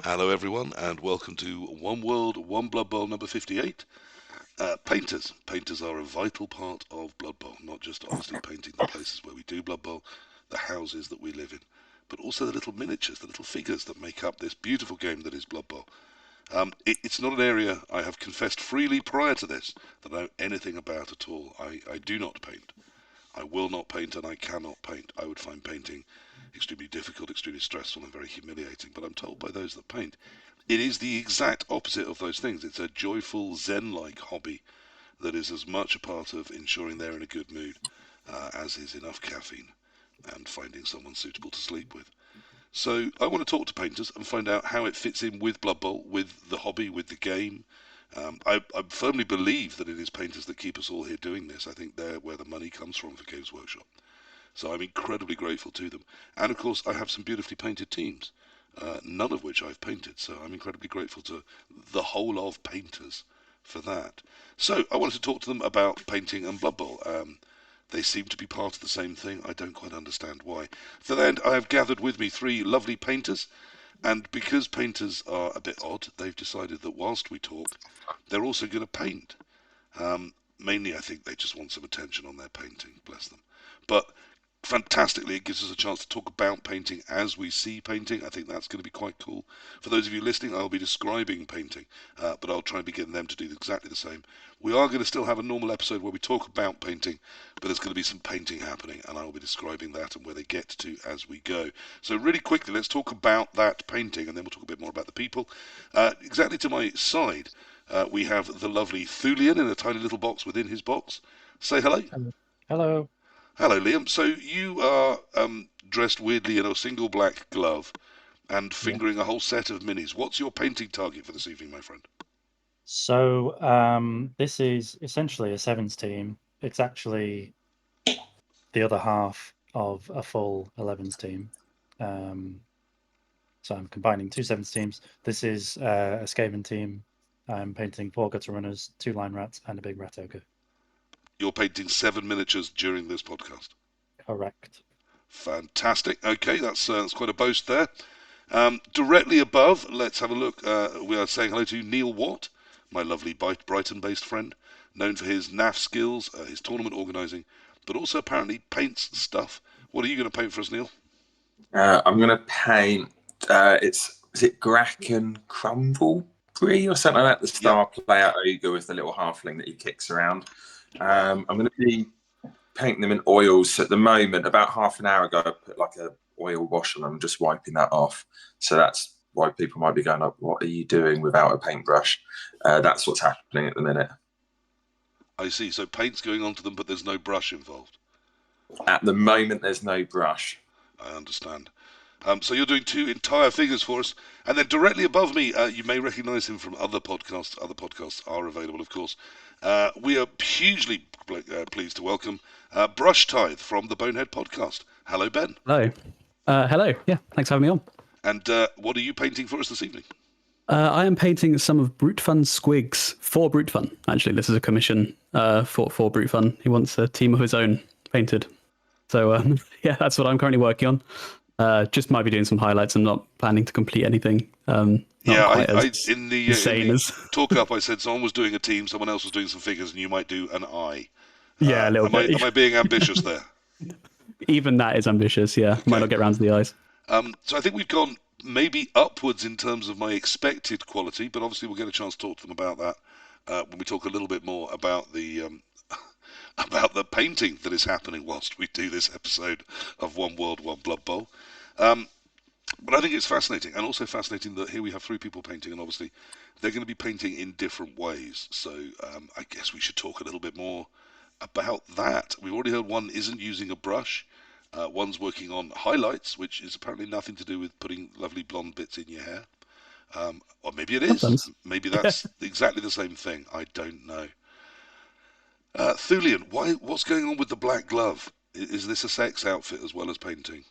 Hello, everyone, and welcome to One World, One Blood Bowl number 58. Painters. Painters are a vital part of Blood Bowl, not just obviously painting the places where we do Blood Bowl, the houses that we live in, but also the little miniatures, the little figures that make up this beautiful game that is Blood Bowl. It's not an area I have confessed freely prior to this that I know anything about at all. I do not paint. I will not paint and I cannot paint. I would find painting extremely difficult, extremely stressful, and very humiliating. But I'm told by those that paint, it is the exact opposite of those things. It's a joyful, zen-like hobby that is as much a part of ensuring they're in a good mood as is enough caffeine and finding someone suitable to sleep with. So I want to talk to painters and find out how it fits in with Blood Bowl, with the hobby, with the game. I firmly believe that it is painters that keep us all here doing this. I think they're where the money comes from for Games Workshop. So I'm incredibly grateful to them. And of course, I have some beautifully painted teams, none of which I've painted. So I'm incredibly grateful to the whole of painters for that. So I wanted to talk to them about painting and Blood Bowl. They seem to be part of the same thing. I don't quite understand why. For that end, I have gathered with me three lovely painters. And because painters are a bit odd, they've decided that whilst we talk, they're also going to paint. Mainly, I think they just want some attention on their painting, bless them. But fantastically, it gives us a chance to talk about painting as we see painting. I think that's going to be quite cool. For those of you listening, I'll be describing painting, but I'll try and be getting them to do exactly the same. We are going to still have a normal episode where we talk about painting, but there's going to be some painting happening, and I will be describing that and where they get to as we go. So really quickly, let's talk about that painting, and then we'll talk a bit more about the people. Exactly to my side, we have the lovely Thulean in a tiny little box within his box. Say hello. Hello. Hello. Hello, Liam. So you are dressed weirdly in a single black glove and Yeah. fingering a whole set of minis. What's your painting target for this evening, my friend? This is essentially a sevens team. It's actually the other half of a full 11s team. Um, so I'm combining two sevens teams. This is a Skaven team. I'm painting four gutter runners, two line rats, and a big rat ogre. You're painting 7 miniatures during this podcast. Correct. Fantastic. Okay, that's quite a boast there. Directly above, let's have a look. We are saying hello to Neil Watt, my lovely Brighton-based friend, known for his NAF skills, his tournament organising, but also apparently paints stuff. What are you going to paint for us, Neil? I'm going to paint. Is it Gracken Crumbleberry or something like that? The Yep. star player ogre with the little halfling that he kicks around. I'm going to be painting them in oils. So at the moment, about half an hour ago, I put like a oil wash on them, and just wiping that off. So that's why people might be going up. What are you doing without a paintbrush? That's what's happening at the minute. I see. So paint's going onto them, but there's no brush involved. At the moment, there's no brush. I understand. So you're doing two entire figures for us, and then directly above me, you may recognise him from other podcasts. Other podcasts are available, of course. We are hugely pleased to welcome Brushtithe from the Bonehead Podcast. Hello, Ben. Hello. Hello. Yeah, thanks for having me on. And what are you painting for us this evening? I am painting some of Brute Fun's squigs for Brute Fun. Actually, this is a commission for Brute Fun. He wants a team of his own painted. So yeah, that's what I'm currently working on. Just might be doing some highlights. I'm not planning to complete anything. Yeah, in the talk up, I said someone was doing a team, someone else was doing some figures, and you might do an eye. Yeah, a little bit. Am I being ambitious there? Even that is ambitious. Yeah, okay. Might not get around to the eyes. So I think we've gone maybe upwards in terms of my expected quality, but obviously we'll get a chance to talk to them about that when we talk a little bit more about the about the painting that is happening whilst we do this episode of One World, One Blood Bowl. But I think it's fascinating, and also fascinating that here we have three people painting, and obviously they're going to be painting in different ways. So I guess we should talk a little bit more about that. We've already heard one isn't using a brush. One's working on highlights, which is apparently nothing to do with putting lovely blonde bits in your hair. Or maybe it is. Sometimes. Maybe that's exactly the same thing. I don't know. Thulean, what's going on with the black glove? Is this a sex outfit as well as painting?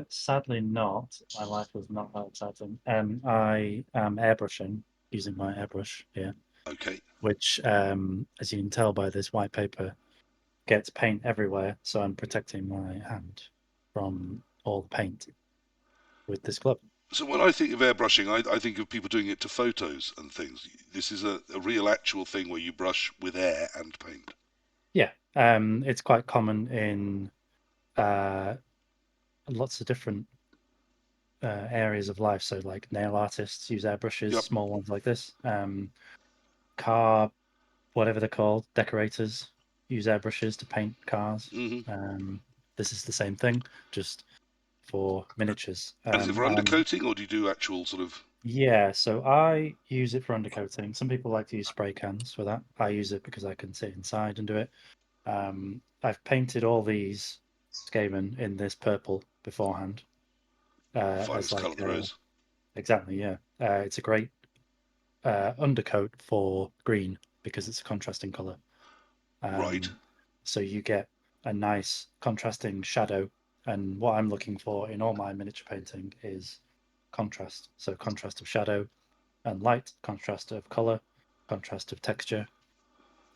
Sadly not. My life was not that exciting. I am airbrushing using my airbrush here. Okay. Which, as you can tell by this white paper, gets paint everywhere. So I'm protecting my hand from all the paint with this glove. So when I think of airbrushing, I think of people doing it to photos and things. This is a real actual thing where you brush with air and paint. Yeah, it's quite common in lots of different areas of life. So, like nail artists use airbrushes, Yep. small ones like this. Car, whatever they're called, decorators use airbrushes to paint cars. Hmm. This is the same thing, just for miniatures. And is it for undercoating, or do you do actual sort of? Yeah, so I use it for undercoating. Some people like to use spray cans for that. I use it because I can sit inside and do it. I've painted all these Skaven in this purple beforehand. As Finest colour like there is. exactly, yeah. It's a great undercoat for green because it's a contrasting color. Right. So you get a nice contrasting shadow. And what I'm looking for in all my miniature painting is contrast. So contrast of shadow and light, contrast of color, contrast of texture.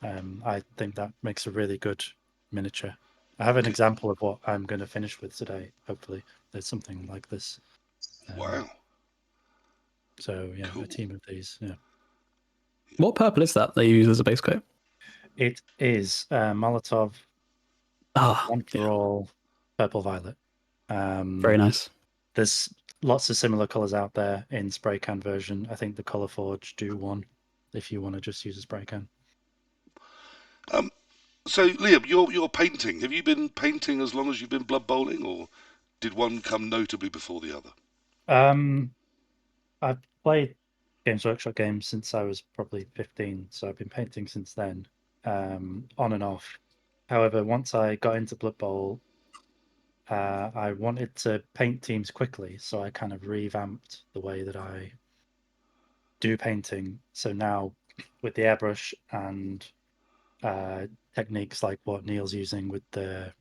I think that makes a really good miniature. I have an Okay. example of what I'm going to finish with today. Hopefully, there's something like this. Wow. So yeah, a Cool. team of these. Yeah, What purple is that they use as a base coat? it is Molotov Ah, One yeah, for All Purple Violet. very nice. There's lots of similar colors out there in spray can version. I think the Color Forge do one if you want to just use a spray can. So Liam, you're painting. Have you been painting as long as you've been Blood Bowling, or did one come notably before the other? Um, I've played Games Workshop games since I was probably 15, so I've been painting since then, on and off. However, once I got into Blood Bowl, I wanted to paint teams quickly, so I kind of revamped the way that I do painting. So now, with the airbrush and techniques like what Neil's using with the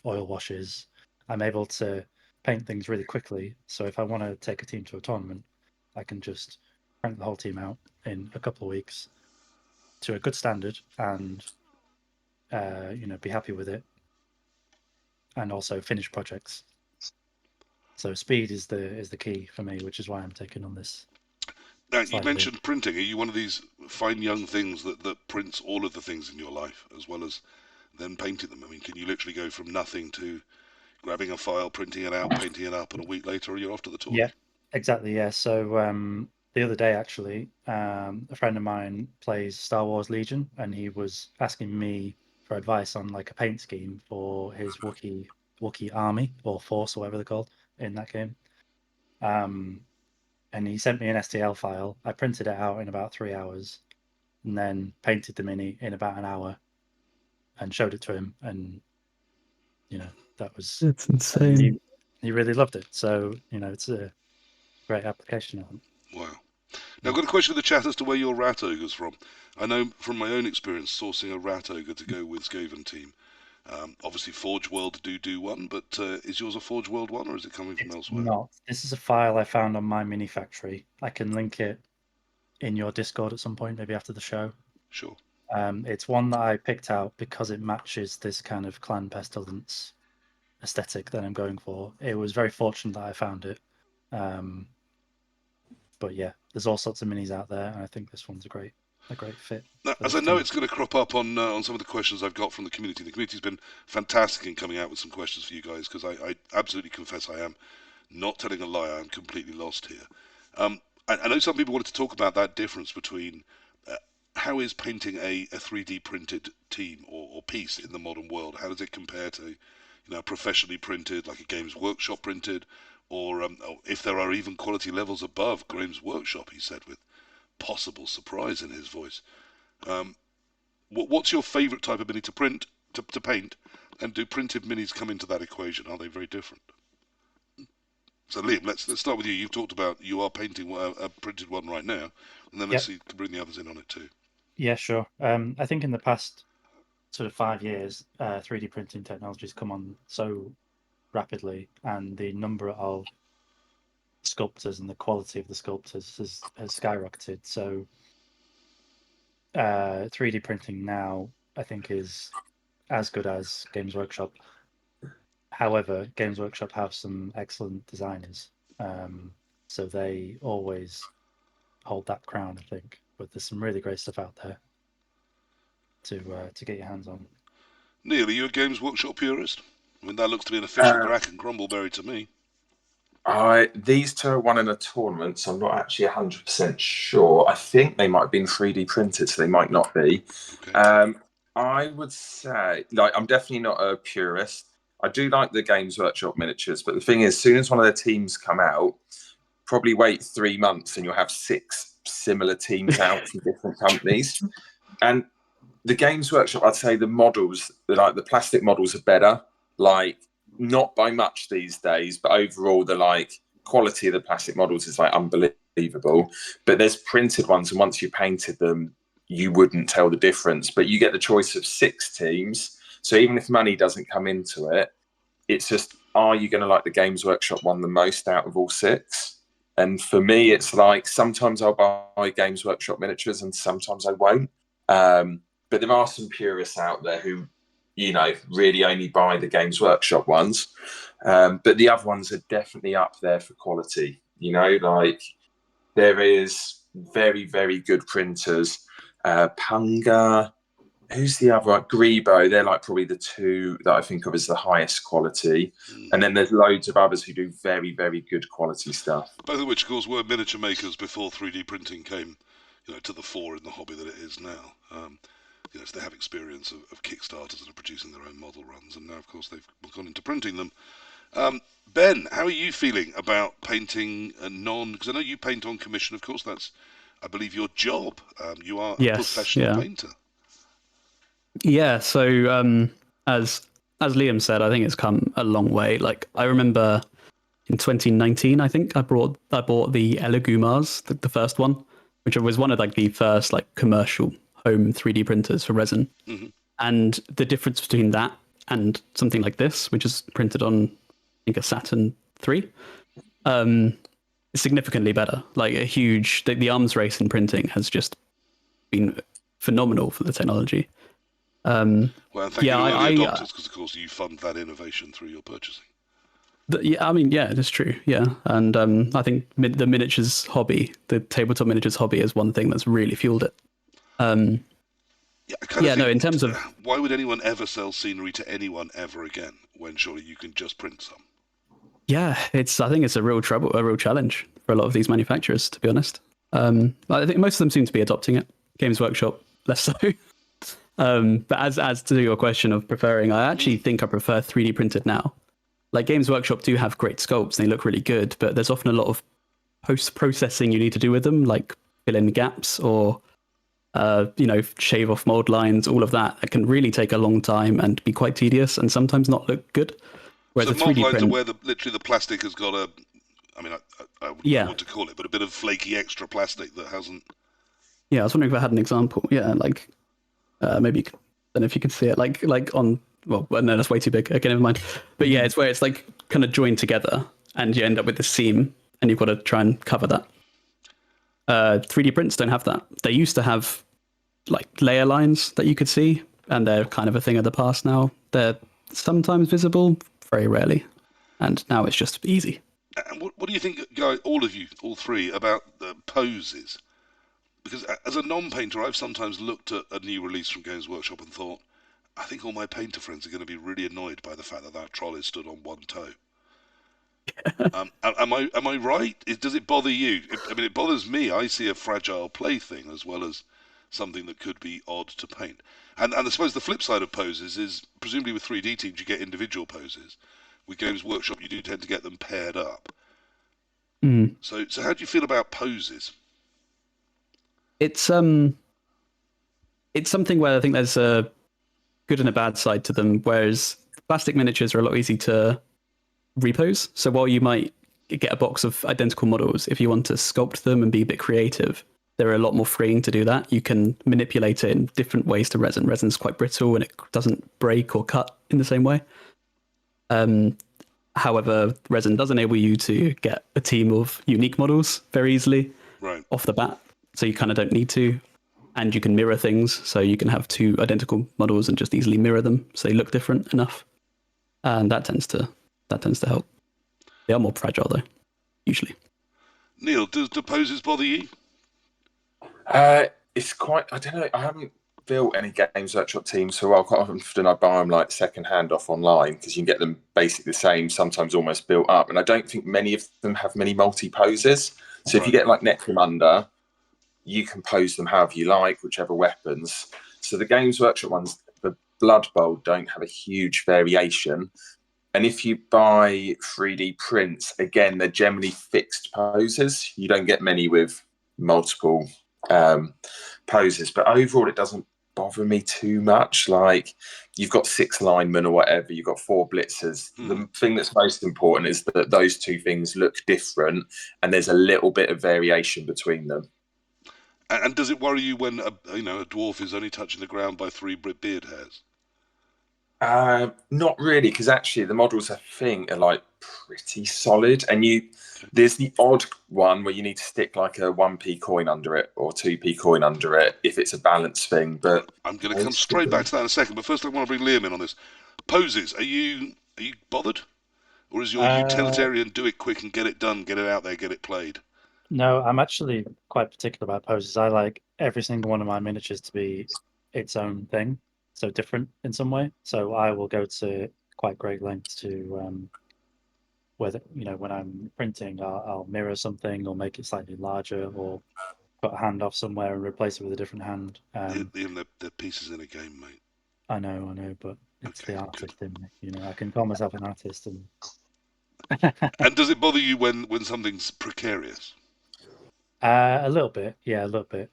oil washes, I'm able to paint things really quickly. So if I want to take a team to a tournament, I can just crank the whole team out in a couple of weeks to a good standard and be happy with it, and also finish projects. So speed is the key for me, which is why I'm taking on this Now, you slightly. mentioned printing. Are you one of these fine young things that prints all of the things in your life as well as then painting them? I mean, can you literally go from nothing to grabbing a file, printing it out, painting it up, and a week later you're off to the Yeah, tournament? exactly. Yeah. So the other day, actually, a friend of mine plays Star Wars Legion, and he was asking me for advice on like a paint scheme for his Wookiee army or force or whatever they're called in that game. Um, and he sent me an STL file. I printed it out in about 3 hours, and then painted the mini in about an hour, and showed it to him. And that was, It's and insane. he really loved it. So it's a great application of it. Wow. Now, Yeah. I've got a question in the chat as to where your rat ogre's from. I know from my own experience sourcing a rat ogre to go with Skaven team. Obviously, Forge World do one, but is yours a Forge World one, or is it coming from It's elsewhere? not. This is a file I found on my mini factory. I can link it in your Discord at some point, maybe after the show. Sure. It's one that I picked out because it matches this kind of clan pestilence aesthetic that I'm going for. It was very fortunate that I found it. Um, but yeah, there's all sorts of minis out there, and I think this one's a great fit Now, for as I this know team. it's going to crop up on some of the questions I've got from the community. The community's been fantastic in coming out with some questions for you guys because I absolutely confess I am not telling a lie. I'm completely lost here. I know some people wanted to talk about that difference between uh, how is painting a 3D printed team or piece in the modern world? How does it compare to professionally printed, like a Games Workshop printed, or if there are even quality levels above Games Workshop? He said with possible surprise in his voice. Um, what's your favourite type of mini to print to paint, and do printed minis come into that equation? Are they very different? So Liam, let's start with you. You've talked about you are painting a printed one right now, and then let's Yep. see bring the others in on it too. Yeah, sure. I think in the past sort of 5 years, 3D printing technology's come on so rapidly, and the number of sculptors and the quality of the sculptors has skyrocketed. So 3D printing now, I think, is as good as Games Workshop. However, Games Workshop have some excellent designers. So they always hold that crown, I think. But there's some really great stuff out there to get your hands on. Neil, are you a Games Workshop purist? I mean, that looks to be an official Grack and Grumbleberry to me. These two are won in a tournament, so I'm not actually 100% sure. I think they might have been 3D printed, so they might not be. Okay. I would say, like, I'm definitely not a purist. I do like the Games Workshop miniatures, but the thing is, as soon as one of their teams come out, probably wait 3 months and you'll have 6 similar teams out from different companies. And the Games Workshop, I'd say the models, like the plastic models, are better. Like, not by much these days, but overall the like quality of the plastic models is like unbelievable. But there's printed ones, and once you painted them, you wouldn't tell the difference. But you get the choice of 6 teams, so even if money doesn't come into it, it's just, are you going to like the Games Workshop one the most out of all 6? And for me, it's like sometimes I'll buy Games Workshop miniatures and sometimes I won't. But there are some purists out there who, you know, really only buy the Games Workshop ones. But the other ones are definitely up there for quality. You know, like there is very, very good printers. Punga, who's the other? Grebo, they're like probably the 2 that I think of as the highest quality. And then there's loads of others who do very, very good quality stuff. Both of which, of course, were miniature makers before 3D printing came, to the fore in the hobby that it is now. So they have experience of Kickstarters that are producing their own model runs, and now, of course, they've gone into printing them. Ben, how are you feeling about painting because I know you paint on commission, of course. That's, I believe, your job. You are a professional painter. Yeah, so as Liam said, I think it's come a long way. Like, I remember in 2019, I think I bought the Elegumars, the first one, which was one of like the first like commercial home 3D printers for resin. Mm-hmm. And the difference between that and something like this, which is printed on, I think, a Saturn 3, is significantly better. Like the arms race in printing has just been phenomenal for the technology. Well, thank you to early adopters, because, of course, you fund that innovation through your purchasing. That's true. Yeah, and I think the miniatures hobby, the tabletop miniatures hobby, is one thing that's really fueled it. In terms of why would anyone ever sell scenery to anyone ever again when surely you can just print some? Yeah, I think it's a real challenge for a lot of these manufacturers, to be honest. I think most of them seem to be adopting it. Games Workshop less so. But as to your question of preferring, I actually think I prefer 3D printed now. Like, Games Workshop do have great sculpts, they look really good, but there's often a lot of post-processing you need to do with them, like fill in gaps or shave off mold lines, all of that. It can really take a long time and be quite tedious and sometimes not look good. Whereas so mold lines are where literally the plastic has got I wouldn't know what to call it, but a bit of flaky extra plastic that hasn't... Yeah, I was wondering if I had an example. Yeah, like maybe, I don't know if you can see it, like on... Well, no, that's way too big. Okay, never mind. But yeah, it's where it's like kind of joined together and you end up with the seam and you've got to try and cover that. 3D prints don't have that. They used to have like layer lines that you could see, and they're kind of a thing of the past now. They're sometimes visible, very rarely. And now it's just easy. And what do you think, guys, all of you, all three, about the poses? Because as a non-painter, I've sometimes looked at a new release from Games Workshop and thought, I think all my painter friends are going to be really annoyed by the fact that troll is stood on one toe. Am I right? Does it bother you? It bothers me. I see a fragile plaything as well as something that could be odd to paint. And I suppose the flip side of poses is, presumably with 3D teams, you get individual poses. With Games Workshop, you do tend to get them paired up. So how do you feel about poses? It's something where I think there's a good and a bad side to them, whereas plastic miniatures are a lot easier to repose. So while you might get a box of identical models, if you want to sculpt them and be a bit creative, they're a lot more freeing to do that. You can manipulate it in different ways to resin. Resin's quite brittle and it doesn't break or cut in the same way. However, resin does enable you to get a team of unique models very easily off the bat. So you kind of don't need to. And you can mirror things. So you can have 2 identical models and just easily mirror them so they look different enough. And that tends to help. They are more fragile though, usually. Neil, do poses bother you? It's quite. I don't know. I haven't built any Games Workshop teams for a while. Quite often I buy them like second hand off online because you can get them basically the same, sometimes almost built up. And I don't think many of them have many multi poses. So if you get like Necromunda, you can pose them however you like, whichever weapons. So the Games Workshop ones, the Blood Bowl, don't have a huge variation. And if you buy 3D prints, again, they're generally fixed poses. You don't get many with multiple poses. But overall, it doesn't bother me too much. Like, you've got 6 linemen or whatever, you've got 4 blitzers. The thing that's most important is that those 2 things look different and there's a little bit of variation between them. And does it worry you when a dwarf is only touching the ground by 3 beard hairs? Not really, because actually the models I think are like pretty solid, and there's the odd one where you need to stick like a 1p coin under it or 2p coin under it if it's a balance thing. But I'm going to come straight back to that in a second. But first, I want to bring Liam in on this. Poses, are you bothered, or is your utilitarian do it quick and get it done, get it out there, get it played? No, I'm actually quite particular about poses. I like every single one of my miniatures to be its own thing, so different in some way. So I will go to quite great lengths to, whether when I'm printing, I'll mirror something or make it slightly larger, or put a hand off somewhere and replace it with a different hand. Liam, they're pieces in a game, mate. I know, but it's Okay, the artist in me. I can call myself an artist. And and does it bother you when something's precarious? a little bit, yeah, a little bit.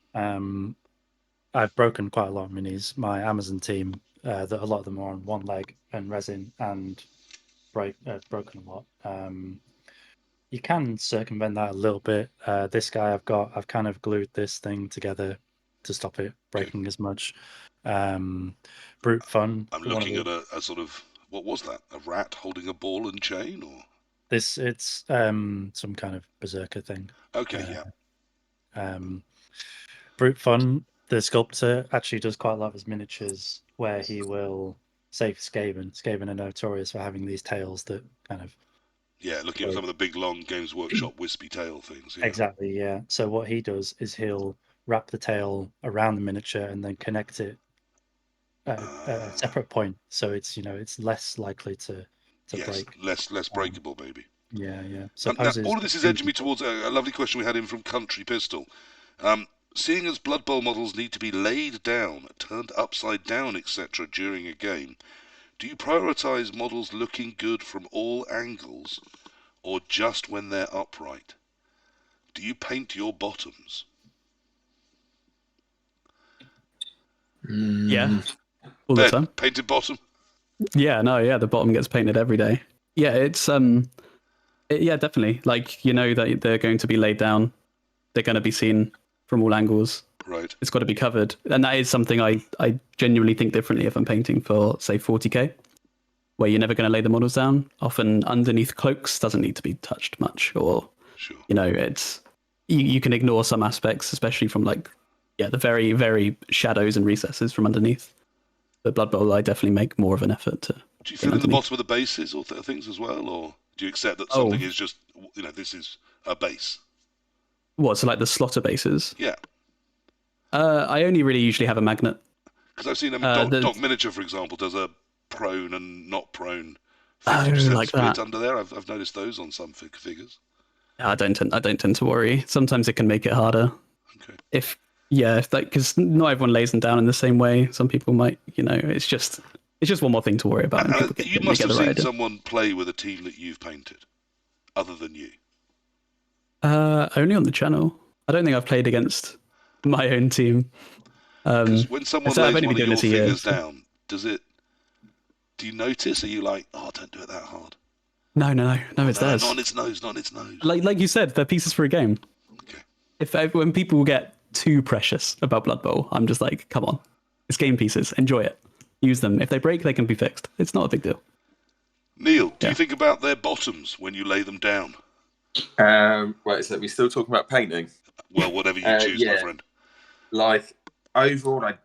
I've broken quite a lot of minis. My Amazon team, that a lot of them are on one leg and resin, and broken a lot. You can circumvent that a little bit. This guy I've kind of glued this thing together to stop it breaking as much. Brute Fun. I'm looking at a sort of, what was that? A rat holding a ball and chain, or it's some kind of berserker thing. Okay, yeah. Brute Fun, the sculptor, actually does quite a lot of his miniatures where he will save Skaven. Skaven are notorious for having these tails that kind of... Yeah, looking at some of the big, long Games Workshop wispy tail things. Yeah. Exactly, yeah. So what he does is he'll wrap the tail around the miniature and then connect it at a separate point. So it's, it's less likely to break. Less breakable, maybe. Yeah. So now, all of this is edging me towards a lovely question we had in from Country Pistol. Seeing as Blood Bowl models need to be laid down, turned upside down, etc. during a game, do you prioritise models looking good from all angles, or just when they're upright? Do you paint your bottoms? Yeah, all the time. Painted bottom? Yeah, the bottom gets painted every day. Yeah, it's yeah, definitely. Like, that they're going to be laid down, they're going to be seen from all angles. Right. It's got to be covered, and that is something I genuinely think differently if I'm painting for, say, 40k, where you're never going to lay the models down. Often underneath cloaks doesn't need to be touched much, or sure. It's you can ignore some aspects, especially from the very, very shadows and recesses from underneath. But Blood Bowl, I definitely make more of an effort to. Do you fill in the bottom of the bases or things as well, or do you accept that something is just, this is a base? What, so like the slaughter bases? Yeah. I only really usually have a magnet. Because I've seen Doc Miniature, for example, does a prone and not prone 50% like split that. under there. I've noticed those on some figures. I don't tend to worry. Sometimes it can make it harder. Okay. Because not everyone lays them down in the same way. Some people might, it's just one more thing to worry about. You must have seen someone play with a team that you've painted, other than you. Only on the channel. I don't think I've played against my own team. When someone lays one of your figures down, do you notice? Are you like, oh, don't do it that hard? No, it's theirs. Not on its nose. Like you said, they're pieces for a game. Okay. When people get too precious about Blood Bowl, I'm just like, come on, it's game pieces. Enjoy it. Use them. If they break, they can be fixed. It's not a big deal. Neil, do you think about their bottoms when you lay them down? Wait, so we're still talking about painting? Well, whatever you choose, my friend. Like, overall, I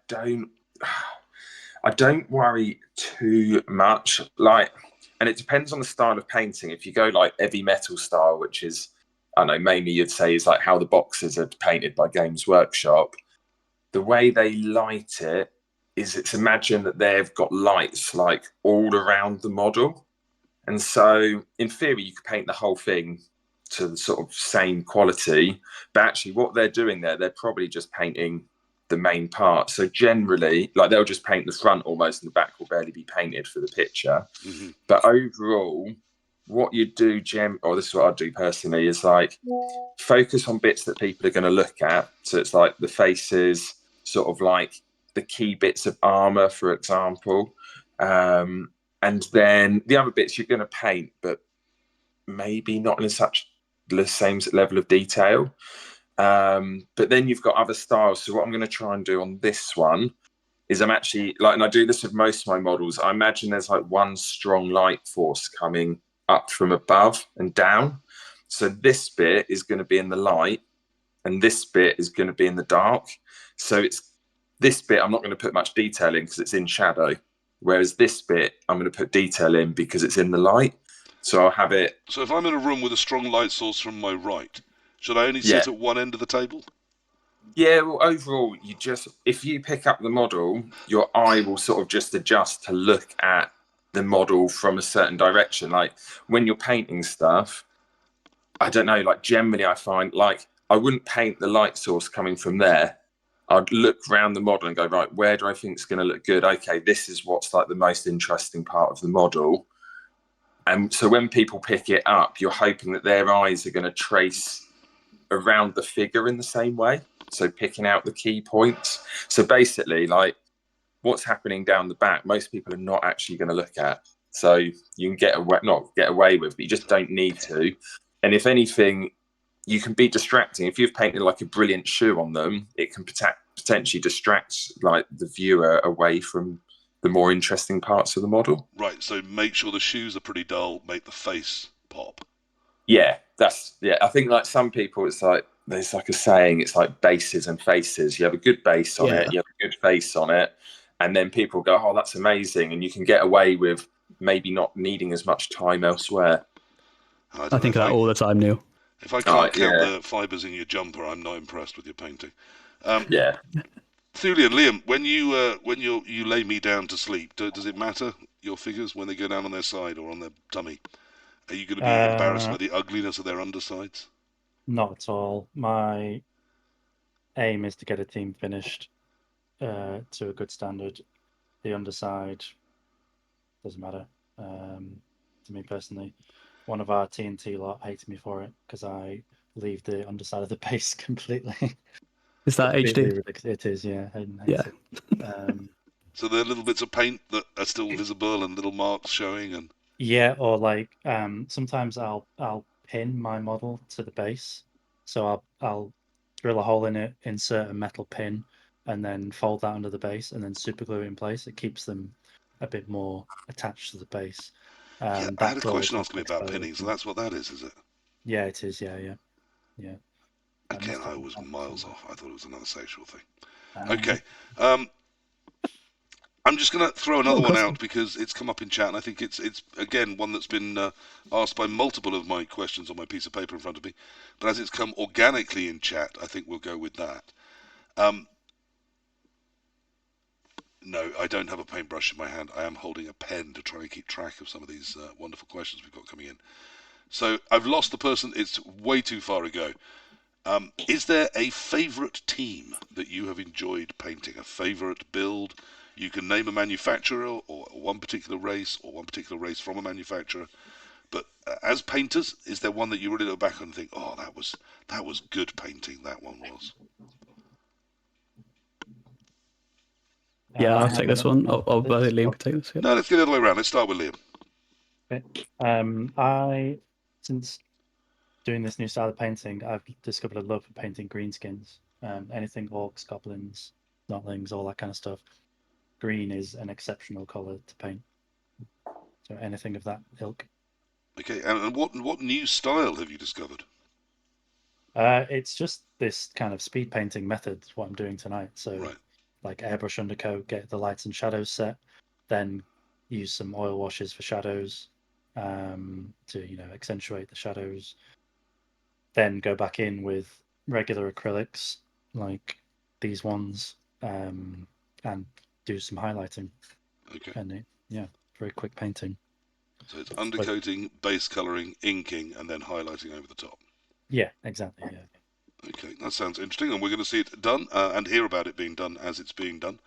don't worry too much. Like, and it depends on the style of painting. If you go like heavy metal style, which is I don't know, mainly you'd say is like how the boxes are painted by Games Workshop. The way they light it is, it's imagine that they've got lights like all around the model. And so in theory, you could paint the whole thing to the sort of same quality, but actually what they're doing there, they're probably just painting the main part. So generally, like they'll just paint the front almost, and the back will barely be painted for the picture. Mm-hmm. But overall, what you do, or this is what I do personally, is like focus on bits that people are going to look at. So it's like the faces, sort of like the key bits of armor, for example. And then the other bits you're going to paint, but maybe not in such the same level of detail. But then you've got other styles. So what I'm going to try and do on this one is I'm actually like, and I do this with most of my models, I imagine there's like one strong light force coming up from above and down. So this bit is going to be in the light and this bit is going to be in the dark. So it's this bit I'm not going to put much detail in because it's in shadow. Whereas this bit I'm going to put detail in because it's in the light. So I'll have it. So if I'm in a room with a strong light source from my right, should I only sit at one end of the table? Yeah, well, overall, if you pick up the model, your eye will sort of just adjust to look at the model from a certain direction. Like when you're painting stuff, I don't know, like generally I find like I wouldn't paint the light source coming from there. I'd look around the model and go, right, where do I think it's going to look good? Okay, this is what's like the most interesting part of the model. And so when people pick it up, you're hoping that their eyes are going to trace around the figure in the same way. So picking out the key points. So basically, like what's happening down the back, most people are not actually going to look at. So you can not get away with, but you just don't need to. And if anything, you can be distracting. If you've painted like a brilliant shoe on them, it can potentially distract like the viewer away from the more interesting parts of the model. Right, so make sure the shoes are pretty dull, make the face pop. Yeah, I think like some people, it's like there's like a saying, it's like bases and faces. You have a good base on it, you have a good face on it, and then people go, oh, that's amazing, and you can get away with maybe not needing as much time elsewhere. I think of that all the time, Neil. If I can't count the fibres in your jumper, I'm not impressed with your painting. Yeah. Thulean, Liam, when you lay me down to sleep, does it matter your figures when they go down on their side or on their tummy? Are you going to be embarrassed by the ugliness of their undersides? Not at all. My aim is to get a team finished to a good standard. The underside doesn't matter to me personally. One of our TNT lot hates me for it because I leave the underside of the base completely. Is that HD? It is, yeah. Yeah. So there are little bits of paint that are still visible and little marks showing, and yeah, or like sometimes I'll pin my model to the base, so I'll drill a hole in it, insert a metal pin, and then fold that under the base, and then super glue it in place. It keeps them a bit more attached to the base. I had a question asking me about pinning, so that's what that is it? Yeah, it is. Yeah. Again, I was miles off. I thought it was another sexual thing. Okay. I'm just going to throw another one out because it's come up in chat, and I think it's again one that's been asked by multiple of my questions on my piece of paper in front of me. But as it's come organically in chat, I think we'll go with that. No, I don't have a paintbrush in my hand. I am holding a pen to try and keep track of some of these wonderful questions we've got coming in. So I've lost the person. It's way too far ago. Is there a favourite team that you have enjoyed painting? A favourite build? You can name a manufacturer or one particular race or one particular race from a manufacturer. But as painters, is there one that you really look back on and think, oh, that was good painting, that one was? Yeah, I'll take this one. I'll let Liam take this. Yeah. No, let's get the other way around. Let's start with Liam. Okay. Since doing this new style of painting, I've discovered a love for painting greenskins. Anything orcs, goblins, notlings, all that kind of stuff. Green is an exceptional colour to paint. So anything of that ilk. Okay, and what new style have you discovered? It's just this kind of speed painting method, what I'm doing tonight. So right. Like airbrush undercoat, get the lights and shadows set, then use some oil washes for shadows to accentuate the shadows. then go back in with regular acrylics like these ones, and do some highlighting. Okay. And very quick painting. So it's undercoating, base colouring, inking, and then highlighting over the top. Yeah, exactly. Yeah. Okay, that sounds interesting, and we're going to see it done and hear about it being done as it's being done.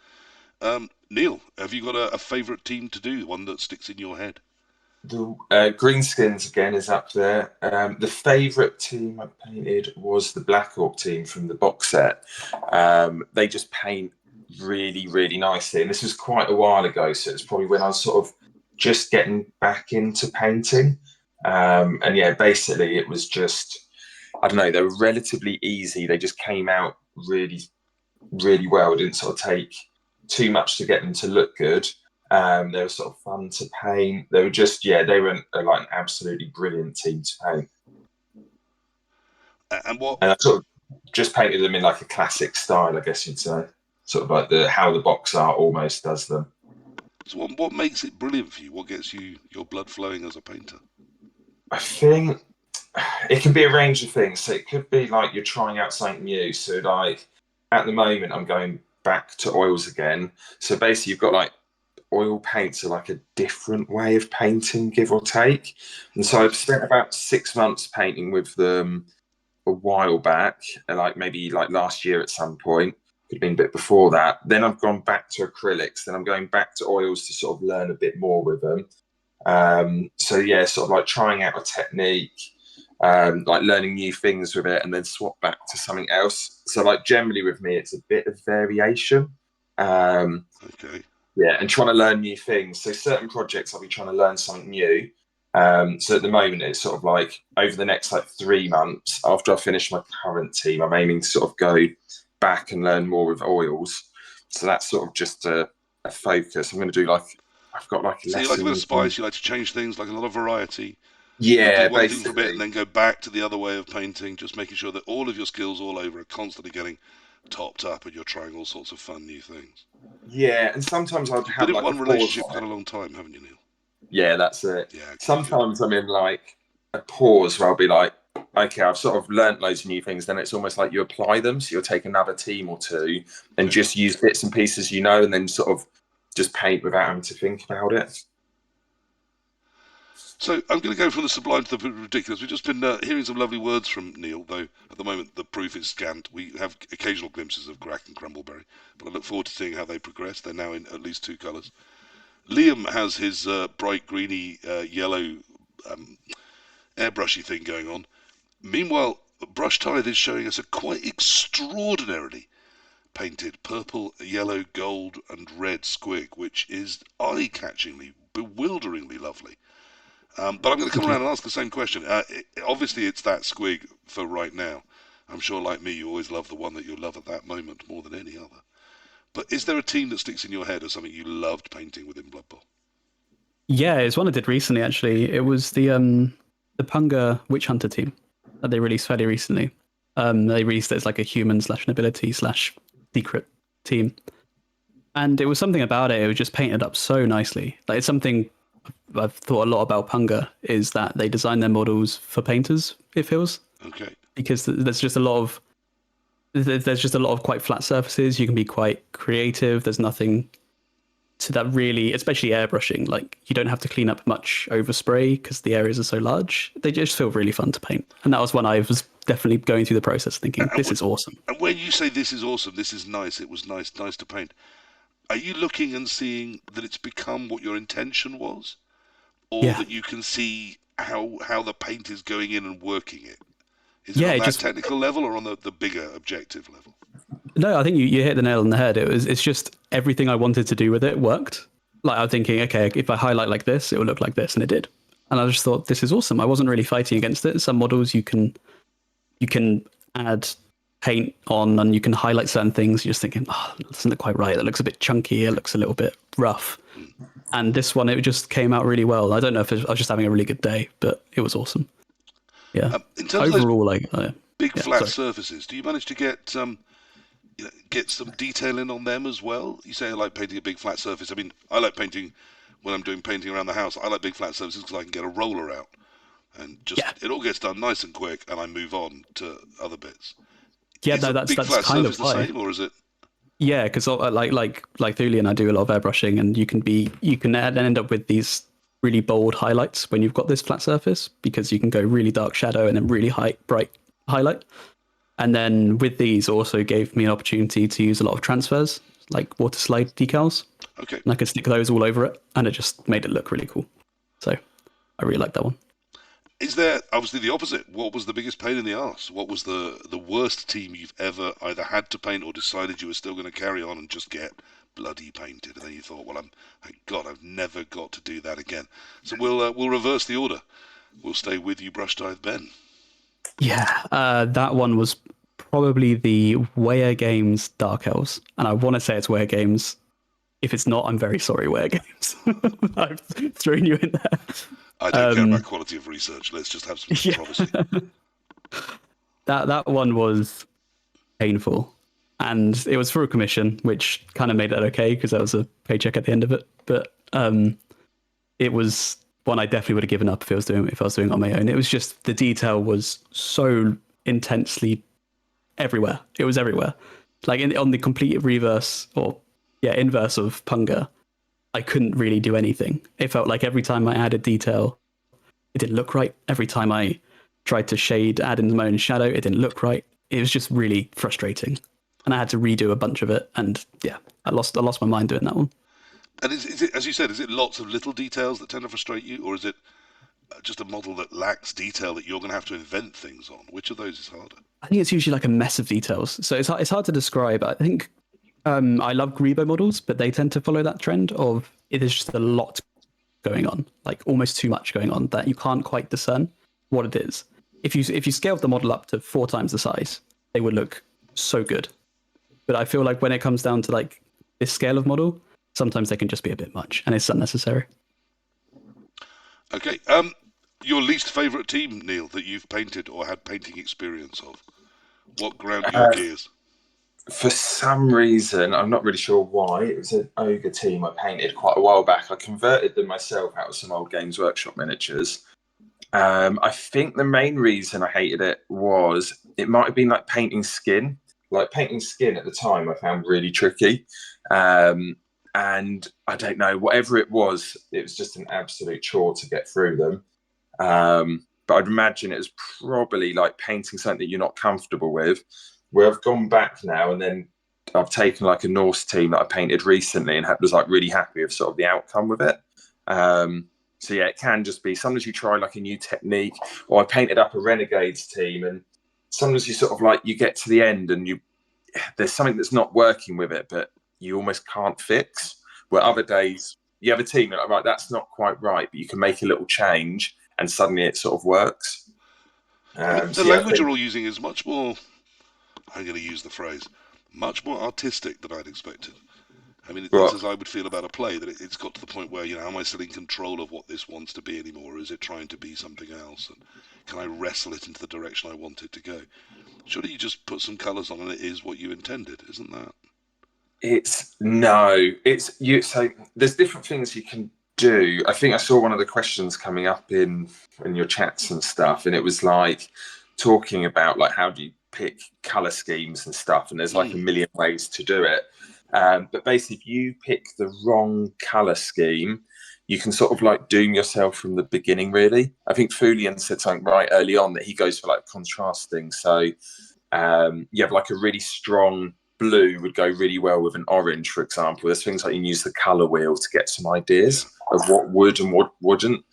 Neil, have you got a favourite team to do, one that sticks in your head? The Greenskins again is up there. The favourite team I painted was the Black Orc team from the box set. They just paint really, really nicely, and this was quite a while ago, so it's probably when I was sort of just getting back into painting. And yeah, basically it was just, I don't know, they were relatively easy. They just came out really, really well. It didn't sort of take too much to get them to look good. They were sort of fun to paint. They were just, they were like an absolutely brilliant team to paint. And I sort of just painted them in like a classic style, I guess you'd say. Sort of like how the box art almost does them. So what makes it brilliant for you? What gets your blood flowing as a painter? I think it can be a range of things. So it could be like you're trying out something new. So like at the moment, I'm going back to oils again. So basically, you've got like oil paints are like a different way of painting, give or take. And so I've spent about 6 months painting with them a while back, like maybe like last year at some point. Could have been a bit before that. Then I've gone back to acrylics. Then I'm going back to oils to sort of learn a bit more with them. So yeah, sort of like trying out a technique, like learning new things with it, and then swap back to something else. So like generally with me, it's a bit of variation. Okay. Yeah, and trying to learn new things. So certain projects I'll be trying to learn something new. So at the moment, it's sort of like over the next like 3 months after I finish my current team, I'm aiming to sort of go back and learn more with oils. So that's sort of just a focus. I'm going to do like, I've got like a So you like a bit of spice, you like to change things, like a lot of variety. Yeah, you do one basically. thing for a bit and then go back to the other way of painting, just making sure that all of your skills all over are constantly getting topped up and you're trying all sorts of fun new things. Yeah, and sometimes I'd You've have been like in one a relationship pause quite a long time, haven't you, Neil? Yeah, that's it. Yeah. Sometimes I'm in like a pause where I'll be like, okay, I've sort of learnt loads of new things. Then it's almost like you apply them. So you'll take another team or two and just use bits and pieces, and then sort of just paint without having to think about it. So I'm going to go from the sublime to the ridiculous. We've just been hearing some lovely words from Neil, though at the moment the proof is scant. We have occasional glimpses of Grack and Crumbleberry, but I look forward to seeing how they progress. They're now in at least 2 colours. Liam has his bright greeny yellow airbrushy thing going on. Meanwhile, Brushtithe is showing us a quite extraordinarily painted purple, yellow, gold and red squig, which is eye-catchingly, bewilderingly lovely. But I'm going to come around and ask the same question. Obviously, it's that squig for right now. I'm sure, like me, you always love the one that you love at that moment more than any other. But is there a team that sticks in your head or something you loved painting within Blood Bowl? Yeah, it's one I did recently, actually. It was the Punga Witch Hunter team that they released fairly recently. They released it as like a human/nobility/secret team. And it was something about it. It was just painted up so nicely. Like, it's something I've thought a lot about Punga, is that they design their models for painters, it feels. Okay. Because there's just a lot of quite flat surfaces. You can be quite creative. There's nothing to that really, especially airbrushing. Like, you don't have to clean up much overspray because the areas are so large. They just feel really fun to paint. And that was one I was definitely going through the process thinking, this is awesome. And when you say this is awesome, this is nice, it was nice to paint, are you looking and seeing that it's become what your intention was? Or that you can see how the paint is going in and working it? Is it on that technical level or on the bigger objective level? No, I think you hit the nail on the head. It's just everything I wanted to do with it worked. Like, I'm thinking, okay, if I highlight like this, it will look like this, and it did. And I just thought, this is awesome. I wasn't really fighting against it. Some models you can add paint on and you can highlight certain things. You're just thinking, oh, that doesn't look quite right. That looks a bit chunky. It looks a little bit rough. And this one, it just came out really well. I don't know if I was just having a really good day, but it was awesome. Yeah. In terms overall, of those big flat surfaces, do you manage to get some detail in on them as well? You say I like painting a big flat surface. I mean, I like painting when I'm doing painting around the house. I like big flat surfaces because I can get a roller out. and just it all gets done nice and quick, and I move on to other bits. Yeah, Is no, a that's big flat kind of surface the why. same, or is it? Yeah, because like thulean, I do a lot of airbrushing, and you can end up with these really bold highlights when you've got this flat surface, because you can go really dark shadow and then really bright highlight. And then with these, also gave me an opportunity to use a lot of transfers, like water slide decals. Okay. And I could stick those all over it, and it just made it look really cool. So I really like that one. Is there obviously the opposite? What was the biggest pain in the arse? What was the worst team you've ever either had to paint or decided you were still going to carry on and just get bloody painted? And then you thought, well, thank God I've never got to do that again. So we'll reverse the order. We'll stay with you, Brushtithe Ben. Yeah, that one was probably the Weir Games Dark Elves, and I want to say it's Weir Games. If it's not, I'm very sorry, Weir Games. I've thrown you in there. I don't care about quality of research. Let's just have some controversy. That one was painful, and it was for a commission, which kind of made it okay because there was a paycheck at the end of it. But it was one I definitely would have given up if I was doing it on my own. It was just the detail was so intensely everywhere. It was everywhere. Like on the complete inverse of Punga, I couldn't really do anything. It felt like every time I added detail, it didn't look right. Every time I tried to add in my own shadow, it didn't look right. It was just really frustrating, and I had to redo a bunch of it. And yeah, I lost my mind doing that one. And is it, as you said, is it lots of little details that tend to frustrate you, or is it just a model that lacks detail that you're going to have to invent things on? Which of those is harder? I think it's usually like a mess of details. So it's hard to describe. I think I love Grebo models, but they tend to follow that trend of it is just a lot going on, like almost too much going on that you can't quite discern what it is. If you scaled the model up to 4 times the size, they would look so good. But I feel like when it comes down to like this scale of model, sometimes they can just be a bit much, and it's unnecessary. Okay. Your least favourite team, Neil, that you've painted or had painting experience of? What ground your gears? For some reason, I'm not really sure why, it was an ogre team I painted quite a while back. I converted them myself out of some old Games Workshop miniatures. I think the main reason I hated it was it might have been like painting skin. Like painting skin at the time I found really tricky. And I don't know, whatever it was just an absolute chore to get through them. But I'd imagine it was probably like painting something that you're not comfortable with. Where I've gone back now, and then I've taken like a Norse team that I painted recently and was like really happy with sort of the outcome with it. So yeah, it can just be sometimes you try like a new technique, or I painted up a Renegades team, and sometimes you sort of like you get to the end and there's something that's not working with it, but you almost can't fix. Where other days you have a team and like, right, that's not quite right, but you can make a little change and suddenly it sort of works. The language you're all using is much more, I'm going to use the phrase, much more artistic than I'd expected. I mean, that's as I would feel about a play, that it's got to the point where, am I still in control of what this wants to be anymore, or is it trying to be something else? And can I wrestle it into the direction I want it to go? Surely you just put some colours on and it is what you intended, isn't that? So there's different things you can do. I think I saw one of the questions coming up in your chats and stuff, and it was like talking about like how do you pick color schemes and stuff, and there's like a million ways to do it. But basically, if you pick the wrong color scheme, you can sort of like doom yourself from the beginning, really. I think thulean said something right early on that he goes for like contrasting. So you have like a really strong blue would go really well with an orange, for example. There's things like you can use the color wheel to get some ideas of what would and what wouldn't.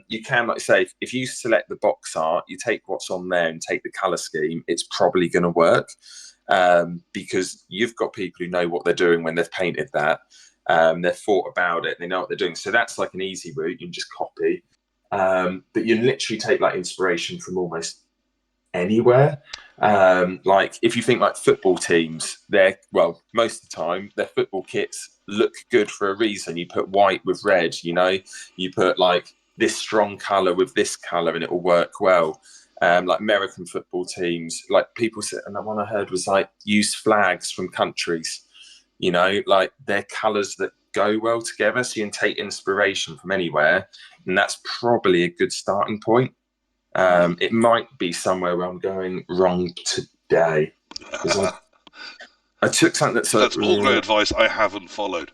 You can, like say, if you select the box art, you take what's on there and take the color scheme, it's probably going to work because you've got people who know what they're doing when they've painted that. They've thought about it, they know what they're doing. So that's like an easy route. You can just copy. But you literally take like inspiration from almost anywhere. Like if you think like football teams, most of the time their football kits look good for a reason. You put white with red, you put like this strong color with this color and it will work well. Like American football teams, like people said, and the one I heard was like use flags from countries, like they're colors that go well together. So you can take inspiration from anywhere, and that's probably a good starting point. It might be somewhere where I'm going wrong today. I took something that's That's all great advice I haven't followed.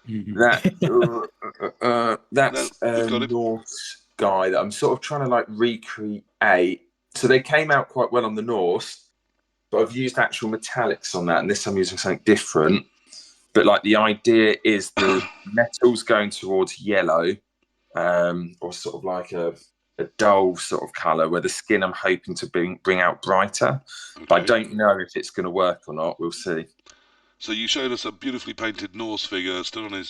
That's No, we've got a it. Norse guy that I'm sort of trying to like recreate. So they came out quite well on the Norse, but I've used actual metallics on that, and this time I'm using something different. But like the idea is the metal's going towards yellow, or sort of like a dull sort of colour, where the skin I'm hoping to bring out brighter. Okay. But I don't know if it's going to work or not. We'll see. So you showed us a beautifully painted Norse figure stood on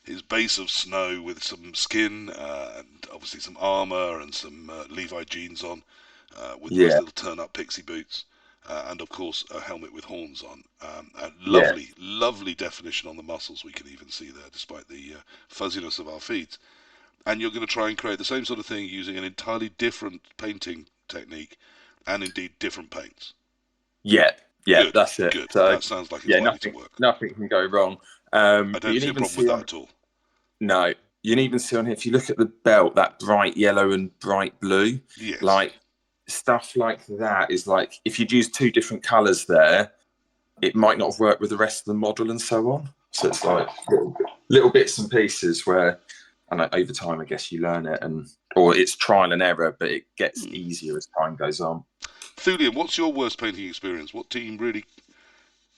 his base of snow with some skin and obviously some armour and some Levi jeans on, with nice little turn-up pixie boots, and of course a helmet with horns on. And lovely definition on the muscles we can even see there, despite the fuzziness of our feet. And you're going to try and create the same sort of thing using an entirely different painting technique and indeed different paints. Yeah, Good, that's it. Good. So that sounds like it's likely to work. Nothing can go wrong. I don't see a problem with that at all. No, you can even see on here, if you look at the belt, that bright yellow and bright blue, yes. Like stuff like that is like, if you'd use two different colours there, it might not have worked with the rest of the model and so on. So it's like little bits and pieces where, and over time, I guess you learn it, or it's trial and error, but it gets easier as time goes on. Thulean, what's your worst painting experience? What team really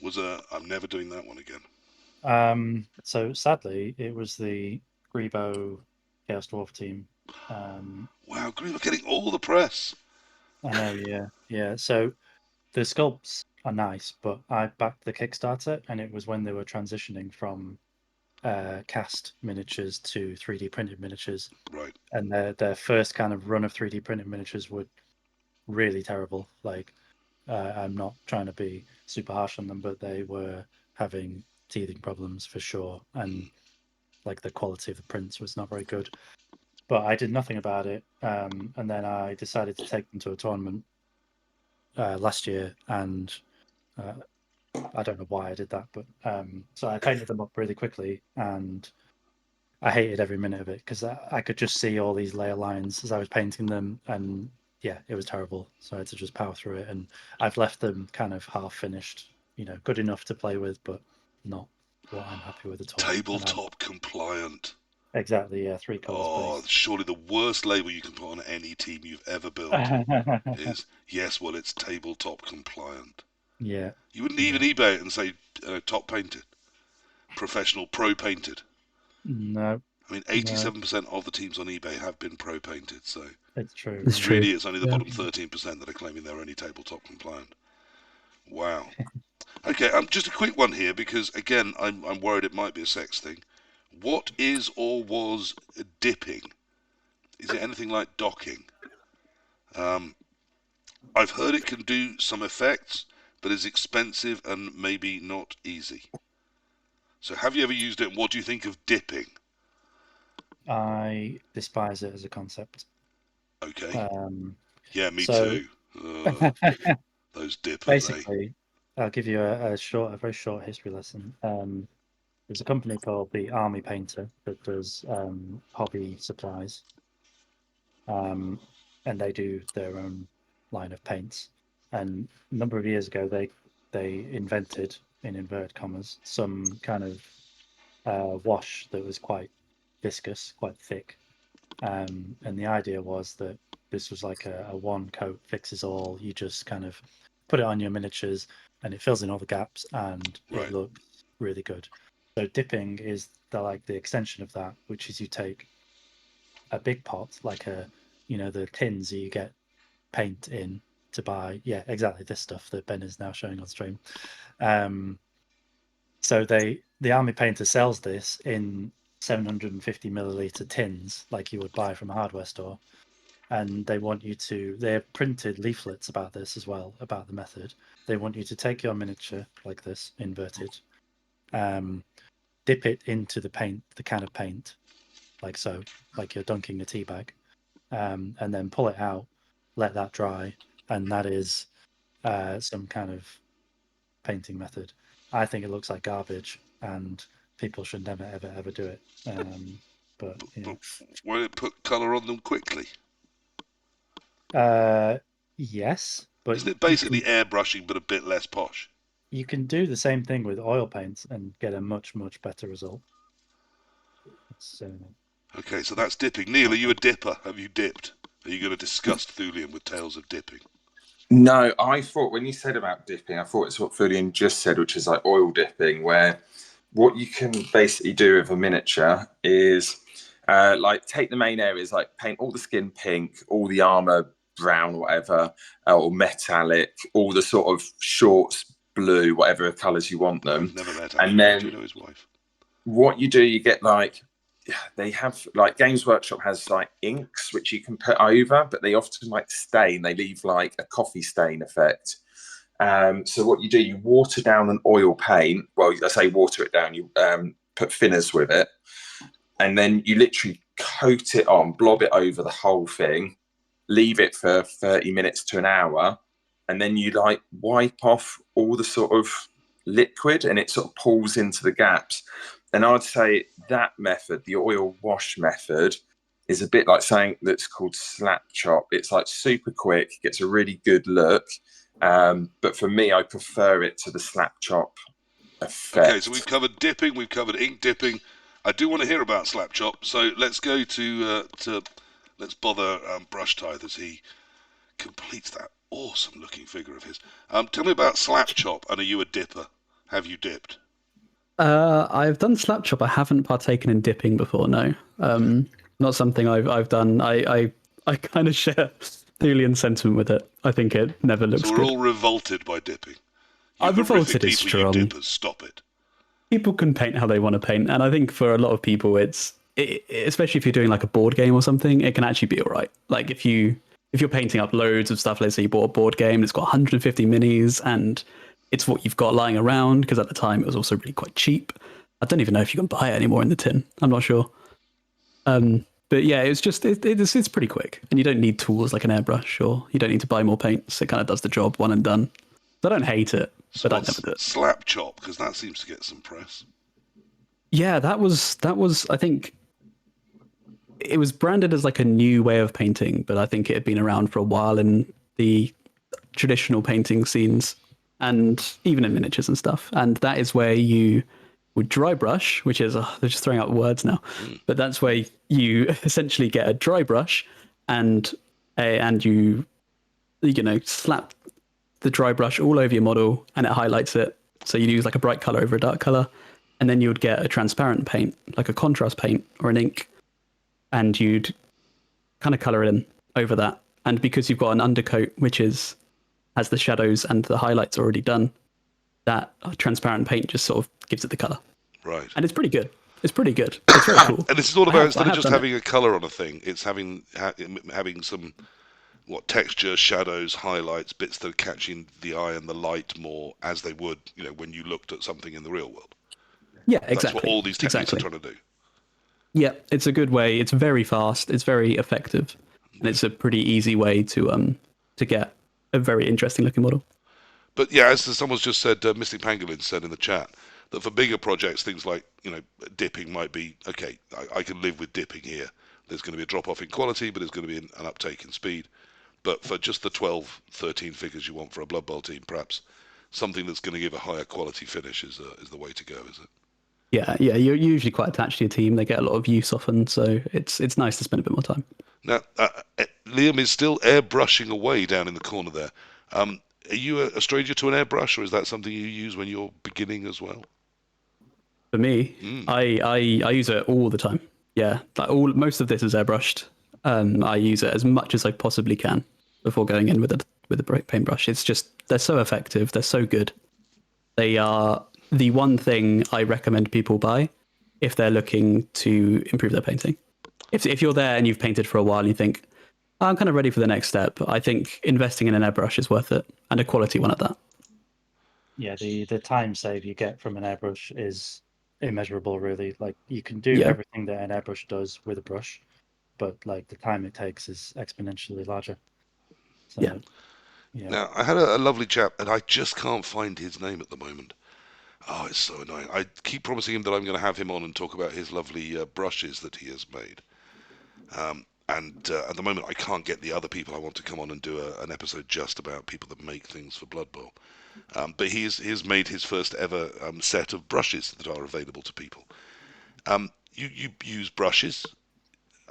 was I'm never doing that one again? So sadly, it was the Grebo Chaos Dwarf team. Wow, Grebo getting all the press. I know, yeah. So the sculpts are nice, but I backed the Kickstarter, and it was when they were transitioning from cast miniatures to 3D printed miniatures. Right. And their first kind of run of 3D printed miniatures were really terrible. Like, I'm not trying to be super harsh on them, but they were having teething problems for sure, and like the quality of the prints was not very good. But I did nothing about it, and then I decided to take them to a tournament last year, and I don't know why I did that, but so I painted them up really quickly, and I hated every minute of it because I could just see all these layer lines as I was painting them, and yeah, it was terrible. So I had to just power through it, and I've left them kind of half finished, good enough to play with, but not what I'm happy with at all. Tabletop compliant. Exactly, yeah, 3 colours. Oh, surely the worst label you can put on any team you've ever built is, yes, well, it's tabletop compliant. Yeah. You wouldn't even eBay it and say top painted, professional, pro painted. No. I mean, 87% of the teams on eBay have been pro painted, so it's true. It's really true. it's only the bottom 13% that are claiming they're only tabletop compliant. Wow. Okay, just a quick one here because again, I'm worried it might be a sex thing. What is or was dipping? Is it anything like docking? I've heard it can do some effects, but is expensive and maybe not easy. So have you ever used it, and what do you think of dipping? I despise it as a concept. Okay. Yeah, me so, too. Those dippers, basically, I'll give you a very short history lesson. There's a company called the Army Painter that does hobby supplies, and they do their own line of paints. And a number of years ago, they invented, in inverted commas, some kind of wash that was quite viscous, quite thick. And the idea was that this was like a one coat fixes all. You just kind of put it on your miniatures, and it fills in all the gaps, and it looks really good. So dipping is the extension of that, which is you take a big pot, like the tins that you get paint in to buy. Yeah, exactly, this stuff that Ben is now showing on stream. So the Army Painter sells this in 750 milliliter tins, like you would buy from a hardware store. And they're printed leaflets about this as well, about the method. They want you to take your miniature like this, inverted, dip it into the can of paint, like so, like you're dunking a tea bag, and then pull it out, let that dry, and that is some kind of painting method. I think it looks like garbage, and people should never ever do it. But But won't it put colour on them quickly? yes, but Isn't it basically airbrushing but a bit less posh? you can do the same thing with oil paints and get a much better result. It's, Okay, so that's dipping. Neil, are you a dipper? Have you dipped? Are you going to discuss thulean with tales of dipping? No, I thought when you said about dipping, I thought it's what Thulean just said, which is like oil dipping, where what you can basically do with a miniature is like take the main areas, like paint all the skin pink, all the armor brown, whatever, or metallic, all the sort of shorts blue, whatever colours you want them. Never met And Andy. then Do you know his wife? What you do, you get like, they have like Games Workshop has like inks which you can put over, but they often like stain. They leave like a coffee stain effect. So what you do, you water down an oil paint. Well, I say water it down. You put thinners with it, and then you literally coat it on, blob it over the whole thing, leave it for 30 minutes to an hour, and then you like wipe off all the sort of liquid, and it sort of pulls into the gaps. And I'd say that method, the oil wash method, is a bit like something that's called slap chop. It's like super quick, gets a really good look. But for me, I prefer it to the slap chop effect. Okay, so we've covered dipping, we've covered ink dipping. I do want to hear about slap chop, so let's go to let's bother Brushtithe as he completes that awesome looking figure of his. Tell me about slap chop, and are you a dipper? Have you dipped? I've done slap chop. I haven't partaken in dipping before. No, not something I've done. I kind of share Thulean sentiment with it. I think it never looks So we're good. all revolted by dipping. I'm revolted is people, you strong. dippers, stop it. People can paint how they want to paint, and I think for a lot of people, especially if you're doing like a board game or something, it can actually be all right. Like if you're painting up loads of stuff. Let's say you bought a board game, it's got 150 minis, and it's what you've got lying around, because at the time it was also really quite cheap. I don't even know if you can buy it anymore in the tin. I'm not sure. But yeah, it's pretty quick, and you don't need tools like an airbrush, or you don't need to buy more paints. It kind of does the job, one and done. So I don't hate it, So but I never do it. slap chop, because that seems to get some press. Yeah, that was. I think it was branded as like a new way of painting, but I think it had been around for a while in the traditional painting scenes, and even in miniatures and stuff. And that is where you would dry brush, which is they're just throwing out words now, but that's where you essentially get a dry brush, and you slap the dry brush all over your model, and it highlights it. So you use like a bright color over a dark color, and then you would get a transparent paint, like a contrast paint or an ink, and you'd kind of color it in over that. And because you've got an undercoat which has the shadows and the highlights already done, that transparent paint just sort of gives it the color. Right. And it's pretty good. It's pretty good. It's very cool. And this is all about, instead of just done it. having a colour on a thing, it's having some texture, shadows, highlights, bits that are catching the eye and the light more, as they would, when you looked at something in the real world. Yeah, That's exactly. what all these techniques are trying to do. Yeah, it's a good way. It's very fast. It's very effective, and it's a pretty easy way to get a very interesting looking model. But yeah, as someone's just said, Mystic Pangolin said in the chat, that for bigger projects, things like dipping might be okay. I can live with dipping here. There's going to be a drop off in quality, but there's going to be an uptake in speed. But for just the 12, 13 figures you want for a Blood Bowl team, perhaps something that's going to give a higher quality finish is the way to go, is it? Yeah. You're usually quite attached to your team. They get a lot of use often, so it's nice to spend a bit more time. Now, Liam is still airbrushing away down in the corner there. Are you a stranger to an airbrush, or is that something you use when you're beginning as well? For me, I use it all the time. Yeah, most of this is airbrushed. I use it as much as I possibly can before going in with a paintbrush. It's just they're so effective. They're so good. They are the one thing I recommend people buy if they're looking to improve their painting. If you're there and you've painted for a while and you think, I'm kind of ready for the next step, I think investing in an airbrush is worth it, and a quality one at that. Yeah, the time save you get from an airbrush is immeasurable, really. Like, you can do everything that an airbrush does with a brush, but like the time it takes is exponentially larger. So, Now, I had a lovely chap, and I just can't find his name at the moment. Oh, it's so annoying. I keep promising him that I'm going to have him on and talk about his lovely brushes that he has made. And at the moment, I can't get the other people I want to come on and do an episode just about people that make things for Blood Bowl. But he has made his first ever set of brushes that are available to people. You use brushes,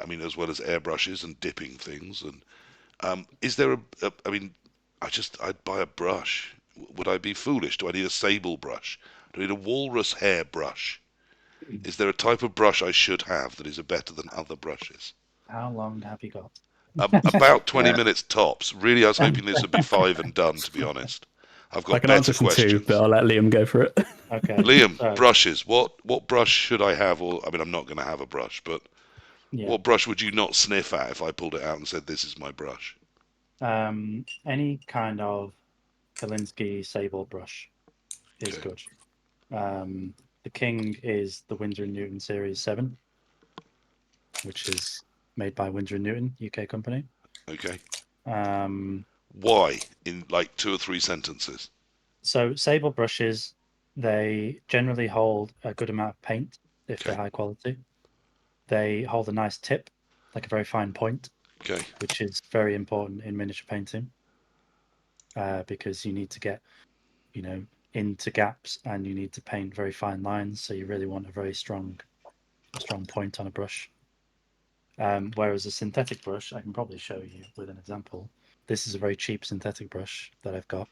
I mean, as well as airbrushes and dipping things. And is there I mean, I'd buy a brush. Would I be foolish? Do I need a sable brush? Do I need a walrus hair brush? Is there a type of brush I should have that is better than other brushes? How long have you got? About 20 Yeah. minutes tops. Really, I was hoping this would be 5 and done, to be honest. I've I got can better answer some questions. two, but I'll let Liam go for it. Okay. Liam, So, brushes. What brush should I have? Or I mean, I'm not going to have a brush, but yeah. what brush would you not sniff at if I pulled it out and said, "This is my brush"? Any kind of Kalinsky sable brush is Okay. good. The king is the Winsor & Newton Series 7, which is made by Winsor & Newton, UK company. Okay. Um, Why? In like 2 or 3 sentences. so sable brushes, they generally hold a good amount of paint if they're Okay. high quality. They hold a nice tip, like a very fine point, Okay. which is very important in miniature painting because you need to get, into gaps and you need to paint very fine lines. So you really want a very strong point on a brush. Whereas a synthetic brush, I can probably show you with an example. This is a very cheap synthetic brush that I've got.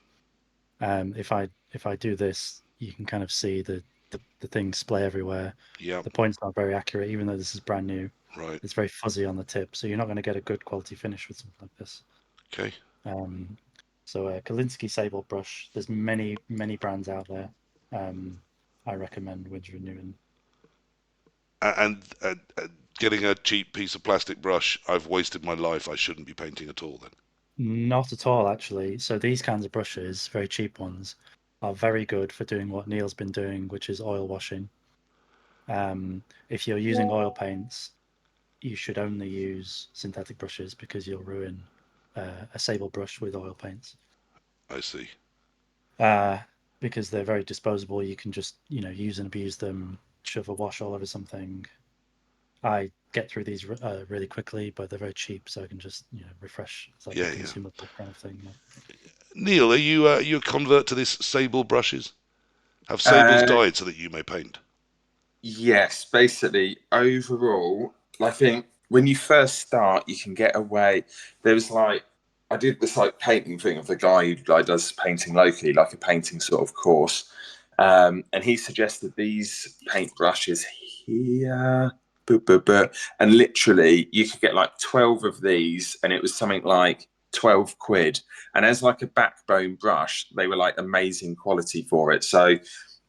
If I do this, you can kind of see the things splay everywhere. Yeah. The point's not very accurate, even though this is brand new. Right. It's very fuzzy on the tip, so you're not going to get a good quality finish with something like this. Okay. So a Kalinsky sable brush, there's many brands out there. I recommend Winsor & Newton. And getting a cheap piece of plastic brush, I've wasted my life. I shouldn't be painting at all then. Not at all, actually. So these kinds of brushes, very cheap ones, are very good for doing what Neil's been doing, which is oil washing. If you're using oil paints, you should only use synthetic brushes because you'll ruin a sable brush with oil paints. I see. Because they're very disposable. You can just, use and abuse them, shove a wash all over something. I get through these really quickly, but they're very cheap, so I can just, refresh. It's like Yeah, a yeah. consumable kind of thing. Neil, are you a convert to this sable brushes? Have sables died so that you may paint? Yes, basically, overall, I think when you first start, you can get away. There was I did this painting thing of the guy who does painting locally, like a painting sort of course, and he suggested these paint brushes here, and literally you could get 12 of these, and it was something like 12 quid. And as a backbone brush, they were amazing quality for it. So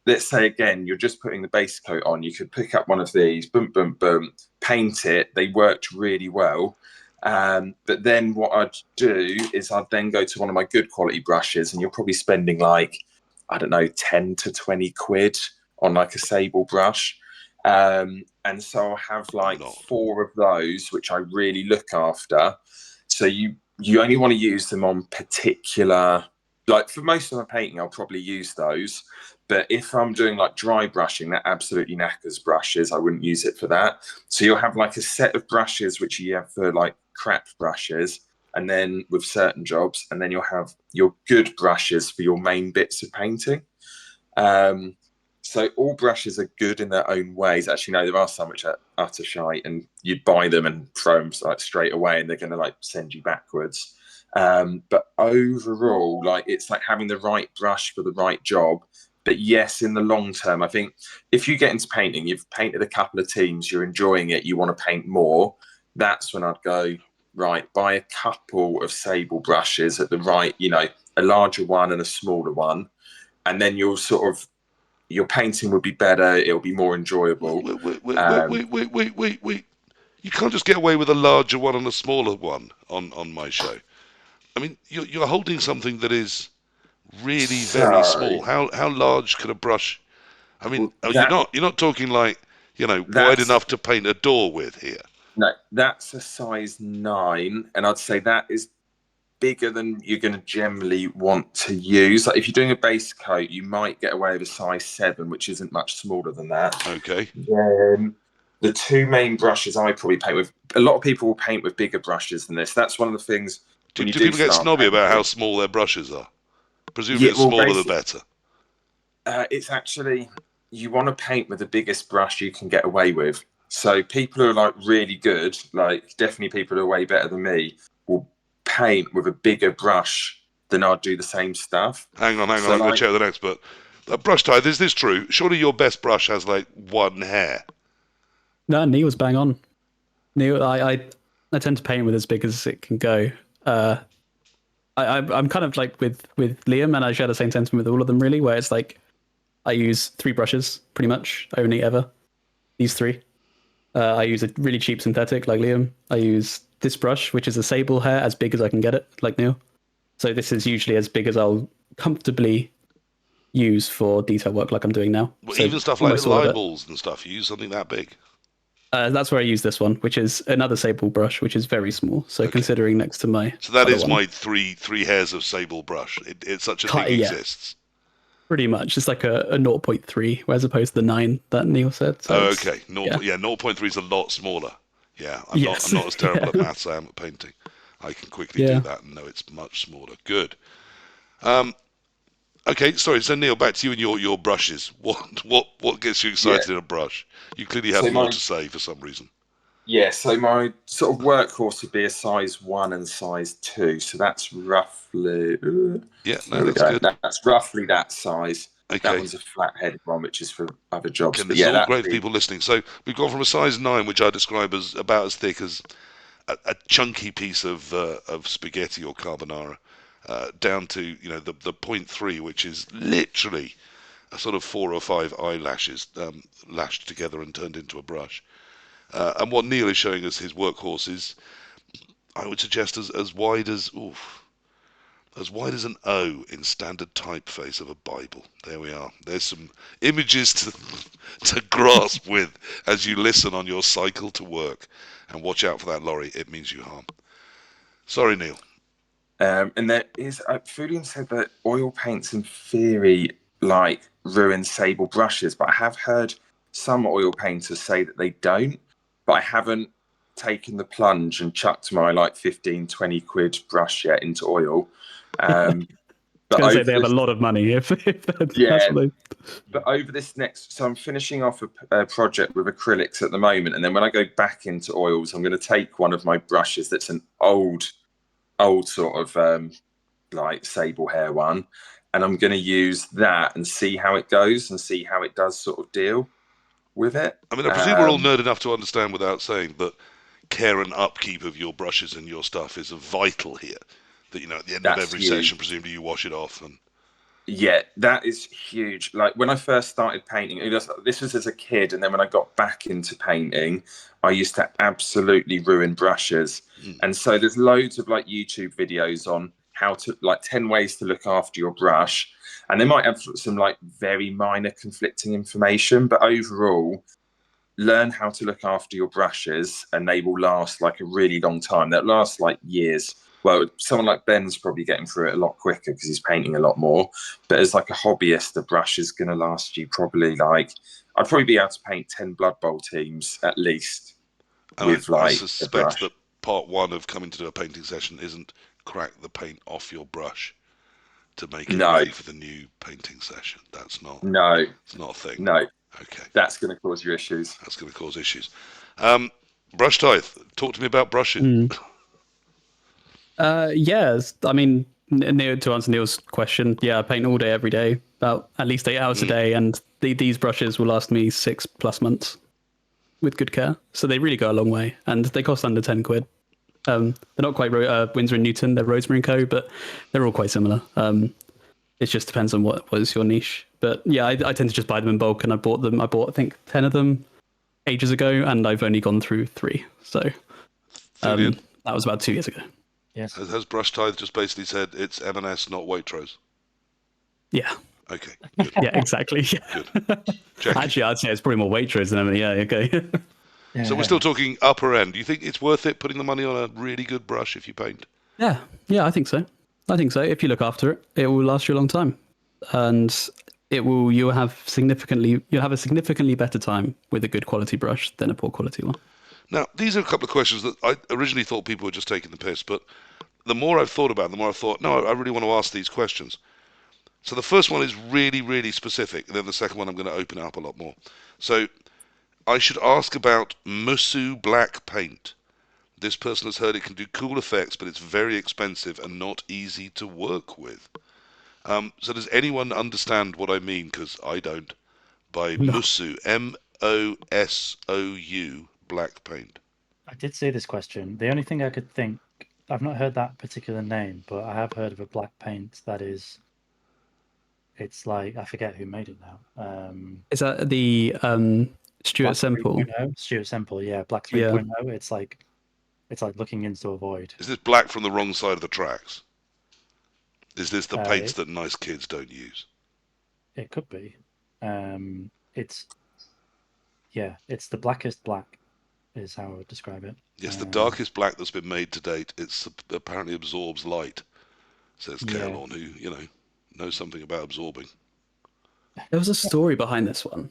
let's say again, you're just putting the base coat on. You could pick up one of these, boom, boom, boom, paint it. They worked really well. But then what I'd do is I'd then go to one of my good quality brushes, and you're probably spending I don't know, 10 to 20 quid on a sable brush. And so I have 4 of those, which I really look after. So you only want to use them on particular, for most of my painting, I'll probably use those. But if I'm doing dry brushing, that absolutely knackers brushes, I wouldn't use it for that. So you'll have a set of brushes, which you have for crap brushes, and then with certain jobs, and then you'll have your good brushes for your main bits of painting. So all brushes are good in their own ways. Actually, no, there are some which are utter shite, and you'd buy them and throw them straight away, and they're going to send you backwards. But overall, it's having the right brush for the right job. But yes, in the long term, I think if you get into painting, you've painted a couple of teams, you're enjoying it, you want to paint more. That's when I'd go, right, buy a couple of sable brushes at the right, a larger one and a smaller one, and then you'll your painting would be better. It'll be more enjoyable. Wait. You can't just get away with a larger one and a smaller one on my show. I mean, you're holding something that is really very small. How large can a brush? I mean, you're not talking wide enough to paint a door with here. No, that's a size 9, and I'd say that is bigger than you're going to generally want to use. Like if you're doing a base coat, you might get away with a size 7, which isn't much smaller than that. Okay. The two main brushes I probably paint with, a lot of people will paint with bigger brushes than this. That's one of the things. Do when you people get start snobby about how painting. small their brushes are? Presumably, Yeah, the well, smaller the better. It's actually, you want to paint with the biggest brush you can get away with. So people who are like really good, like definitely people who are way better than me, will paint with a bigger brush than I'd do the same stuff. Hang on. So, I'm going to check with an expert. Brushtithe, is this true? Surely your best brush has like one hair. No, Neil's bang on. Neil, I tend to paint with as big as it can go. I'm kind of like with Liam, and I share the same sentiment with all of them, really, where it's like I use 3 brushes pretty much, only ever. These 3. I use a really cheap synthetic like Liam. I use this brush, which is a sable hair, as big as I can get it, like Neil. So this is usually as big as I'll comfortably use for detail work like I'm doing now. Well, so even stuff like almost all of it. eyeballs and stuff, you use something that big. That's where I use this one, which is another sable brush, which is very small. So considering next to my So that other is one, my three hairs of sable brush. It's such a thing exists. pretty much. It's like a 0.3, as opposed to the 9 that Neil said. So Okay. 0.3 is a lot smaller. Yeah, I'm not as terrible at maths as I am at painting. I can quickly do that and know it's much smaller. Good. Okay, sorry. So Neil, back to you and your brushes. What gets you excited in a brush? You clearly have more to say for some reason. Yeah, so my sort of workhorse would be a size 1 and size 2. So that's roughly. That's good. That's roughly that size. Okay. That one's a flat-headed one, which is for other jobs. This is all great for people listening. So we've gone from a size 9, which I describe as about as thick as a chunky piece of spaghetti or carbonara, down to the 0.3, which is literally a sort of 4 or 5 eyelashes lashed together and turned into a brush. And what Neil is showing us, his workhorse, is, I would suggest, as wide as an O in standard typeface of a Bible. There we are. There's some images to grasp with as you listen on your cycle to work. And watch out for that lorry. It means you harm. Sorry, Neil. And there is, Thulean said that oil paints in theory like ruin sable brushes, but I have heard some oil painters say that they don't. But I haven't taken the plunge and chucked my like 15, 20 quid brush yet into oil. But I say they have a lot of money if that's what But over this so I'm finishing off a project with acrylics at the moment, and then when I go back into oils, I'm going to take one of my brushes that's an old sort of like sable hair one, and I'm going to use that and see how it goes and see how it does sort of deal with it. I mean, I presume we're all nerd enough to understand without saying that care and upkeep of your brushes and your stuff is vital here. That at the end of every session, presumably you wash it off. And yeah, that is huge. Like when I first started painting, this was as a kid, and then when I got back into painting, I used to absolutely ruin brushes. And so there's loads of like YouTube videos on how to 10 ways to look after your brush, and they might have some like very minor conflicting information, but overall, learn how to look after your brushes, and they will last like a really long time. They'll last like years. Well, someone like Ben's probably getting through it a lot quicker because he's painting a lot more. But as like a hobbyist, the brush is going to last you probably I'd probably be able to paint 10 Blood Bowl teams at least. I suspect that part 1 of coming to do a painting session isn't crack the paint off your brush to make it ready for the new painting session. That's not. No. It's not a thing. No. Okay. That's going to cause you issues. That's going to cause issues. Brushtithe, talk to me about brushing. Yes, I mean, to answer Neil's question, I paint all day, every day, about at least 8 hours a day, and these brushes will last me 6+ months with good care. So they really go a long way, and they cost under 10 quid. They're not quite Winsor & Newton, they're Rosemary & Co., but they're all quite similar. It just depends on what is your niche. But yeah, I tend to just buy them in bulk, and I bought I think 10 of them ages ago, and I've only gone through 3. So that was about 2 years ago. Yes. Has Brushtithe just basically said it's M&S, not Waitrose? Yeah. Okay. Good. Yeah, exactly. Yeah. Good. Actually, I'd say it's probably more Waitrose than M&S. Yeah, okay. So we're still talking upper end. Do you think it's worth it putting the money on a really good brush if you paint? Yeah, I think so. If you look after it, it will last you a long time, and you'll have a significantly better time with a good quality brush than a poor quality one. Now, these are a couple of questions that I originally thought people were just taking the piss, but the more I've thought about it, the more I've thought, no, I really want to ask these questions. So the first one is really, really specific, and then the second one I'm going to open it up a lot more. So I should ask about Musu black paint. This person has heard it can do cool effects, but it's very expensive and not easy to work with. So does anyone understand what I mean? Because I don't. By No. Musu, Mosou, black paint. I did see this question. The only thing I could think, I've not heard that particular name, but I have heard of a black paint that is. It's like I forget who made it now. Is that the Stuart Black Semple? 3.0? Stuart Semple, yeah, Black 3.0. It's like looking into a void. Is this black from the wrong side of the tracks? Is this the paints It, that nice kids don't use? it could be. It's the blackest black, is how I would describe it. Yes, the darkest black that's been made to date. It apparently absorbs light, says Caroline, who, knows something about absorbing. There was a story behind this one.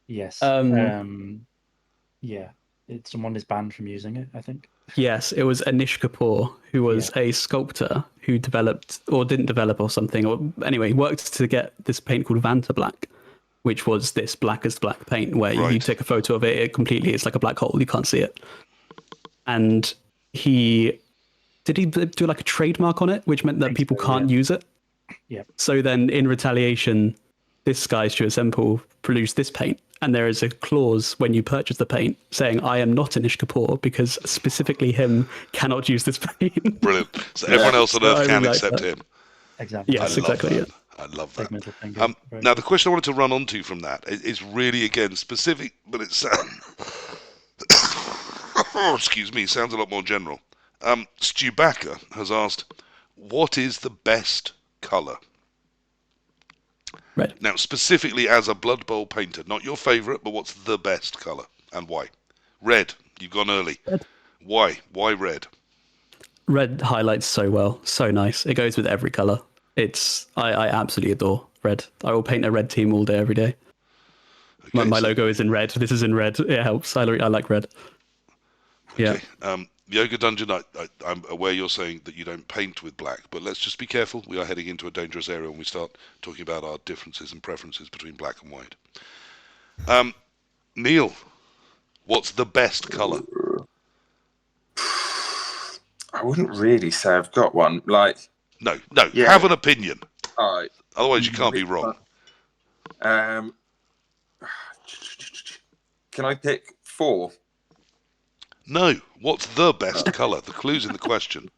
Yes. Yeah. Someone is banned from using it, I think. Yes, it was Anish Kapoor, who was a sculptor who developed, or didn't develop or something, or anyway, worked to get this paint called Vanta Black, which was this blackest black paint where you take a photo of it, it's like a black hole, you can't see it. And he do like a trademark on it, which meant that people can't use it. Yeah. So then in retaliation, this guy, Stuart Semple, produced this paint. And there is a clause when you purchase the paint saying, I am not Anish Kapoor, because specifically him cannot use this paint. Brilliant. So everyone else on Earth can except him. Exactly. Yes, exactly. Yeah. I love that. Now, the question I wanted to run onto from that is really, again, specific, but it's... excuse me, sounds a lot more general. Stu Backer has asked, what is the best colour? Red. Now, specifically as a Blood Bowl painter, not your favourite, but what's the best colour and why? Red. You've gone early. Red. Why? Why red? Red highlights so well. So nice. It goes with every colour. I absolutely adore red. I will paint a red team all day, every day. Okay, my logo is in red. This is in red. It helps. I like red. Okay. Yeah. Yoga Dungeon, I'm aware you're saying that you don't paint with black, but let's just be careful. We are heading into a dangerous area when we start talking about our differences and preferences between black and white. Neil, what's the best colour? I wouldn't really say I've got one. No, have an opinion. All right. Otherwise you can't be wrong. Can I pick 4? No. What's the best colour? The clue's in the question.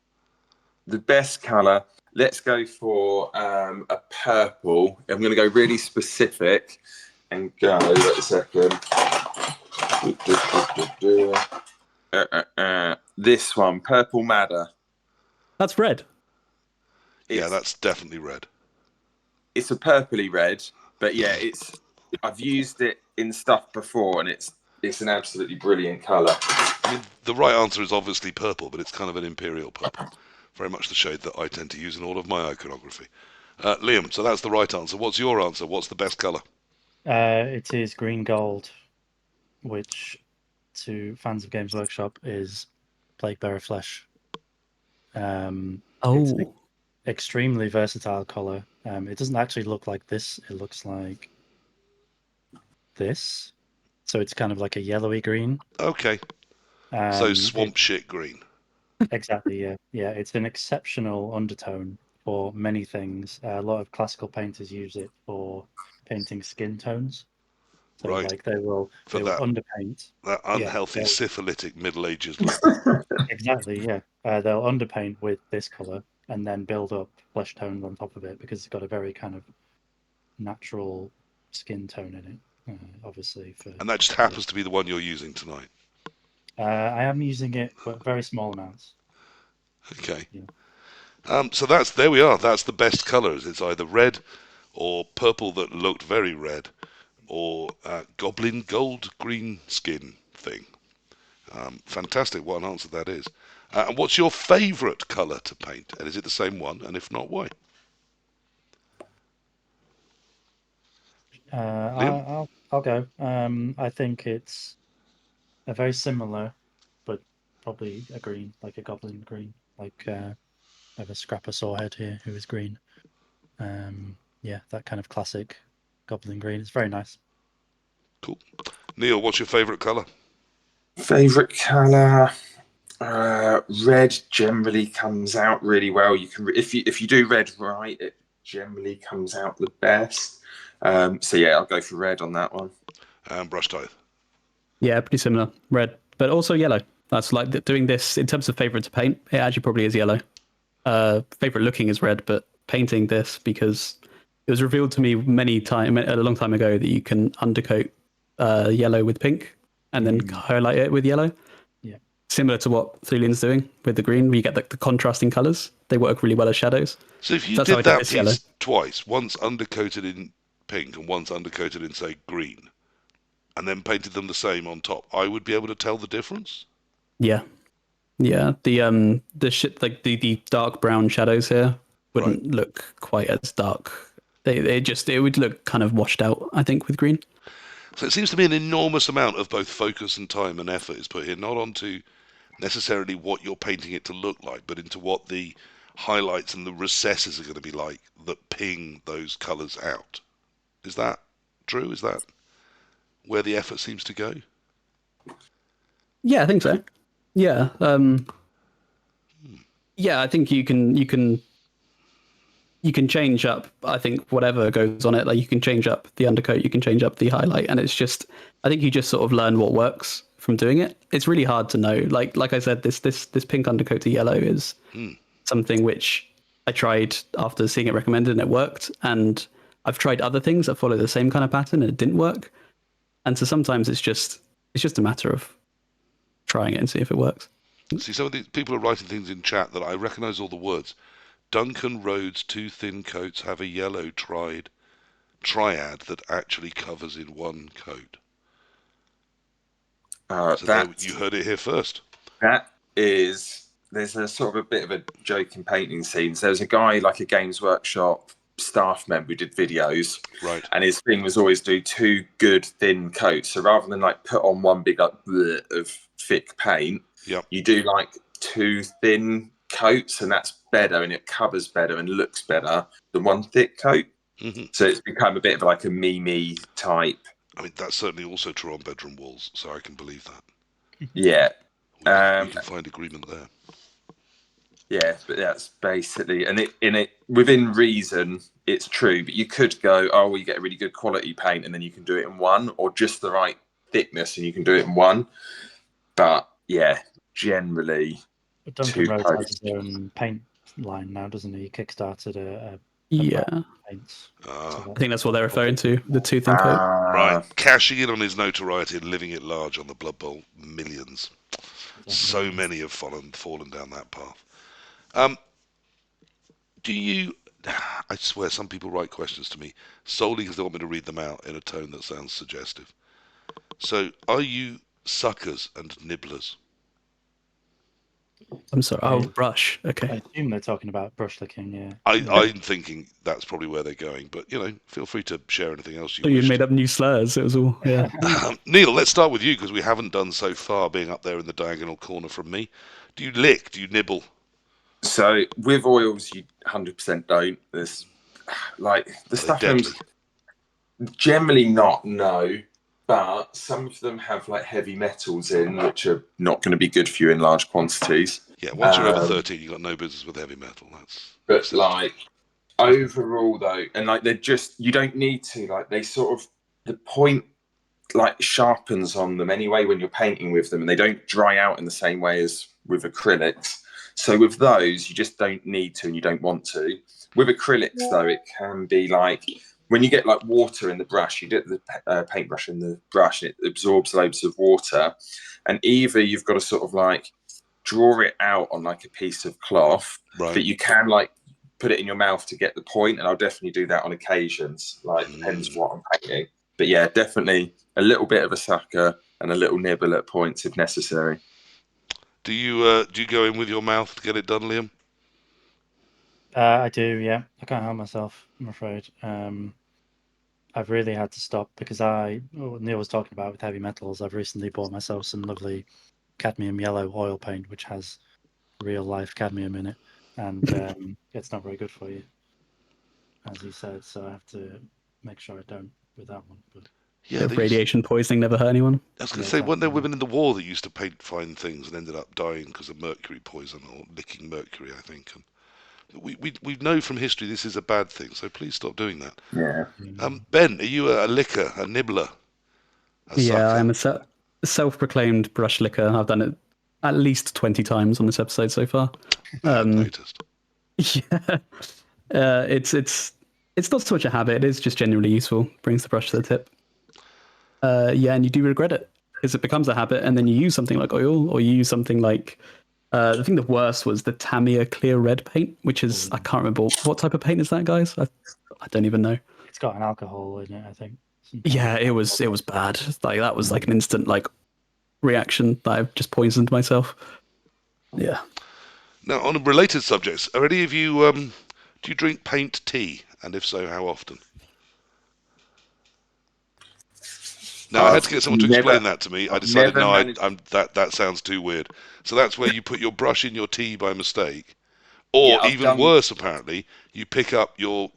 The best colour. Let's go for a purple. I'm going to go really specific and go. Wait a second. This one, Purple Madder. That's red. Yeah, that's definitely red. It's a purpley red, but yeah, I've used it in stuff before, and it's an absolutely brilliant colour. I mean, the right answer is obviously purple, but it's kind of an imperial purple. Very much the shade that I tend to use in all of my iconography. Liam, so that's the right answer. What's your answer? What's the best colour? It is green gold, which to fans of Games Workshop is Plague Bearer Flesh. It's an extremely versatile colour. It doesn't actually look like this. It looks like this. So it's kind of like a yellowy green. Okay. So swamp shit green. Exactly, yeah. Yeah, it's an exceptional undertone for many things. A lot of classical painters use it for painting skin tones. So like they will underpaint. That unhealthy syphilitic Middle Ages look. Exactly, yeah. They'll underpaint with this colour and then build up flesh tones on top of it because it's got a very kind of natural skin tone in it, obviously. And that just happens to be the one you're using tonight? I am using it, but very small amounts. Okay. Yeah. So there we are. That's the best colours. It's either red or purple that looked very red, or goblin gold green skin thing. Fantastic. What an answer that is. And what's your favourite colour to paint? And is it the same one? And if not, why? I'll go. I think it's a very similar, but probably a green, like a goblin green. Like I have a scrapper sawhead here who is green. Yeah, that kind of classic goblin green. It's very nice. Cool. Neil, what's your favourite colour? Favorite colour. Red generally comes out really well. You can if you do red right, it generally comes out the best. So yeah, I'll go for red on that one. And Brushtithe. Yeah, pretty similar. Red, but also yellow. That's like doing this in terms of favorite to paint. It actually probably is yellow. Favorite looking is red, but painting this because it was revealed to me a long time ago that you can undercoat yellow with pink and then highlight it with yellow. Yeah. Similar to what Thulean's doing with the green, where you get the contrasting colours. They work really well as shadows. So if you That's how did I did that this piece yellow. twice, once undercoated in pink and once undercoated in, say, green, and then painted them the same on top, I would be able to tell the difference? Yeah. Yeah. The dark brown shadows here wouldn't look quite as dark. It would look kind of washed out, I think, with green. So it seems to be an enormous amount of both focus and time and effort is put here, not onto necessarily what you're painting it to look like, but into what the highlights and the recesses are going to be like that ping those colours out. Is that true? Is that where the effort seems to go? Yeah, I think so. Yeah. Yeah, I think you can change up, I think, whatever goes on it. Like you can change up the undercoat, you can change up the highlight, and it's just, I think you just sort of learn what works from doing it. It's really hard to know. Like I said, this pink undercoat to yellow is something which I tried after seeing it recommended and it worked. And I've tried other things that follow the same kind of pattern and it didn't work. And so sometimes it's just a matter of trying it and see if it works. See, some of these people are writing things in chat that I recognise all the words. Duncan Road's two thin coats have a yellow triad that actually covers in one coat. So you heard it here first. There's a sort of a bit of a joke in painting scenes. There's a guy, like a Games Workshop staff member who did videos, right? And his thing was always do two good thin coats. So rather than like put on one big like bleh of thick paint, you do like two thin coats, and that's better, and it covers better and looks better than one thick coat. So it's become a bit of like a meme type. I mean, that's certainly also true on bedroom walls, so I can believe that. Yeah. We can find agreement there. Yeah, but that's basically, and within reason, it's true. But you could go, well, you get a really good quality paint, and then you can do it in one, or just the right thickness, and you can do it in one. But yeah, generally, Duncan Rhodes has his own paint line now, doesn't he? He kickstarted a paints. I think that's what they're referring to, the two thin coat. Right, cashing in on his notoriety and living it large on the Blood Bowl millions. So many have fallen down that path. I swear some people write questions to me solely because they want me to read them out in a tone that sounds suggestive. So, are you suckers and nibblers? I'm sorry. Oh, brush. Okay. I assume they're talking about brush licking, yeah. I'm thinking that's probably where they're going, but, feel free to share anything else you wish. You made up new slurs. It was all, yeah. Neil, let's start with you, because we haven't done so far, being up there in the diagonal corner from me. Do you lick? Do you nibble? So, with oils, you 100% don't. There's, like, the stuff generally not, no. But some of them have like heavy metals in, which are not going to be good for you in large quantities. Yeah, once you're over 13, you've got no business with heavy metal. But like overall, though, and like you don't need to. Like they sort of the point like sharpens on them anyway when you're painting with them, and they don't dry out in the same way as with acrylics. So with those, you just don't need to, and you don't want to. With acrylics, though, it can be like, when you get like water in the brush, you dip the paintbrush in the brush, and it absorbs loads of water. And either you've got to sort of like draw it out on like a piece of cloth, but you can like put it in your mouth to get the point. And I'll definitely do that on occasions. Like depends what I'm painting. But yeah, definitely a little bit of a sucker and a little nibble at points if necessary. Do you go in with your mouth to get it done, Liam? I do, yeah. I can't help myself, I'm afraid. I've really had to stop because what Neil was talking about with heavy metals, I've recently bought myself some lovely cadmium yellow oil paint, which has real life cadmium in it, and it's not very good for you, as he said. So I have to make sure I don't with that one. But Yeah, If radiation poisoning never hurt anyone. I was going to yeah, say, weren't there exactly. women in the war that used to paint fine things and ended up dying because of mercury poison or licking mercury, I think. And we know from history this is a bad thing, so please stop doing that. Yeah. Ben, are you a licker, a nibbler, a Yeah, sucker? I'm a self-proclaimed brush licker. I've done it at least 20 times on this episode so far. I've noticed. Yeah, it's not so much a habit. It is just genuinely useful. Brings the brush to the tip. Yeah, and you do regret it because it becomes a habit, and then you use something like oil, or you use something like. I think the worst was the Tamiya clear red paint, which is I can't remember what type of paint is that, guys. I don't even know. It's got an alcohol in it, I think. Yeah, it was bad. Like that was like an instant like reaction that I've just poisoned myself. Yeah. Now, on related subjects, are any of you do you drink paint tea, and if so, how often? Now, I had to get someone to explain that to me. I decided, no, that sounds too weird. So that's where you put your brush in your tea by mistake, or Yeah, even worse, apparently, you pick up your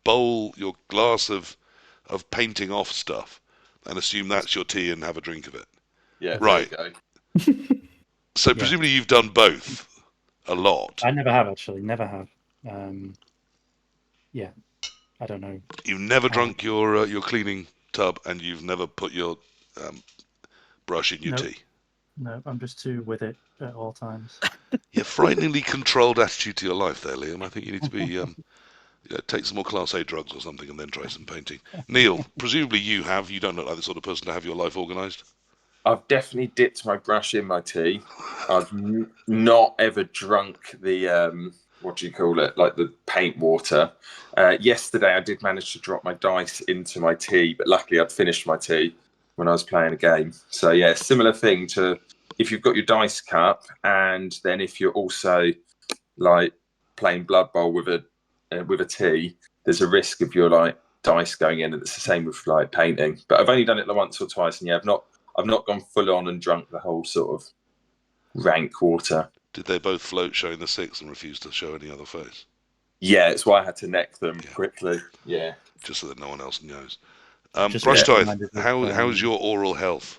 bowl, your glass of painting off stuff, and assume that's your tea and have a drink of it. Yeah, right. There you go. So presumably you've done both a lot. I never have, actually. Never have. Yeah, I don't know. You've never drunk your cleaning tub, and you've never put your brush in your tea. No, I'm just too with it at all times. Yeah, frighteningly controlled attitude to your life there, Liam. I think you need to be take some more Class A drugs or something, and then try some painting. Neil, presumably you have. You don't look like the sort of person to have your life organised. I've definitely dipped my brush in my tea. I've not ever drunk the what do you call it, like the paint water. Yesterday I did manage to drop my dice into my tea, but luckily I'd finished my tea when I was playing a game. So yeah, similar thing to if you've got your dice cup, and then if you're also like playing Blood Bowl with a tea, there's a risk of your like dice going in, and it's the same with like painting. But I've only done it once or twice, and yeah, I've not gone full on and drunk the whole sort of rank water. Did they both float showing the 6 and refuse to show any other face? Yeah, it's why I had to neck them quickly. Yeah. Just so that no one else knows. Brushtithe, how's your oral health?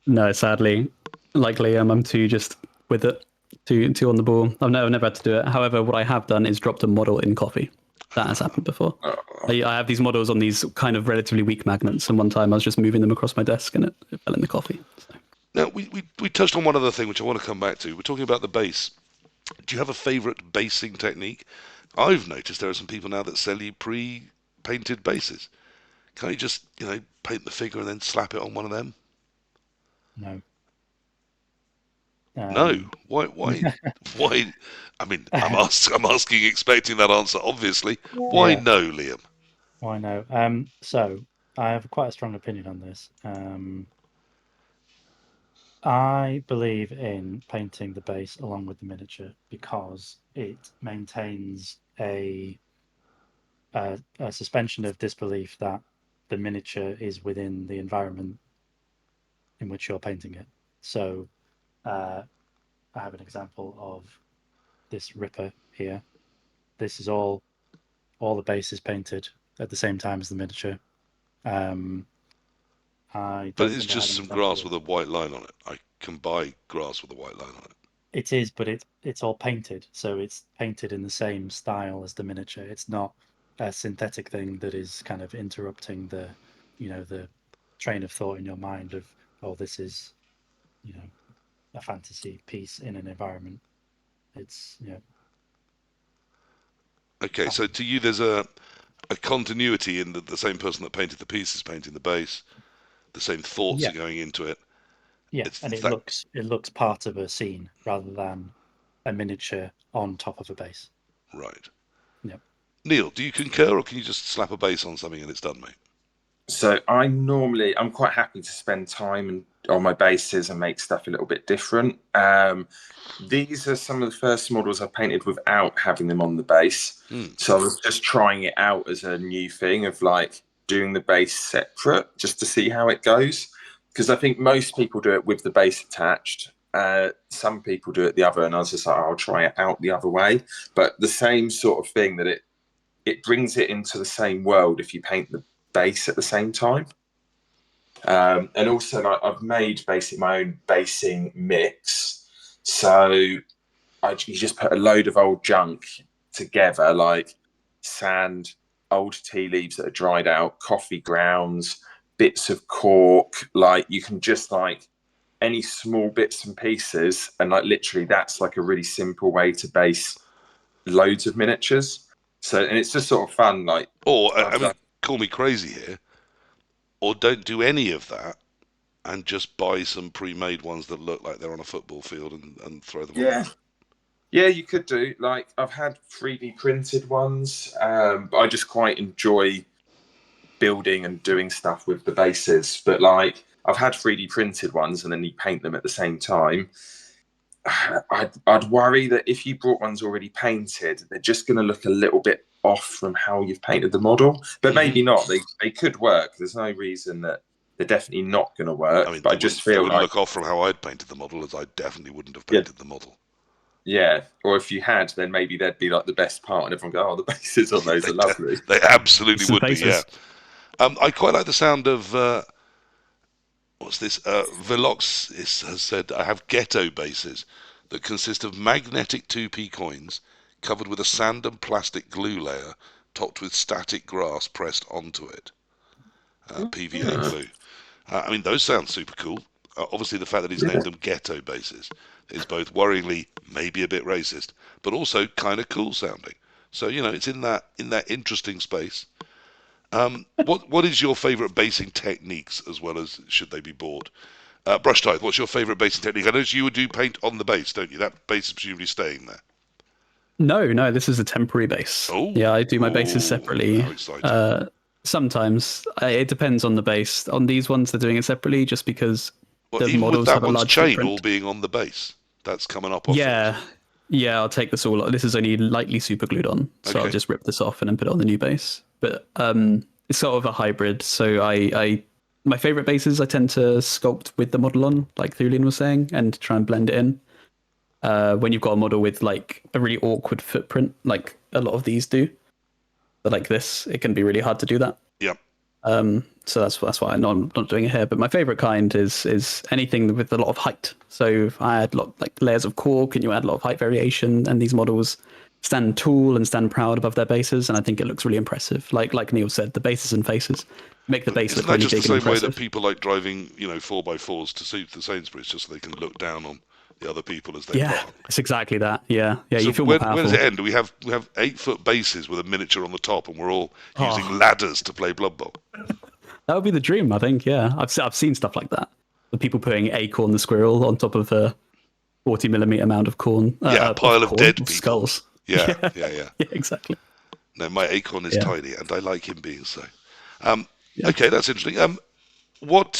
No, sadly, like Liam, I'm too just with it, too on the ball. I've never had to do it. However, what I have done is dropped a model in coffee. That has happened before. I have these models on these kind of relatively weak magnets, and one time I was just moving them across my desk, and it fell in the coffee. So. Now, we touched on one other thing, which I want to come back to. We're talking about the base. Do you have a favourite basing technique? I've noticed there are some people now that sell you pre-painted bases. Can't you just, paint the figure and then slap it on one of them? No. No. Why? Why? I mean, I'm asking, expecting that answer. Obviously, why no, Liam? Why no? So I have quite a strong opinion on this. I believe in painting the base along with the miniature because it maintains a suspension of disbelief that the miniature is within the environment in which you're painting it. So I have an example of this Ripper here. This is all the base is painted at the same time as the miniature. But it's just some grass with a white line on it. I can buy grass with a white line on it. It is, but it's all painted, so it's painted in the same style as the miniature. It's not a synthetic thing that is kind of interrupting the train of thought in your mind of, oh, this is, a fantasy piece in an environment. It's Okay, so to you, there's a continuity in the same person that painted the piece is painting the base. The same thoughts are going into it. Yeah, and it looks part of a scene rather than a miniature on top of a base. Right. Yeah. Neil, do you concur, or can you just slap a base on something and it's done, mate? So I'm quite happy to spend time on my bases and make stuff a little bit different. These are some of the first models I painted without having them on the base. So I was just trying it out as a new thing of like doing the base separate just to see how it goes. Because I think most people do it with the base attached. Some people do it the other, and I was just like, I'll try it out the other way. But the same sort of thing that it brings it into the same world if you paint the base at the same time. And also, like, I've made basically my own basing mix. So you just put a load of old junk together, like sand, old tea leaves that are dried out, coffee grounds, bits of cork. Like, you can just like any small bits and pieces, and like literally that's like a really simple way to base loads of miniatures. So, and it's just sort of fun. Like, Or, I mean, call me crazy here, or don't do any of that and just buy some pre-made ones that look like they're on a football field and throw them on. Yeah, you could do. Like, I've had 3D printed ones, but I just quite enjoy building and doing stuff with the bases. But like, I've had 3D printed ones, and then you paint them at the same time. I'd worry that if you brought ones already painted, they're just going to look a little bit off from how you've painted the model. But maybe not. They could work. There's no reason that they're definitely not going to work. I mean, but I just feel like look off from how I'd painted the model, as I definitely wouldn't have painted the model. Yeah, or if you had, then maybe they'd be like the best part, and everyone go, "Oh, the bases on those are lovely." They absolutely would be. Yeah. I quite like the sound of what's this? Velox has said, "I have ghetto bases that consist of magnetic 2p coins covered with a sand and plastic glue layer, topped with static grass pressed onto it. PVA glue." I mean, those sound super cool. Obviously, the fact that he's named them ghetto bases is both worryingly maybe a bit racist, but also kind of cool sounding. So, you know, it's in that interesting space. What is your favourite basing techniques, as well as should they be bought? Brushtithe, what's your favourite basing technique? I notice you would do paint on the base, don't you? That base is presumably staying there. No, this is a temporary base. Oh, yeah, I do my bases separately. How exciting. Sometimes it depends on the base. On these ones, they're doing it separately just because the even models with that have a one's large chain footprint. all being on the base, that's coming up. Yeah, I'll take this all. This is only lightly super glued on, so I'll just rip this off and then put it on the new base. But it's sort of a hybrid. So my favorite bases I tend to sculpt with the model on, like Thulean was saying, and try and blend it in. When you've got a model with like a really awkward footprint, like a lot of these do, but like this, it can be really hard to do that. Yeah. So that's why I'm not doing it here. But my favorite kind is anything with a lot of height. So if I add like layers of cork, and you add a lot of height variation, and these models stand tall and stand proud above their bases, and I think it looks really impressive. Like Neil said, the bases and faces make the base look really big and impressive. Isn't that just the same way that people like driving, 4x4s to Sainsbury's, just so they can look down on the other people as they park? It's exactly that. Yeah. So you feel more powerful. Where does it end? We have 8-foot bases with a miniature on the top, and we're all using ladders to play Blood Bowl. That would be the dream, I think. Yeah, I've seen stuff like that. The people putting Acorn the squirrel on top of a 40mm mound of corn. A pile of dead people. Skulls. Yeah, exactly. No, my Acorn is tiny, and I like him being so. Okay, that's interesting. What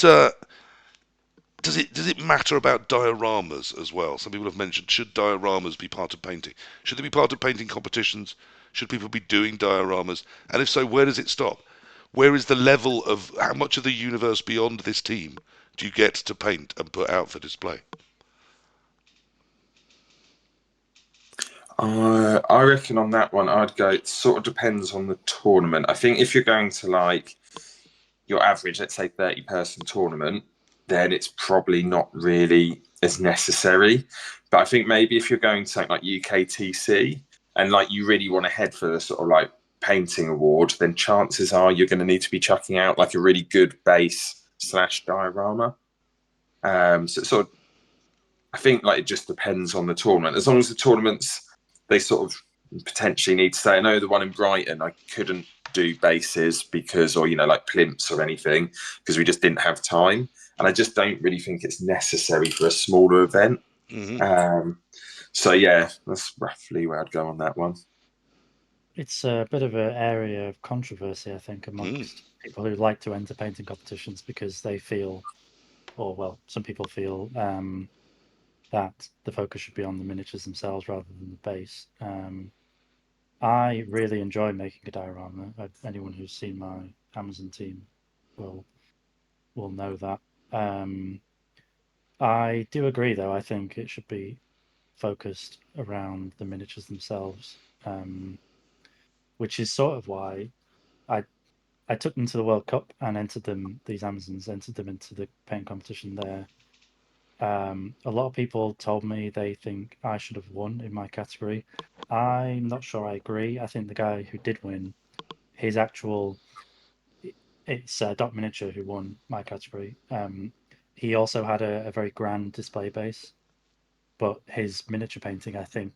does it matter about dioramas as well? Some people have mentioned, should dioramas be part of painting? Should they be part of painting competitions? Should people be doing dioramas? And if so, where does it stop? Where is the level of how much of the universe beyond this team do you get to paint and put out for display? I reckon on that one, I'd go, it sort of depends on the tournament. I think if you're going to like your average, let's say 30-person tournament, then it's probably not really as necessary. But I think maybe if you're going to something like UKTC and like you really want to head for the sort of like painting award, then chances are you're going to need to be chucking out like a really good base / diorama. So it's sort of, I think like it just depends on the tournament. As long as the tournaments, they sort of potentially need to say, I know the one in Brighton, I couldn't do bases because, or, like plimps or anything, because we just didn't have time. And I just don't really think it's necessary for a smaller event. So yeah, that's roughly where I'd go on that one. It's a bit of an area of controversy, I think, amongst people who like to enter painting competitions because they feel, or well, some people feel that the focus should be on the miniatures themselves rather than the base. I really enjoy making a diorama. Anyone who's seen my Amazon team will know that. I do agree, though. I think it should be focused around the miniatures themselves, which is sort of why I took them to the World Cup and entered them. These Amazons entered them into the paint competition there. A lot of people told me they think I should have won in my category. I'm not sure I agree. I think the guy who did win, his actual, it's Doc Miniature who won my category. He also had a very grand display base, but his miniature painting, I think,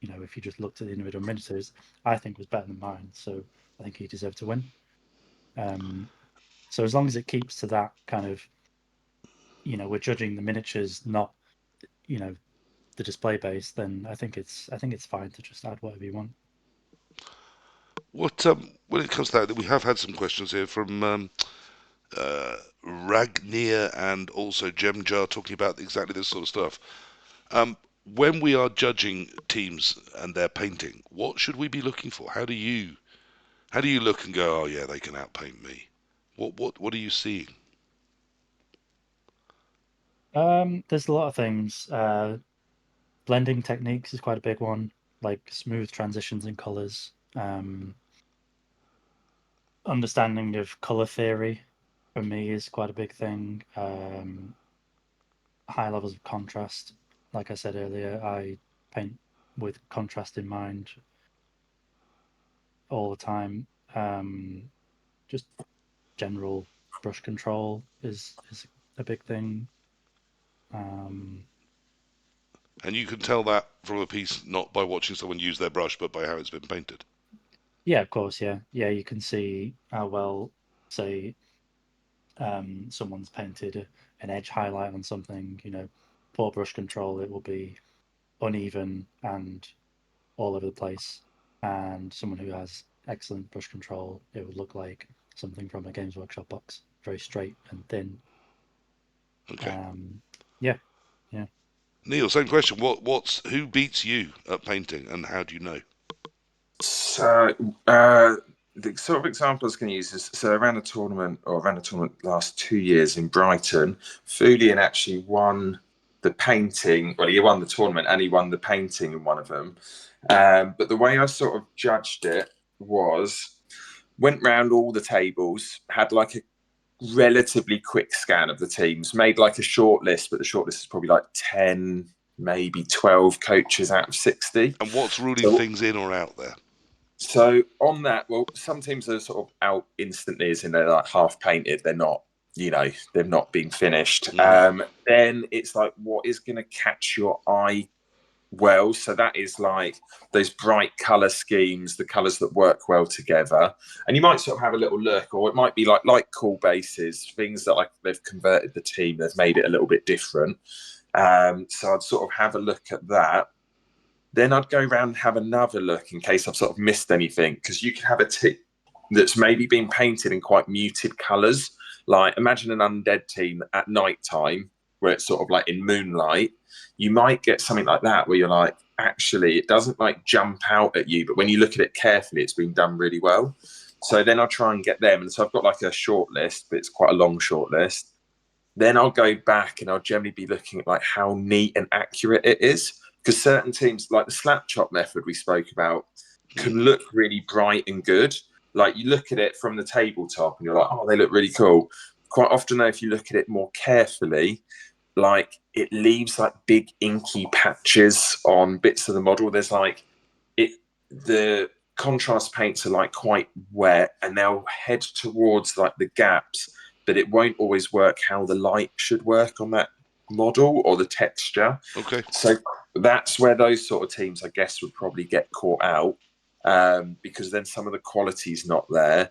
if you just looked at the individual miniatures, I think was better than mine. So I think he deserved to win. So as long as it keeps to that kind of, we're judging the miniatures, not, the display base, then I think it's fine to just add whatever you want. What when it comes to that, we have had some questions here from Ragnia and also Gemjar talking about exactly this sort of stuff. When we are judging teams and their painting, what should we be looking for? How do you look and go, oh yeah, they can outpaint me? What are you seeing? There's a lot of things. Blending techniques is quite a big one, like smooth transitions in colors. Understanding of color theory for me is quite a big thing. High levels of contrast. Like I said earlier, I paint with contrast in mind all the time. Just general brush control is a big thing. And you can tell that from a piece not by watching someone use their brush, but by how it's been painted. Yeah, of course. Yeah, you can see how well, say, someone's painted an edge highlight on something. Poor brush control, it will be uneven and all over the place. And someone who has excellent brush control, it would look like something from a Games Workshop box, very straight and thin. Okay. Yeah. Neil, same question. Who beats you at painting, and how do you know? So the sort of example I was going to use is, so around a tournament last 2 years in Brighton, Thulean actually won the painting. Well, he won the tournament and he won the painting in one of them. But the way I sort of judged it was, went round all the tables, had like a relatively quick scan of the teams, made like a short list, but the short list is probably like 10, maybe 12 coaches out of 60. And what's ruling things in or out there? So on that, well, some teams are sort of out instantly, as in they're like half painted. They're not, they're not being finished. Mm-hmm. Then it's like, what is going to catch your eye well? So that is like those bright color schemes, the colors that work well together. And you might sort of have a little look, or it might be like cool bases, things that like they've converted the team, they've made it a little bit different. So I'd sort of have a look at that. Then I'd go around and have another look in case I've sort of missed anything, because you can have a team that's maybe been painted in quite muted colours. Like imagine an undead team at night time where it's sort of like in moonlight. You might get something like that where you're like, actually, it doesn't like jump out at you, but when you look at it carefully, it's been done really well. So then I'll try and get them. And so I've got like a short list, but it's quite a long short list. Then I'll go back and I'll generally be looking at like how neat and accurate it is. Because certain teams, like the slap chop method we spoke about, can look really bright and good. Like you look at it from the tabletop and you're like, oh, they look really cool. Quite often, though, if you look at it more carefully, like it leaves like big inky patches on bits of the model. There's like the contrast paints are like quite wet and they'll head towards like the gaps, but it won't always work how the light should work on that model or the texture. Okay. So that's where those sort of teams, I guess, would probably get caught out, because then some of the quality's not there.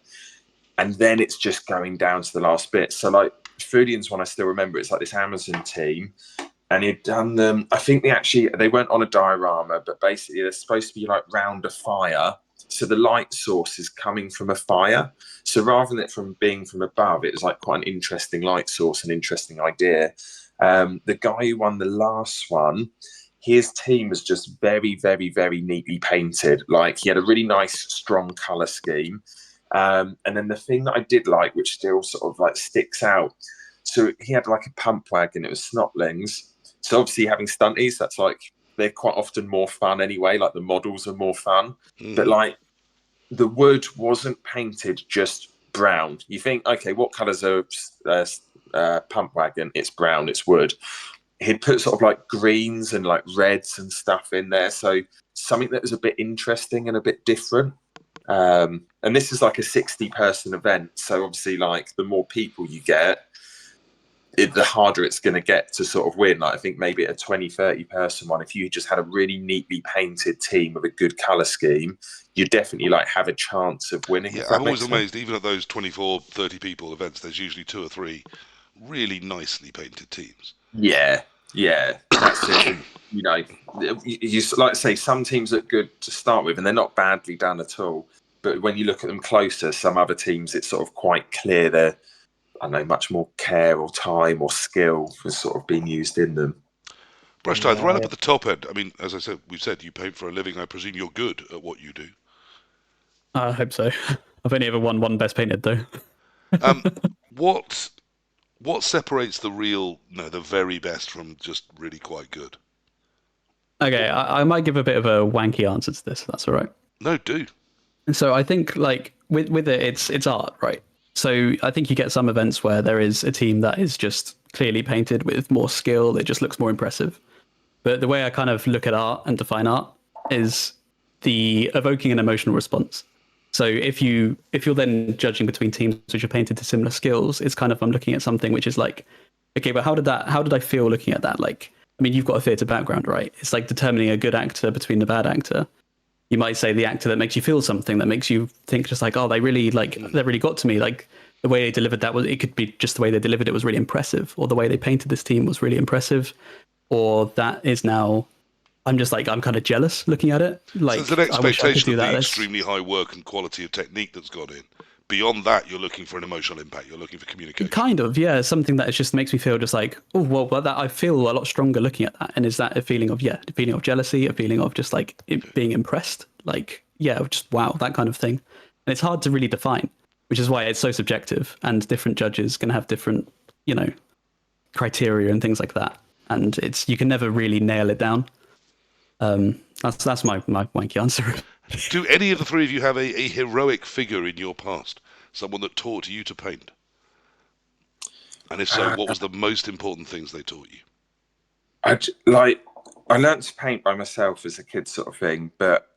And then it's just going down to the last bit. So like Thulean's one I still remember, it's like this Amazon team, and he'd done them, I think they weren't on a diorama, but basically they're supposed to be like round a fire, so the light source is coming from a fire. So rather than it from being from above, it was like quite an interesting light source, an interesting idea. The guy who won the last one, his team was just very, very, very neatly painted. Like he had a really nice, strong color scheme. And then the thing that I did like, which still sort of like sticks out, so he had like a pump wagon, it was snotlings. So obviously having stunties, that's like, they're quite often more fun anyway, like the models are more fun. But like the wood wasn't painted just brown. You think, okay, what colours are pump wagon? It's brown, it's wood. He'd put sort of like greens and like reds and stuff in there. So something that was a bit interesting and a bit different. And this is like a 60-person event. So obviously like the more people you get, the harder it's going to get to sort of win. Like I think maybe at a 20, 30-person one, if you just had a really neatly painted team with a good colour scheme, you definitely like have a chance of winning. Yeah, I'm always amazed, even at those 24, 30 people events, there's usually 2 or 3 really nicely painted teams. Yeah, that's it. You know, you like to say some teams look good to start with, and they're not badly done at all. But when you look at them closer, some other teams, it's sort of quite clear they're, I don't know, much more care or time or skill was sort of being used in them. Brushtithe, right up at the top end. I mean, as I said, we've said you paint for a living. I presume you're good at what you do. I hope so. I've only ever won one best painted though. What separates the very best from just really quite good? Okay, I might give a bit of a wanky answer to this. If that's all right. No, do. So I think like with it, it's art, right? So I think you get some events where there is a team that is just clearly painted with more skill. It just looks more impressive. But the way I kind of look at art and define art is the evoking an emotional response. So if you're then judging between teams which are painted to similar skills, it's kind of, I'm looking at something which is like, okay, but how did I feel looking at that? Like, I mean, you've got a theatre background, right? It's like determining a good actor between the bad actor. You might say the actor that makes you feel something, that makes you think just like, oh, they really got to me. Like the way they delivered that it could be just the way they delivered it was really impressive, or the way they painted this team was really impressive, or that is now, I'm just like, I'm kind of jealous looking at it. Like, so it's an expectation of the that. extremely high work and quality of technique that's gone in. Beyond that, you're looking for an emotional impact. You're looking for communication. Kind of, yeah. Something that just makes me feel just like, oh, well, that I feel a lot stronger looking at that. And is that a feeling of jealousy, a feeling of just like being impressed? Like, yeah, just wow, that kind of thing. And it's hard to really define, which is why it's so subjective. And different judges can have different, criteria and things like that. And you can never really nail it down. That's my wanky answer. Do any of the three of you have a heroic figure in your past? Someone that taught you to paint? And if so, what was the most important things they taught you? I learned to paint by myself as a kid sort of thing, but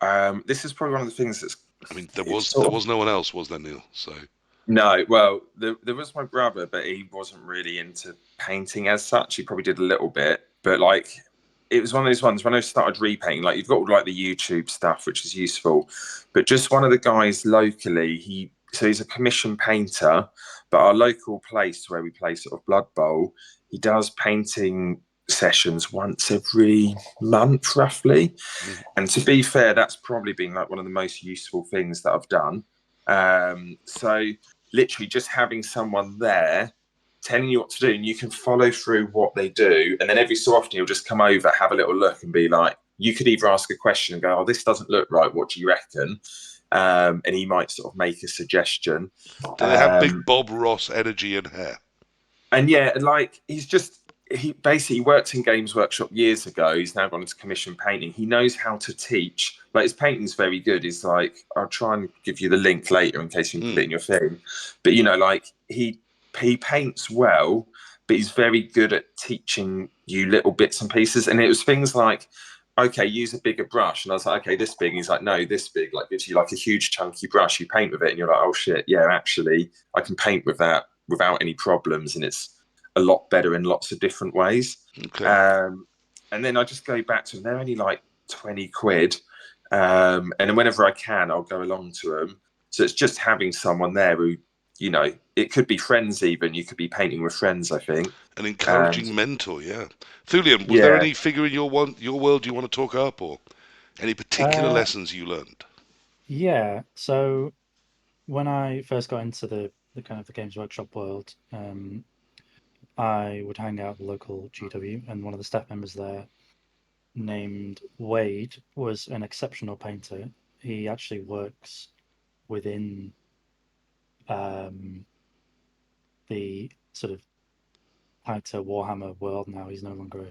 this is probably one of the things that's... I mean, there was no one else, was there, Neil? So... No, well, there was my brother, but he wasn't really into painting as such. He probably did a little bit, but like... It was one of those ones when I started repainting, like you've got like the YouTube stuff, which is useful, but just one of the guys locally, he's a commission painter, but our local place where we play sort of Blood Bowl, he does painting sessions once every month, roughly. And to be fair, that's probably been like one of the most useful things that I've done. So literally just having someone there telling you what to do, and you can follow through what they do, and then every so often you'll just come over, have a little look, and be like, you could either ask a question and go, oh, this doesn't look right, what do you reckon? And he might sort of make a suggestion. Do they have big Bob Ross energy and hair? And yeah, like he basically worked in Games Workshop years ago. He's now gone into commission painting. He knows how to teach. Like his painting's very good. He's like, I'll try and give you the link later in case you can put it in your thing. But like he paints well, but he's very good at teaching you little bits and pieces. And it was things like, okay, use a bigger brush. And I was like, okay, this big. And he's like, no, this big. Like gives you like a huge chunky brush. You paint with it and you're like, oh shit, yeah, actually I can paint with that without any problems. And it's a lot better in lots of different ways. Okay. And then I just go back to them. They're only like 20 quid. And then whenever I can, I'll go along to them. So it's just having someone there who, it could be friends even. You could be painting with friends, I think. An encouraging mentor, yeah. Thulean, was there any figure in your world you want to talk up, or any particular lessons you learned? Yeah. So when I first got into the kind of the Games Workshop world, I would hang out at the local GW, and one of the staff members there, named Wade, was an exceptional painter. He actually works within the sort of tighter Warhammer world now. He's no longer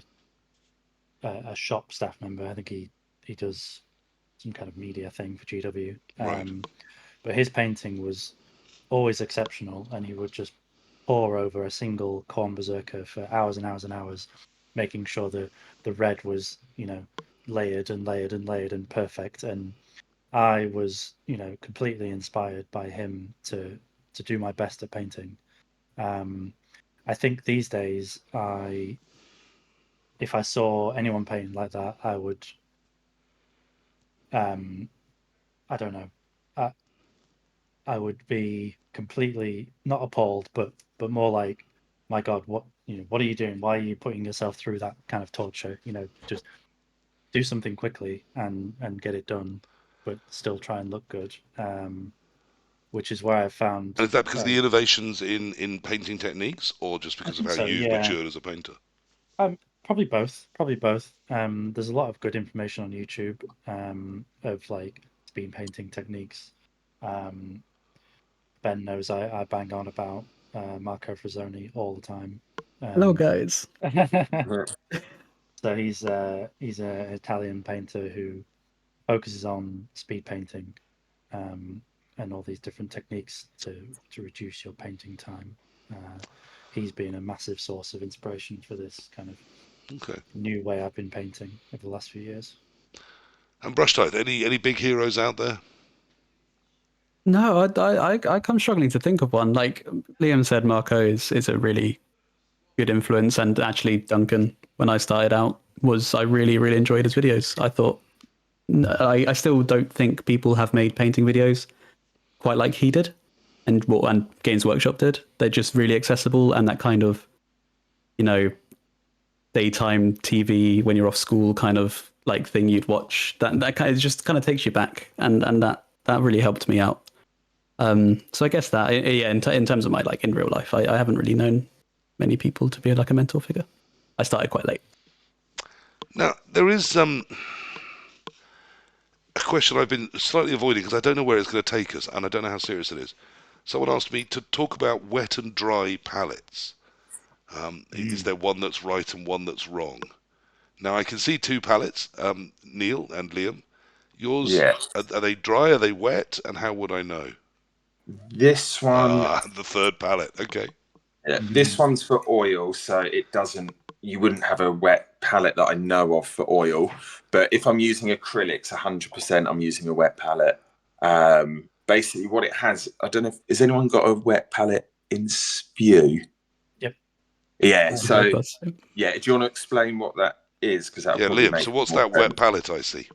a shop staff member. I think he does some kind of media thing for GW. Right. But his painting was always exceptional, and he would just pore over a single Khorne Berserker for hours and hours and hours, making sure the red was, layered and layered and layered and perfect. And I was, completely inspired by him to do my best at painting. I think these days, if I saw anyone painting like that, I would, I don't know, I would be completely not appalled, but more like, my God, what are you doing? Why are you putting yourself through that kind of torture? Just do something quickly and get it done, but still try and look good. Which is where I found. And is that because of the innovations in painting techniques, or just I because of think how so. you've Yeah. matured as a painter? Probably both. Probably both. There's a lot of good information on YouTube of like speed painting techniques. Um, Ben knows I bang on about Marco Frazzoni all the time. Hello, guys. So he's an Italian painter who focuses on speed painting and all these different techniques to reduce your painting time. He's been a massive source of inspiration for this kind of Okay. new way I've been painting over the last few years. And Brushtithe, any big heroes out there? No, I come struggling to think of one. Like Liam said, Marco is a really good influence, and actually Duncan, when I started out, I really really enjoyed his videos. I thought I still don't think people have made painting videos quite like he did, and Games Workshop did. They're just really accessible, and that kind of, daytime TV when you're off school kind of like thing you'd watch. That kind of just kind of takes you back, and that really helped me out. So I guess that, yeah, in terms of my like in real life, I haven't really known many people to be like a mentor figure. I started quite late. Now, there is a question I've been slightly avoiding because I don't know where it's going to take us, and I don't know how serious it is. Someone asked me to talk about wet and dry palettes. Is there one that's right and one that's wrong? Now, I can see two palettes, Neil and Liam. Yours, Yeah. are they dry, are they wet, and how would I know? This one, The third palette, okay. yeah, this one's for oil, so it doesn't. You wouldn't have a wet palette that I know of for oil. But if I'm using acrylics, 100%, I'm using a wet palette. Basically, what it has, I don't know. Has anyone got a wet palette in Spew? Yep. Yeah. So, Do do you want to explain what that is? Because that probably Liam, make so what's more that wet sense. palette I see?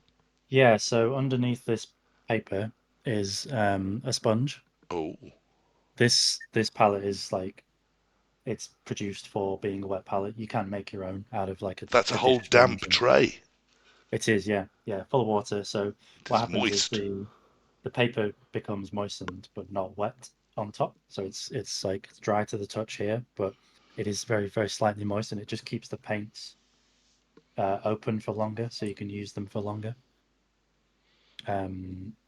Yeah, so underneath this paper is a sponge. Oh. This palette is like, it's produced for being a wet palette. You can make your own out of like That's a a whole dish damp sponge. tray. It is, yeah, full of water. So what It's happens is moist. the paper becomes moistened but not wet on top. So it's like dry to the touch here, but it is very, very slightly moist, and it just keeps the paints open for longer, so you can use them for longer.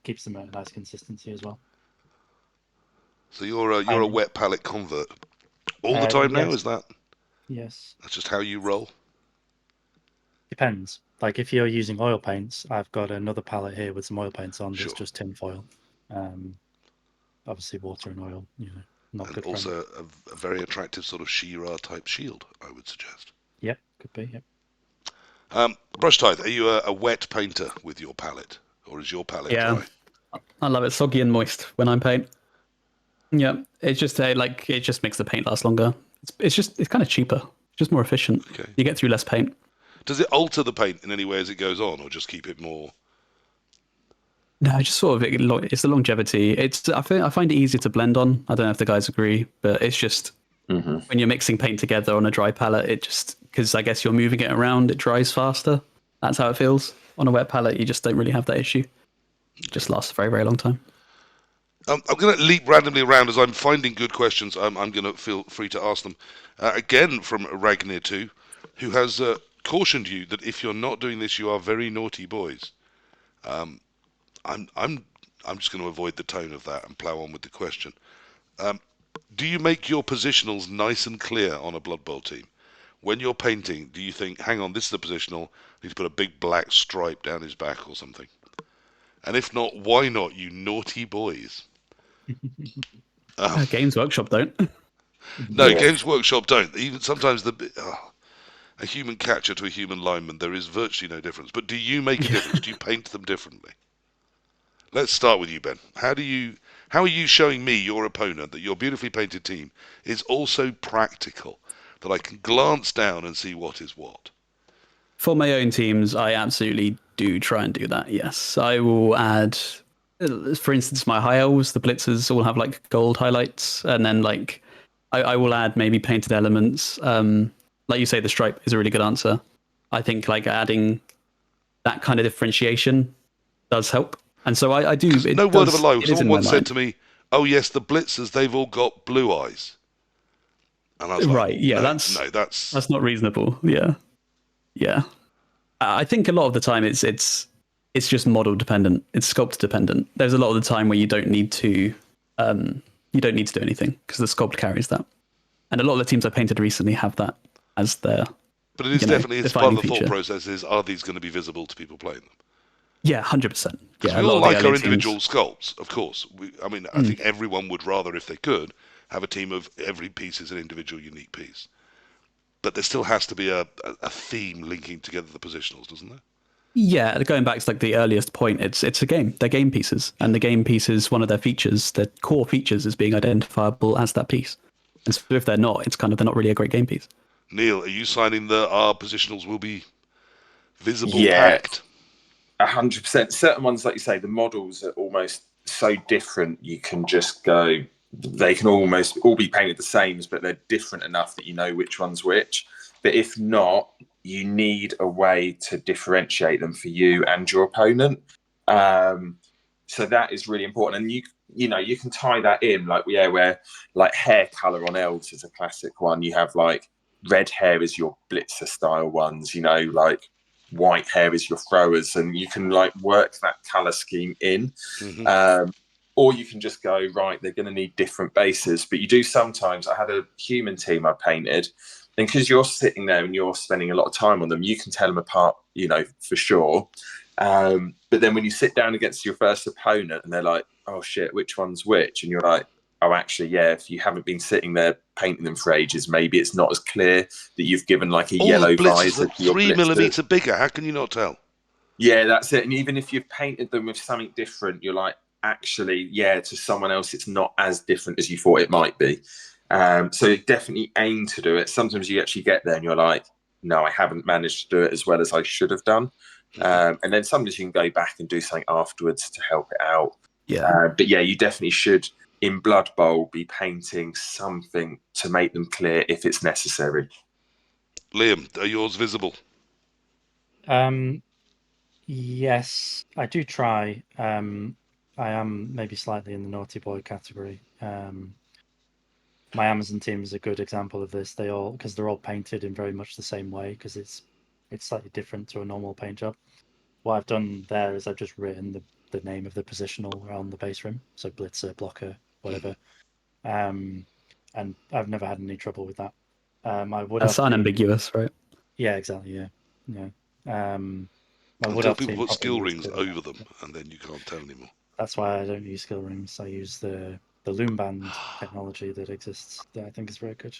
Keeps them at a nice consistency as well. So you're a wet palette convert all the time now. Yes, Is that? yes. That's just how you roll. Depends. Like if you're using oil paints, I've got another palette here with some oil paints on that's Sure. just tin foil. Obviously water and oil, not And good also a very attractive sort of She-Ra type shield, I would suggest. Yep, could be. Yep. Brushtithe, are you a wet painter with your palette, or is your palette dry? I love it soggy and moist when I paint. Yeah, it's just it just makes the paint last longer. It's kind of cheaper, just more efficient. Okay. You get through less paint. Does it alter the paint in any way as it goes on, or just keep it more? No, just sort of it's the longevity. I find it easier to blend on. I don't know if the guys agree, but it's just when you're mixing paint together on a dry palette, it just, because I guess you're moving it around, it dries faster. That's how it feels. On a wet palette, you just don't really have that issue. just lasts a very, very long time. I'm going to leap randomly around as I'm finding good questions. I'm going to feel free to ask them. Again from Ragnir2, who has cautioned you that if you're not doing this, you are very naughty boys. I'm just going to avoid the tone of that and plough on with the question. Do you make your positionals nice and clear on a Blood Bowl team? When you're painting, do you think, hang on, this is the positional, I need to put a big black stripe down his back or something? And if not, why not, you naughty boys? Games Workshop don't. No, Yeah. Games Workshop don't. Even sometimes a human catcher to a human lineman, there is virtually no difference. But do you make a difference? Do you paint them differently? Let's start with you, Ben. How are you showing me, your opponent, that your beautifully painted team is also practical, that I can glance down and see what is what? For my own teams, I absolutely do try and do that. Yes, I will add, for instance, my high elves, the blitzers all have like gold highlights, and then like I will add maybe painted elements. Like you say, the stripe is a really good answer. I think like adding that kind of differentiation does help, and so I do. It No word of a does, lie. it is Someone in my once said mind. to me, "Oh yes, the blitzers, they've all got blue eyes," and I was like, Right? Yeah, "No, that's no, that's not reasonable. Yeah, yeah. I think a lot of the time it's just model dependent. It's sculpt dependent. There's a lot of the time where you don't need to do anything because the sculpt carries that. And a lot of the teams I painted recently have that as their But it is definitely it's part defining of the thought feature. process. Is are these going to be visible to people playing them? Yeah, 100%. Because Yeah, a we lot all of the like our earlier individual teams. sculpts, of course. I think everyone would rather, if they could, have a team of every piece is an individual, unique piece. But there still has to be a theme linking together the positionals, doesn't there? Yeah, going back to like the earliest point, it's a game. They're game pieces, and the game pieces, one of their features, their core features, is being identifiable as that piece. And so if they're not, it's kind of they're not really a great game piece. Neil, are you signing that our positionals will be visible Yeah, packed? 100%. Certain ones, like you say, the models are almost so different. You can just go. They can almost all be painted the same, but they're different enough that you know which one's which. But if not, you need a way to differentiate them for you and your opponent. So that is really important, and you can tie that in where like hair color on elves is a classic one. You have like red hair is your blitzer style ones. Like white hair is your throwers, and you can like work that color scheme in. Mm-hmm. Or you can just go, right, they're going to need different bases. But you do sometimes. I had a human team I painted, and because you're sitting there and you're spending a lot of time on them, you can tell them apart, for sure. But then when you sit down against your first opponent and they're like, oh shit, which one's which? And you're like, oh, actually, yeah, if you haven't been sitting there painting them for ages, maybe it's not as clear that you've given like a All the yellow blitzers visor are to your 3 millimeter blitzers. bigger. How can you not tell? Yeah, that's it. And even if you've painted them with something different, you're like, actually, yeah, to someone else, it's not as different as you thought it might be. So definitely aim to do it. Sometimes you actually get there and you're like, no, I haven't managed to do it as well as I should have done. And then sometimes you can go back and do something afterwards to help it out. Yeah. But yeah, you definitely should, in Blood Bowl, be painting something to make them clear if it's necessary. Liam, are yours visible? Yes, I do try. I am maybe slightly in the naughty boy category. My Amazon team is a good example of this. Because they're all painted in very much the same way, because it's slightly different to a normal paint job. What I've done there is I've just written the name of the positional on the base rim, so blitzer, blocker, whatever. And I've never had any trouble with that. I would That's have team. unambiguous, right? Yeah, exactly. Yeah, yeah. My would Until have people team put probably skill used rings over them, and then you can't tell anymore. That's why I don't use skill rings. I use the loom band technology that exists. That I think is very good.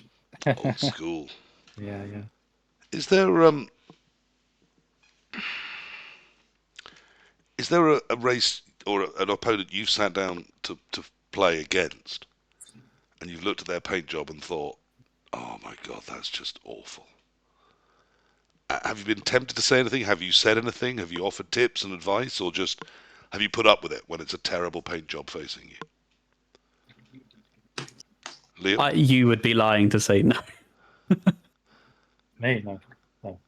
Old school. Yeah, yeah. Is there a race or an opponent you've sat down to play against, and you've looked at their paint job and thought, "Oh my God, that's just awful." Have you been tempted to say anything? Have you said anything? Have you offered tips and advice, or just have you put up with it when it's a terrible paint job facing you? Liam? You would be lying to say no. Me, no, no.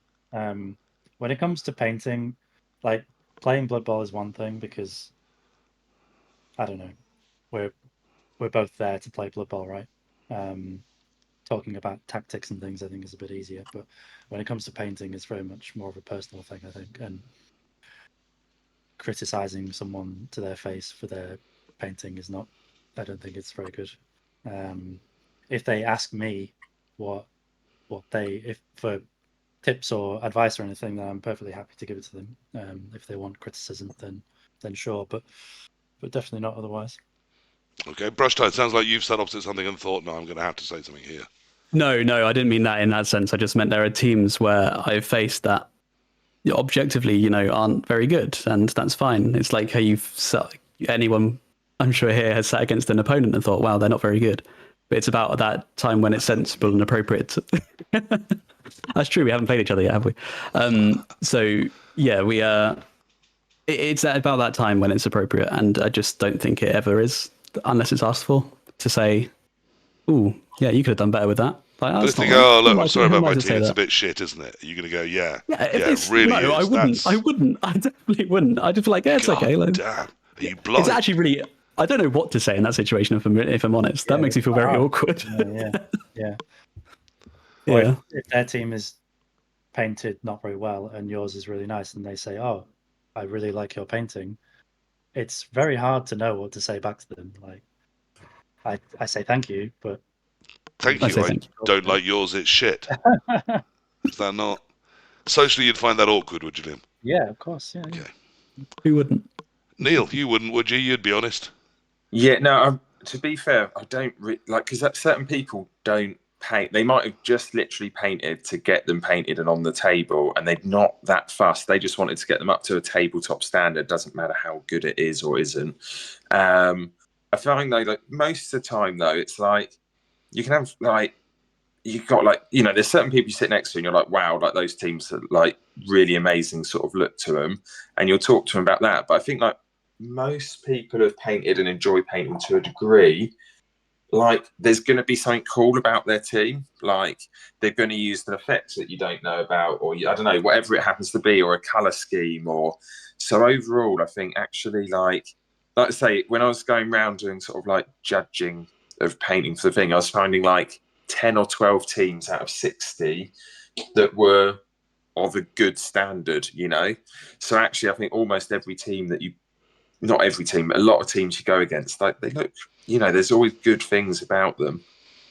When it comes to painting, like playing Blood Bowl is one thing because I don't know. We're both there to play Blood Bowl, right? Talking about tactics and things, I think, is a bit easier. But when it comes to painting, it's very much more of a personal thing, I think. And criticizing someone to their face for their painting is not. I don't think it's very good. If they ask me what if for tips or advice or anything, then I'm perfectly happy to give it to them. If they want criticism, then sure, but definitely not otherwise. Okay, Brushtithe, sounds like you've sat opposite something and thought, no, I'm going to have to say something here. No, I didn't mean that in that sense. I just meant there are teams where I've faced that objectively, aren't very good, and that's fine. It's like how anyone, I'm sure here, has sat against an opponent and thought, wow, they're not very good. But it's about that time when it's sensible and appropriate. That's true. We haven't played each other yet, have we? So yeah, we it's about that time when it's appropriate, and I just don't think it ever is, unless it's asked for, to say, "Ooh, yeah, you could have done better with that." Like, But if they go, oh, look, I'm sorry about my team, it's a bit shit, isn't it? You're going to go, yeah, really no, is. I wouldn't. I definitely wouldn't. I'd just be like, yeah, it's okay. Like, damn, are you blind? it's actually really, I don't know what to say in that situation, if I'm honest. That makes me feel very awkward. Yeah. Yeah. If their team is painted not very well and yours is really nice, and they say, "Oh, I really like your painting," it's very hard to know what to say back to them. Like, I say thank you, but Thank you. I don't like yours. It's shit. Is that not? Socially, you'd find that awkward, would you, Liam? Yeah, of course. Yeah. Okay. Who wouldn't? Neil, you wouldn't, would you? You'd be honest. Yeah, no. To be fair, I don't because certain people don't paint. They might have just literally painted to get them painted and on the table, and they're not that fussed. They just wanted to get them up to a tabletop standard. Doesn't matter how good it is or isn't. I find though, like most of the time though, it's like you can have you've got there's certain people you sit next to and you're like, wow, like those teams are like really amazing sort of look to them, and you'll talk to them about that. But I think like most people have painted and enjoy painting to a degree. Like there's going to be something cool about their team. Like they're going to use an effect that you don't know about, or I don't know, whatever it happens to be, or a color scheme, or so overall, I think actually like I say, when I was going around doing sort of like judging of painting for the thing, I was finding like 10 or 12 teams out of 60 that were of a good standard, So actually, I think almost every team not every team, but a lot of teams you go against, like they look, there's always good things about them.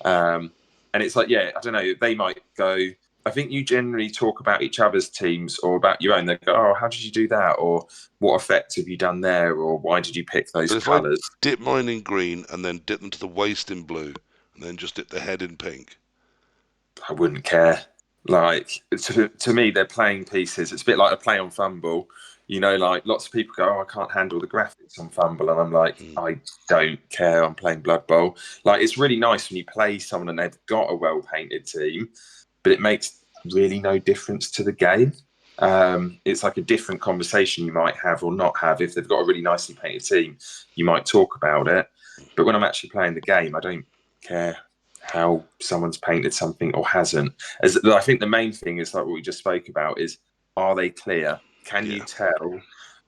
And it's like, yeah, I don't know, they might go, I think you generally talk about each other's teams or about your own. They go, oh, how did you do that? Or what effect have you done there? Or why did you pick those colours? I dip mine in green and then dip them to the waist in blue and then just dip the head in pink, I wouldn't care. Like, to me, they're playing pieces. It's a bit like a play on Fumble. Like lots of people go, oh, I can't handle the graphics on Fumble. And I'm like, I don't care. I'm playing Blood Bowl. Like, it's really nice when you play someone and they've got a well-painted team, but it makes really no difference to the game. It's like a different conversation you might have or not have. If they've got a really nicely painted team, you might talk about it. But when I'm actually playing the game, I don't care how someone's painted something or hasn't. As I think the main thing is like what we just spoke about is, are they clear? Can you tell?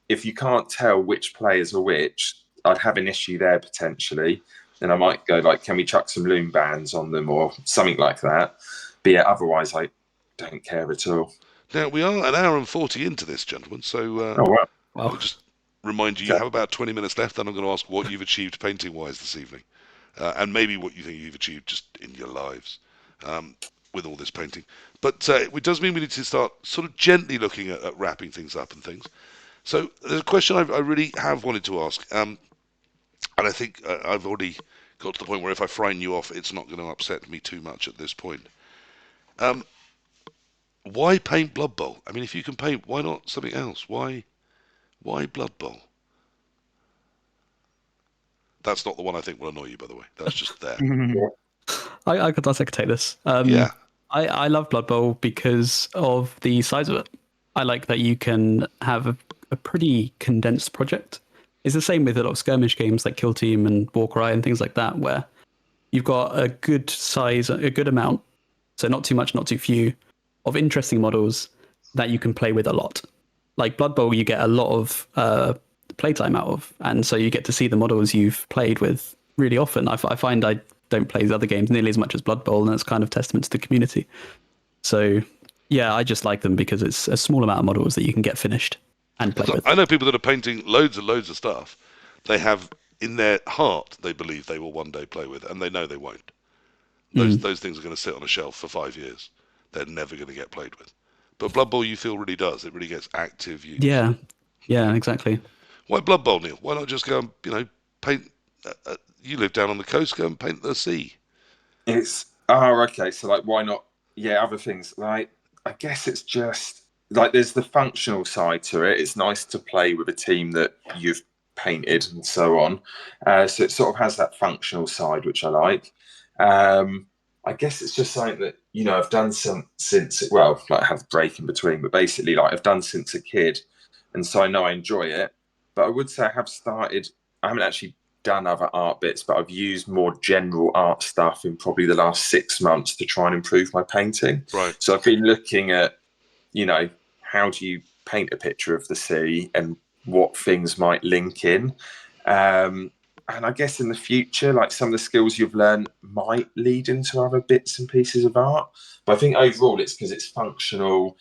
If you can't tell which players are which, I'd have an issue there potentially. Then I might go like, can we chuck some loom bands on them or something like that? But yeah, otherwise I don't care at all. Now, we are an hour and 40 into this, gentlemen, so I'll just remind you have about 20 minutes left, and I'm going to ask what you've achieved painting-wise this evening, and maybe what you think you've achieved just in your lives with all this painting. But it does mean we need to start sort of gently looking at wrapping things up and things. So there's a question I really have wanted to ask, and I think I've already got to the point where if I frighten you off, it's not going to upset me too much at this point. Why paint Blood Bowl? I mean, if you can paint, why not something else? Why Blood Bowl? That's not the one I think will annoy you, by the way. That's just there. I could take this. I love Blood Bowl because of the size of it. I like that you can have a pretty condensed project. It's the same with a lot of skirmish games like Kill Team and Warcry and things like that, where you've got a good size, a good amount, so not too much, not too few, of interesting models that you can play with a lot. Like Blood Bowl, you get a lot of playtime out of, and so you get to see the models you've played with really often. I find I don't play the other games nearly as much as Blood Bowl, and that's kind of testament to the community. So yeah, I just like them because it's a small amount of models that you can get finished and play with. I know people that are painting loads and loads of stuff. They have in their heart they believe they will one day play with, and they know they won't. Those things are going to sit on a shelf for 5 years. They're never going to get played with. But Blood Bowl, you feel really does. It really gets active use. Yeah, exactly. Why Blood Bowl, Neil? Why not just go and paint? You live down on the coast. Go and paint the sea. It's okay. So like, why not? Yeah, other things. Like, I guess it's just like there's the functional side to it. It's nice to play with a team that you've painted and so on. So it sort of has that functional side, which I like. I guess it's just something that I've done since I have a break in between, but basically like I've done since a kid, and so I know I enjoy it. But I would say I haven't actually done other art bits, but I've used more general art stuff in probably the last 6 months to try and improve my painting. Right. So I've been looking at, how do you paint a picture of the sea and what things might link in. And I guess in the future, like some of the skills you've learned might lead into other bits and pieces of art. But I think overall it's because it's functional.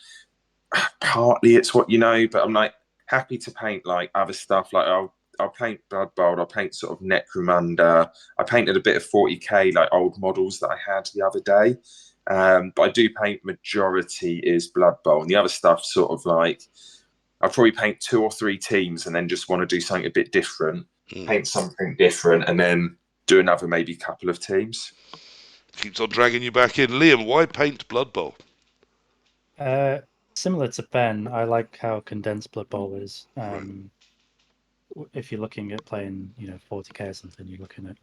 Partly it's what but I'm like happy to paint like other stuff. Like I'll paint Blood Bowl, I'll paint sort of Necromunda. I painted a bit of 40k like old models that I had the other day. But I do paint majority is Blood Bowl, and the other stuff sort of like I'll probably paint 2 or 3 teams and then just want to do something a bit different. Paint something different and then do another maybe couple of teams. Keeps on dragging you back in. Liam, why paint Blood Bowl? Similar to Ben, I like how condensed Blood Bowl is. Right. If you're looking at playing, 40k or something, you're looking at,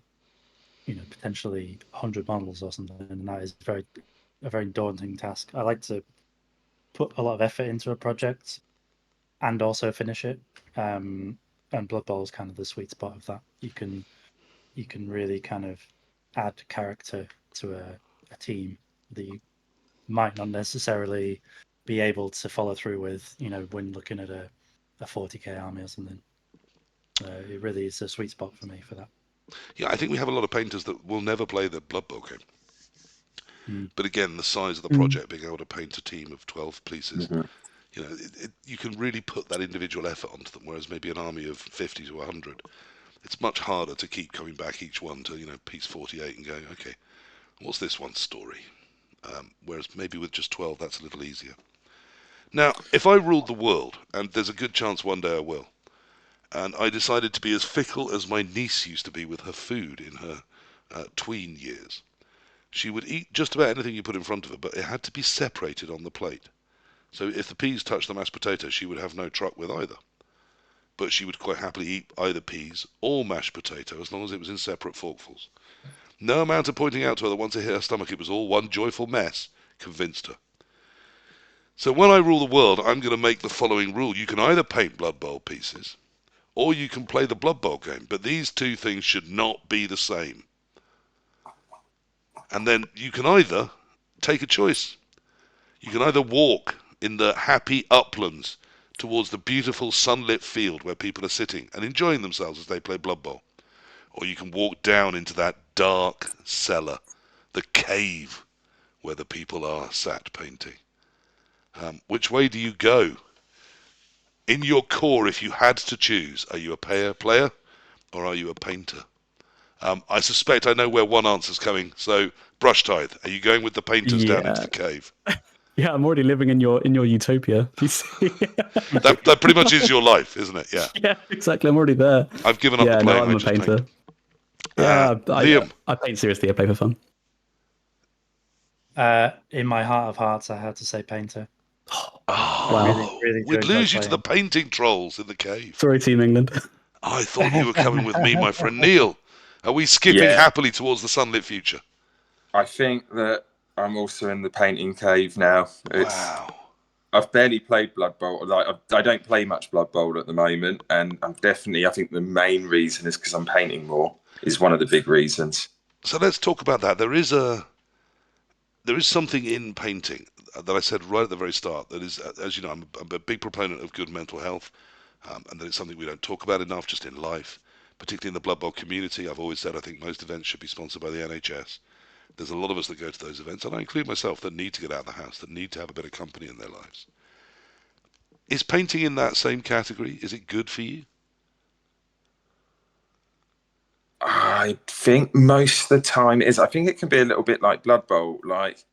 potentially 100 models or something, and that is a very daunting task. I like to put a lot of effort into a project and also finish it. And Blood Bowl is kind of the sweet spot of that. You can really kind of add character to a team that you might not necessarily be able to follow through with, when looking at a 40k army or something. It really is a sweet spot for me for that. Yeah, I think we have a lot of painters that will never play the Blood Bowl game. But again, the size of the project, being able to paint a team of 12 pieces, you can really put that individual effort onto them, whereas maybe an army of 50 to 100, it's much harder to keep coming back each one to, piece 48 and going, okay, what's this one's story? Whereas maybe with just 12, that's a little easier. Now, if I ruled the world, and there's a good chance one day I will, and I decided to be as fickle as my niece used to be with her food in her tween years, she would eat just about anything you put in front of her, but it had to be separated on the plate. So if the peas touched the mashed potato, she would have no truck with either. But she would quite happily eat either peas or mashed potato as long as it was in separate forkfuls. No amount of pointing out to her that once it hit her stomach it was all one joyful mess convinced her. So when I rule the world, I'm going to make the following rule. You can either paint Blood Bowl pieces, or you can play the Blood Bowl game. But these two things should not be the same. And then you can either take a choice. You can either walk in the happy uplands towards the beautiful sunlit field where people are sitting and enjoying themselves as they play Blood Bowl. Or you can walk down into that dark cellar, the cave where the people are sat painting. Which way do you go? In your core, if you had to choose, are you a player or are you a painter? I suspect I know where one answer's coming. So, Brushtithe, are you going with the painters down into the cave? Yeah, I'm already living in your utopia. You see? that pretty much is your life, isn't it? Yeah. Yeah, exactly. I'm already there. I've given up the playing. No, I'm a painter. Paint. Yeah, Liam. I paint seriously. I play for fun. In my heart of hearts, I had to say painter. Oh, really we'd lose you to the painting trolls in the cave. Sorry, Team England. I thought you were coming with me, my friend Neil. Are we skipping happily towards the sunlit future? I think that I'm also in the painting cave now. Wow. I've barely played Blood Bowl. I don't play much Blood Bowl at the moment, and I think the main reason is because I'm painting more. Is one of the big reasons. So let's talk about that. There is something in painting that I said right at the very start that is, as you know, I'm a big proponent of good mental health. and that it's something we don't talk about enough just in life, particularly in the Blood Bowl community. I've always said I think most events should be sponsored by the NHS. There's a lot of us that go to those events, and I include myself, that need to get out of the house, that need to have a bit of company in their lives. Is painting in that same category? Is it good for you? I think most of the time it is. I think it can be a little bit like Blood Bowl. Like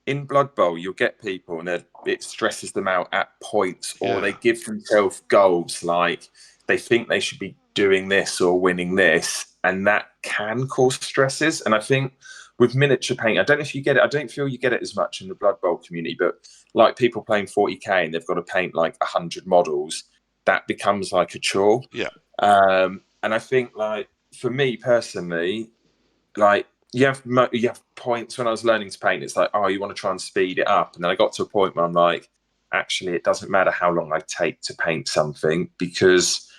in Blood Bowl, you'll get people and it stresses them out at points, or they give themselves goals. Like they think they should be doing this or winning this, and that can cause stresses. And I think with miniature paint, I don't know if you get it. I don't feel you get it as much in the Blood Bowl community, but like people playing 40k and they've got to paint like 100 models, that becomes like a chore. Yeah. And I think like for me personally, like you have points when I was learning to paint. It's like, oh, you want to try and speed it up, and then I got to a point where I'm like, actually, it doesn't matter how long I take to paint something because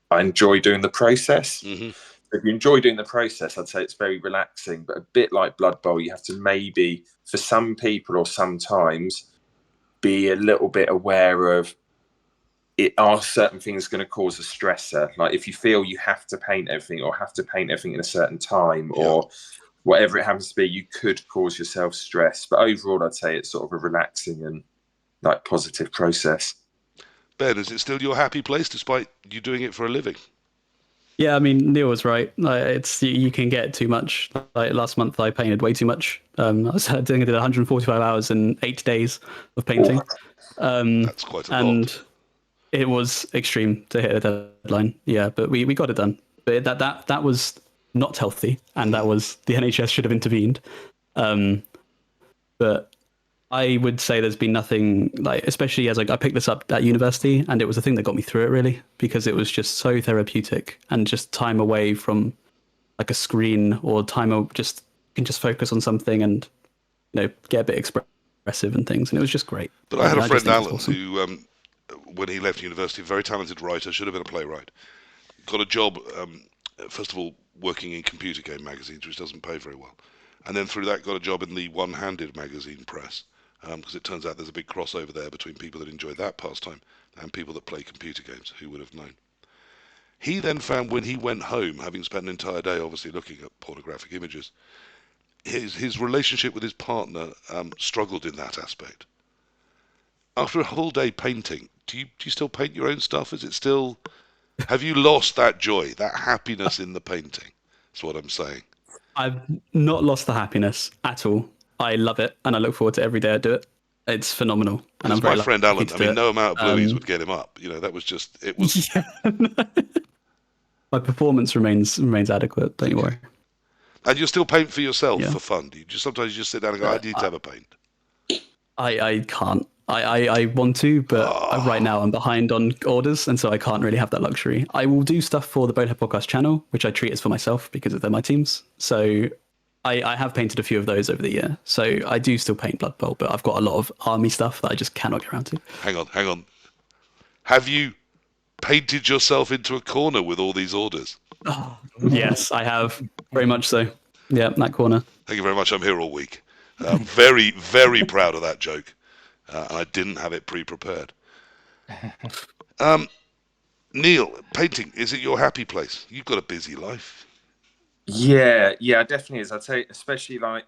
I enjoy doing the process. Mm-hmm. If you enjoy doing the process, I'd say it's very relaxing. But a bit like Blood Bowl, you have to maybe, for some people or sometimes, be a little bit aware of are certain things going to cause a stressor. Like if you feel you have to paint everything or have to paint everything in a certain time or whatever it happens to be, you could cause yourself stress. But overall, I'd say it's sort of a relaxing and like positive process. Ben, is it still your happy place despite you doing it for a living? Yeah, I mean, Neil was right. It's you can get too much. Like last month, I painted way too much. I did 145 hours in 8 days of painting. That's quite a lot. It was extreme to hit a deadline. Yeah, but we got it done. But that was not healthy, and that was the NHS should have intervened. But I would say there's been nothing like, especially as I picked this up at university, and it was the thing that got me through it really, because it was just so therapeutic and just time away from like a screen or time of just can just focus on something and get a bit expressive and things, and it was just great. But I had a friend Alan who, when he left university, a very talented writer, should have been a playwright, got a job first of all working in computer game magazines, which doesn't pay very well, and then through that got a job in the one-handed magazine press. Because it turns out there's a big crossover there between people that enjoy that pastime and people that play computer games. Who would have known? He then found when he went home, having spent an entire day obviously looking at pornographic images, his relationship with his partner struggled in that aspect. After a whole day painting, do you still paint your own stuff? Is it still... Have you lost that joy, that happiness in the painting? That's what I'm saying. I've not lost the happiness at all. I love it, and I look forward to every day I do it. It's phenomenal, and I'm very my friend lucky Alan. to I do mean, it. no amount of blueies would get him up. That was just it was. Yeah. My performance remains adequate. Don't you worry. And you still paint for yourself for fun? Do you sometimes you just sit down and go, I need to have a paint? I can't. I want to, but right now I'm behind on orders, and so I can't really have that luxury. I will do stuff for the Bonehead Podcast channel, which I treat as for myself because they're my teams. So I have painted a few of those over the year. So I do still paint Blood Bowl, but I've got a lot of army stuff that I just cannot get around to. Hang on. Have you painted yourself into a corner with all these orders? Yes, I have. Very much so. Yeah, that corner. Thank you very much. I'm here all week. Very, very proud of that joke. I didn't have it pre-prepared. Neil, painting, is it your happy place? You've got a busy life. Yeah, definitely is. I'd say, especially like a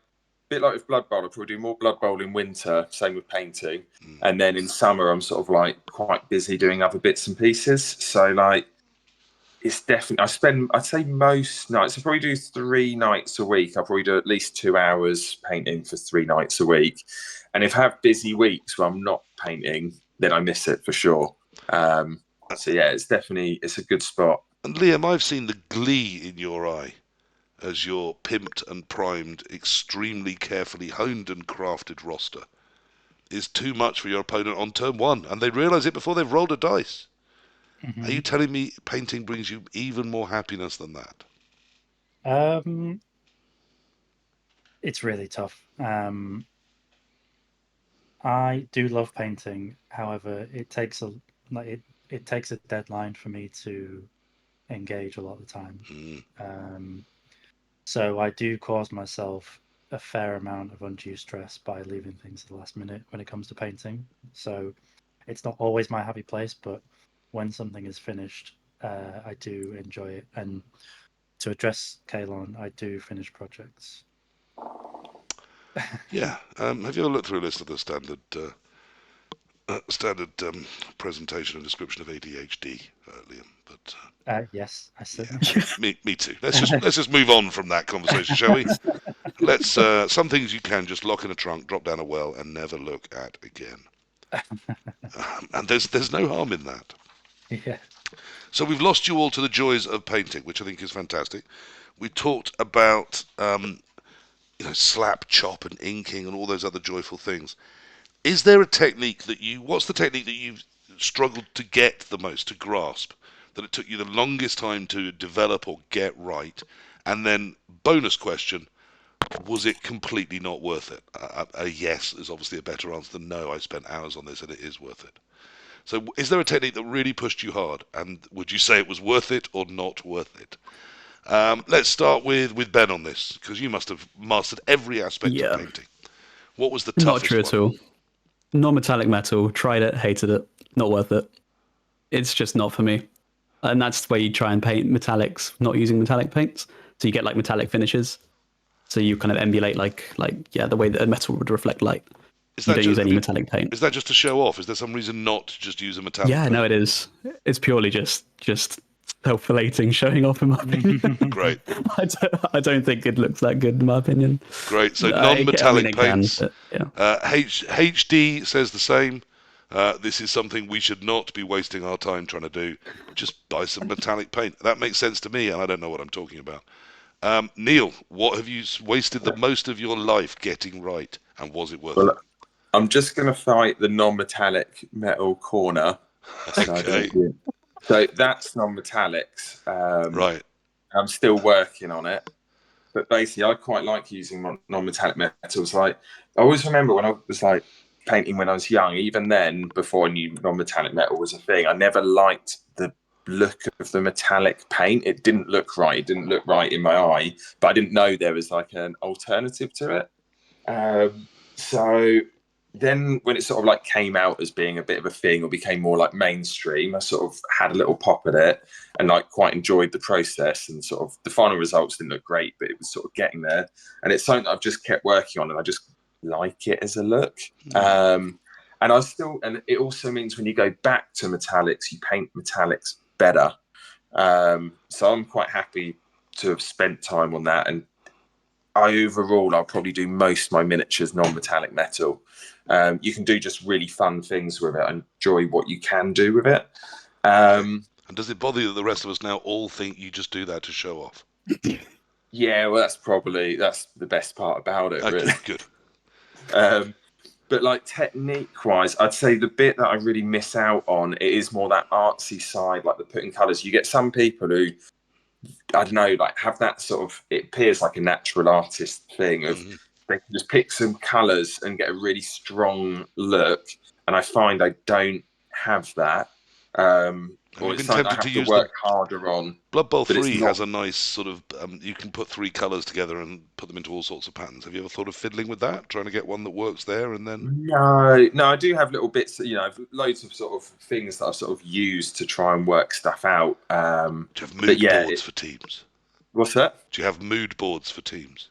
bit like with Blood Bowl, I probably do more Blood Bowl in winter, same with painting. And then in summer, I'm sort of like quite busy doing other bits and pieces. So like, it's definitely, I'd say most nights, I probably do 3 nights a week. I probably do at least 2 hours painting for 3 nights a week. And if I have busy weeks where I'm not painting, then I miss it for sure. So yeah, it's a good spot. And Liam, I've seen the glee in your eye as your pimped and primed, extremely carefully honed and crafted roster is too much for your opponent on turn 1, and they realise it before they've rolled a dice. Mm-hmm. Are you telling me painting brings you even more happiness than that? It's really tough. I do love painting. However, it takes a deadline for me to engage a lot of the time. So I do cause myself a fair amount of undue stress by leaving things to the last minute when it comes to painting. So it's not always my happy place, but when something is finished, I do enjoy it. And to address Kalon, I do finish projects. Yeah. Have you ever looked through a list of the standard presentation and description of ADHD, Liam? But Yes, I yeah, certainly. me too. Let's just move on from that conversation, shall we? Let's some things you can just lock in a trunk, drop down a well, and never look at again. And there's no harm in that. Yeah. So we've lost you all to the joys of painting, which I think is fantastic. We talked about slap, chop, and inking, and all those other joyful things. Is there a technique what's the technique that you've struggled to get the most, to grasp, that it took you the longest time to develop or get right? And then, bonus question, was it completely not worth it? A yes is obviously a better answer than no. I spent hours on this and it is worth it. So is there a technique that really pushed you hard? And would you say it was worth it or not worth it? Let's start with Ben on this, because you must have mastered every aspect of Yeah, painting. What was the not toughest true at one? all. Non-metallic metal, tried it, hated it, not worth it. It's just not for me. And that's where you try and paint metallics, not using metallic paints. So you get like metallic finishes. So you kind of emulate the way that a metal would reflect light. You don't use any metallic paint. Is that just to show off? Is there some reason not to just use a metallic Yeah, paint? no, it is. It's purely just self-flating, showing off, in my opinion. Great. I don't think it looks that good, in my opinion. Great. So non-metallic paints. Yeah. HD says the same. This is something we should not be wasting our time trying to do. Just buy some metallic paint. That makes sense to me, and I don't know what I'm talking about. Neil, what have you wasted the most of your life getting right, and was it worth it? I'm just going to fight the non-metallic metal corner. Okay. So that's non-metallics. Right. I'm still working on it. But basically, I quite like using non-metallic metals. Like, I always remember when I was like painting when I was young, even then, before I knew non-metallic metal was a thing, I never liked the look of the metallic paint. It didn't look right. It didn't look right in my eye, but I didn't know there was like an alternative to it. So then when it sort of like came out as being a bit of a thing or became more like mainstream, I sort of had a little pop at it and like quite enjoyed the process, and sort of the final results didn't look great, but it was sort of getting there. And it's something I've just kept working on, and I just like it as a look. And it also means when you go back to metallics, you paint metallics better. So I'm quite happy to have spent time on that. And I'll probably do most of my miniatures non-metallic metal. You can do just really fun things with it and enjoy what you can do with it. And does it bother you that the rest of us now all think you just do that to show off? Yeah, well, that's the best part about it, really. Good. But like technique-wise, I'd say the bit that I really miss out on, it is more that artsy side, like the putting colours. You get some people who, I don't know, like have that sort of, it appears like a natural artist thing of they can just pick some colours and get a really strong look. And I find I don't have that. Or it's something I have to work harder on. Blood Bowl 3 has a nice sort of, you can put 3 colours together and put them into all sorts of patterns. Have you ever thought of fiddling with that? Trying to get one that works there and then? No, I do have little bits, I've loads of sort of things that I've sort of used to try and work stuff out. Do you have mood boards for teams? What's that? Do you have mood boards for teams?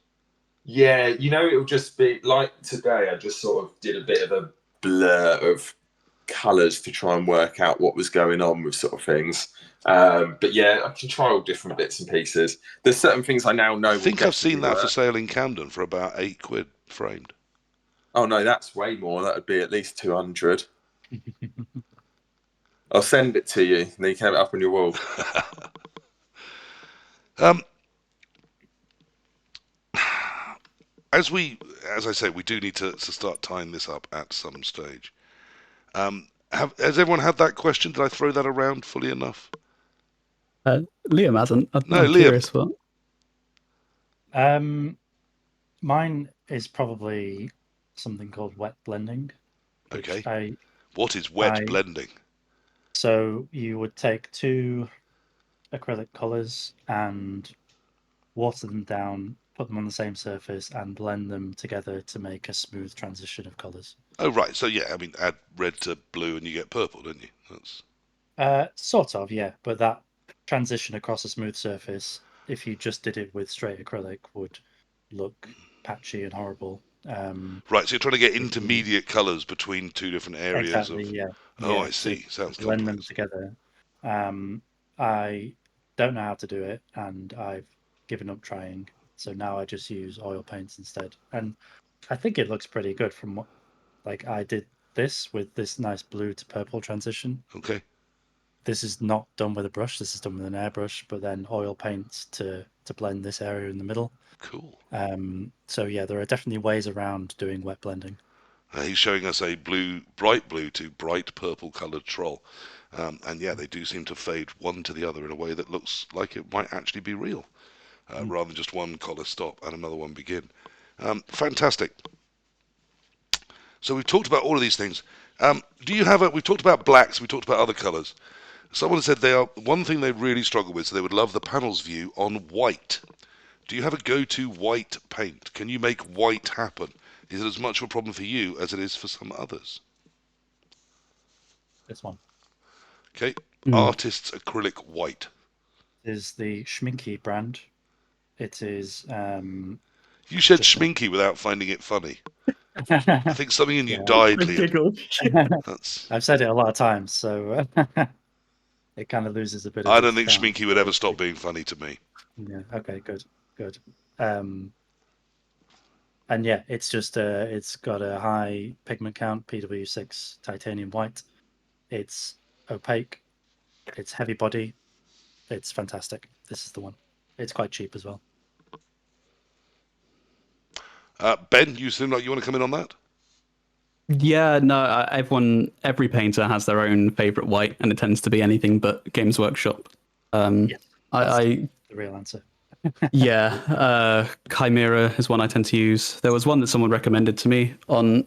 Yeah, it'll just be like today, I just sort of did a bit of a blur of colours to try and work out what was going on with sort of things. But yeah, I can try all different bits and pieces. There's certain things I now know. I think I've seen that for sale in Camden for about £8 framed. Oh no, that's way more. That would be at least 200. I'll send it to you, and then you can have it up on your wall. As I say, we do need to start tying this up at some stage. Has everyone had that question? Did I throw that around fully enough? Liam hasn't. I'm Liam. Curious what. Mine is probably something called wet blending. Okay. What is wet blending? So you would take 2 acrylic colours and water them down, put them on the same surface, and blend them together to make a smooth transition of colours. Oh, right. So, yeah, I mean, add red to blue and you get purple, don't you? Sort of, yeah. But that transition across a smooth surface, if you just did it with straight acrylic, would look patchy and horrible. Right, so you're trying to get If you- intermediate colours between two different areas Exactly, of. yeah. Oh, Yeah, I to see. Sounds blend them complex. together. I don't know how to do it, and I've given up trying. So now I just use oil paints instead, and I think it looks pretty good. From what, like, I did this with this nice blue to purple transition. Okay. This is not done with a brush. This is done with an airbrush, but then oil paints to blend this area in the middle. Cool. So yeah, there are definitely ways around doing wet blending. He's showing us a bright blue to bright purple coloured troll. And yeah, they do seem to fade one to the other in a way that looks like it might actually be real, rather than just one colour stop and another one begin. Fantastic. So we've talked about all of these things. Do you have we've talked about blacks, we talked about other colours. Someone said one thing they really struggle with, so they would love the panel's view on white. Do you have a go-to white paint? Can you make white happen? Is it as much of a problem for you as it is for some others? This one Okay, Artist's Acrylic White. is the Schminky brand. It is. You said Just schminky without finding it funny. I think something in you Yeah. died, I Liam. giggled. That's. I've said it a lot of times, so it kind of loses a bit of I its don't think charm. schminky would ever stop being funny to me. Yeah. Okay. Good. And yeah, it's just it's got a high pigment count, PW6 titanium white. It's opaque. It's heavy body. It's fantastic. This is the one. It's quite cheap as well. Ben, you seem like you want to come in on that? Yeah, no, every painter has their own favorite white, and it tends to be anything but Games Workshop. Yes, I the real answer. yeah, Chimera is one I tend to use. There was one that someone recommended to me on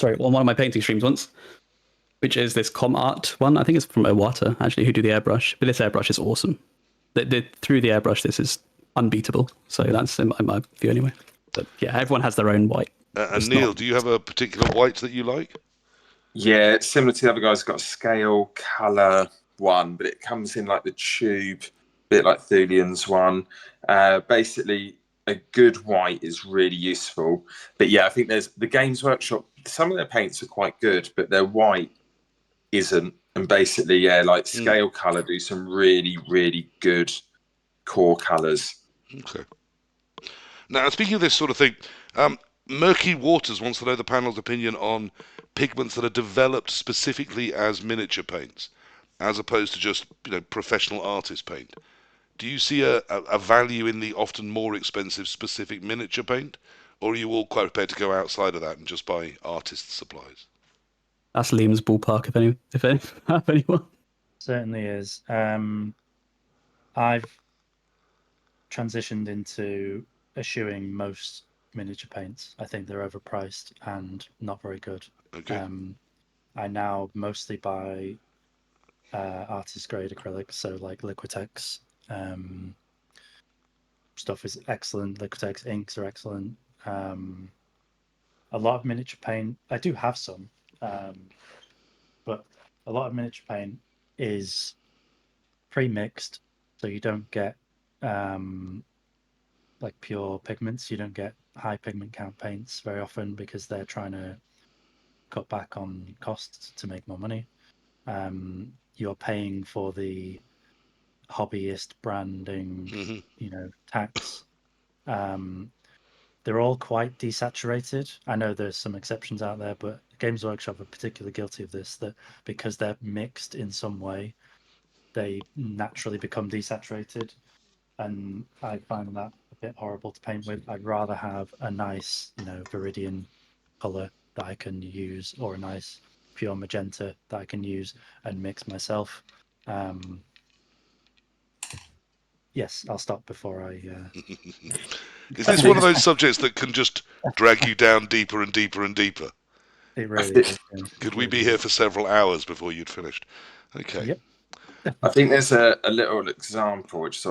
one of my painting streams once, which is this Com Art one. I think it's from Iwata, actually, who do the airbrush. But this airbrush is awesome. Through the airbrush, this is unbeatable. So that's in my view anyway. But yeah, everyone has their own white. And Neil, do you have a particular white that you like? Yeah, it's similar to the other guys. Got a scale colour one, but it comes in like the tube, bit like Thulean's one. Basically, a good white is really useful. But yeah, I think there's the Games Workshop. Some of their paints are quite good, but their white isn't. And basically, yeah, like scale colour do some really, really good core colours. Okay. Now, speaking of this sort of thing, Murky Waters wants to know the panel's opinion on pigments that are developed specifically as miniature paints, as opposed to just professional artist paint. Do you see a value in the often more expensive specific miniature paint, or are you all quite prepared to go outside of that and just buy artist supplies? That's Liam's ballpark, if anyone. Certainly is. I've transitioned into eschewing most miniature paints. I think they're overpriced and not very good. Okay. I now mostly buy artist grade acrylics, so like Liquitex. Stuff is excellent. Liquitex inks are excellent. A lot of miniature paint, I do have some, but a lot of miniature paint is pre-mixed, so you don't get like pure pigments. You don't get high pigment count paints very often because they're trying to cut back on costs to make more money. You're paying for the hobbyist branding, tax. They're all quite desaturated. I know there's some exceptions out there, but Games Workshop are particularly guilty of this, that because they're mixed in some way, they naturally become desaturated. And I find that a bit horrible to paint with. I'd rather have a nice, viridian color that I can use, or a nice pure magenta that I can use and mix myself. Yes, I'll stop before I. Is this one of those subjects that can just drag you down deeper and deeper and deeper? It really is. Could we be here for several hours before you'd finished? Okay. Yep. I think there's a little example which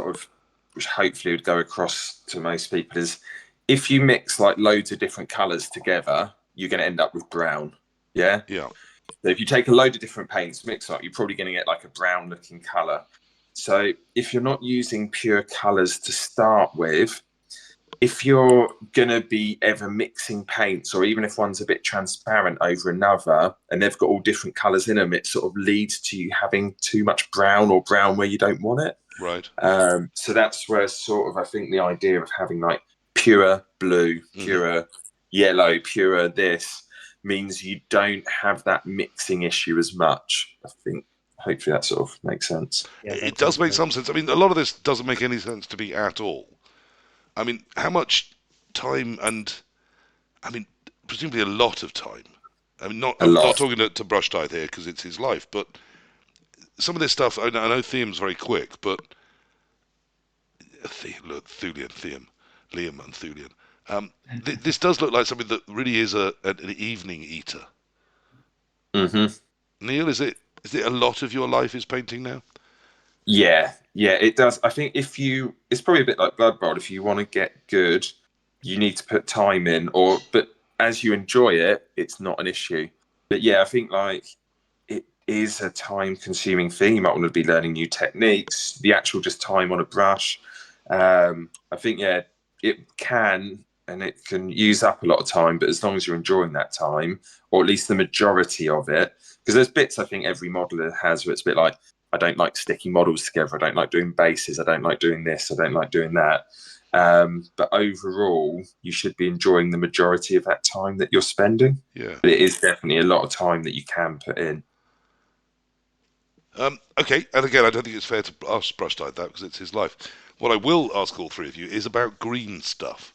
hopefully would go across to most people is if you mix like loads of different colours together, you're going to end up with brown. Yeah. Yeah. So if you take a load of different paints, mix up, you're probably going to get like a brown looking color. So if you're not using pure colors to start with, if you're going to be ever mixing paints, or even if one's a bit transparent over another and they've got all different colors in them, it sort of leads to you having too much brown or brown where you don't want it. Right. So that's where sort of I think the idea of having like pure blue, pure yellow, pure this means you don't have that mixing issue as much. I think hopefully that sort of makes sense. Yeah, It does make some sense. I mean, a lot of this doesn't make any sense to me at all. I mean, how much time and, I mean, presumably a lot of time. I mean, I'm not talking to Brushtithe here because it's his life, but some of this stuff, I know Liam's very quick, but Liam and Thulean. This does look like something that really is an evening eater. Neil, is it a lot of your life is painting now? Yeah, it does. I think it's probably a bit like Blood Bowl. If you want to get good, you need to put time in, but as you enjoy it, it's not an issue. But yeah, I think like it is a time-consuming thing. You might want to be learning new techniques, the actual just time on a brush. I think, yeah, it can use up a lot of time, but as long as you're enjoying that time, or at least the majority of it, because there's bits I think every modeler has where it's a bit like, I don't like sticking models together, I don't like doing bases, I don't like doing this, I don't like doing that. But overall, you should be enjoying the majority of that time that you're spending. Yeah. But it is definitely a lot of time that you can put in. Okay, and again, I don't think it's fair to ask Brushtithe that because it's his life. What I will ask all three of you is about green stuff.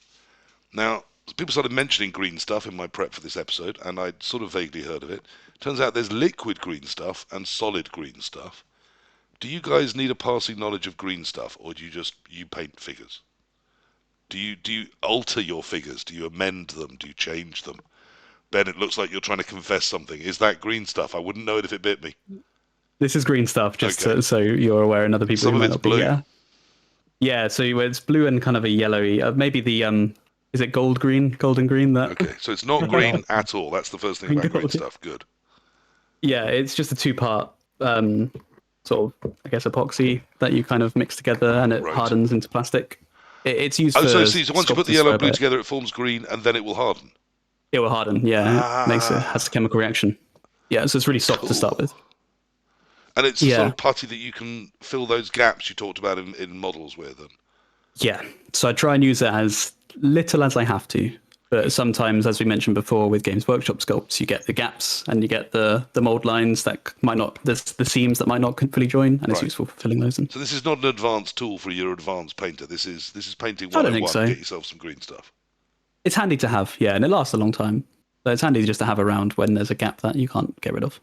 Now, people started mentioning green stuff in my prep for this episode, and I'd sort of vaguely heard of it. Turns out there's liquid green stuff and solid green stuff. Do you guys need a passing knowledge of green stuff, or do you paint figures? Do you alter your figures? Do you amend them? Do you change them? Ben, it looks like you're trying to confess something. Is that green stuff? I wouldn't know it if it bit me. This is green stuff, just Okay. so you're aware, and other people Some who of might it's not be. blue. Yeah. So it's blue and kind of a yellowy, maybe the is it golden green? That Okay, so it's not green at all. That's the first thing about green stuff. Good. Yeah, it's just a two-part sort of, I guess, epoxy that you kind of mix together, and it hardens into plastic. It's used for. So once you put the yellow and blue together, it forms green, and then it will harden. It will harden. Yeah, it has a chemical reaction. Yeah, so it's really soft to start with. And it's sort of putty that you can fill those gaps you talked about in models with. Yeah, so I try and use it as little as I have to. But sometimes, as we mentioned before, with Games Workshop sculpts, you get the gaps and you get the mold lines that might not, the seams that might not fully join, and it's useful for filling those in. So this is not an advanced tool for your advanced painter. This is painting 101. I don't think so. Get yourself some green stuff. It's handy to have, yeah, and it lasts a long time. But it's handy just to have around when there's a gap that you can't get rid of.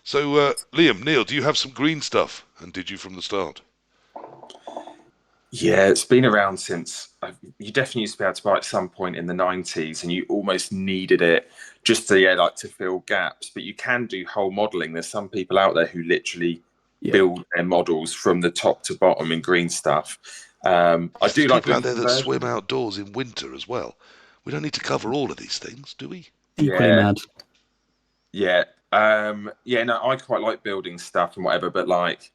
So, Liam, Neil, do you have some green stuff? And did you from the start? Yeah, it's been around since. You definitely used to be able to buy it at some point in the 90s, and you almost needed it just to to fill gaps. But you can do whole modelling. There's some people out there who literally build their models from the top to bottom in green stuff. I do like people out there that swim outdoors in winter as well. We don't need to cover all of these things, do we? Equally mad. Yeah. No, I quite like building stuff and whatever, but like,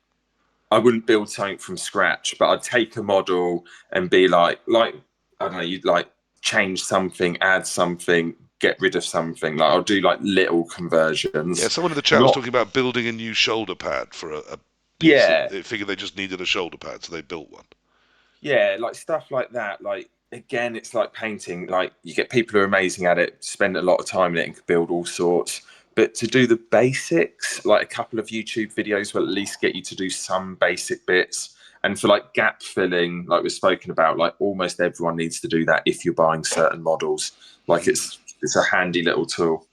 I wouldn't build something from scratch, but I'd take a model and be like, I don't know, you'd like change something, add something, get rid of something. Like I'll do like little conversions. Yeah, someone in the chat was talking about building a new shoulder pad for a piece. Yeah. They figured they just needed a shoulder pad, so they built one. Yeah, like stuff like that. Like, again, it's like painting. Like you get people who are amazing at it, spend a lot of time in it and can build all sorts. But to do the basics, like a couple of YouTube videos will at least get you to do some basic bits. And for like gap filling, like we've spoken about, like almost everyone needs to do that if you're buying certain models. Like it's a handy little tool.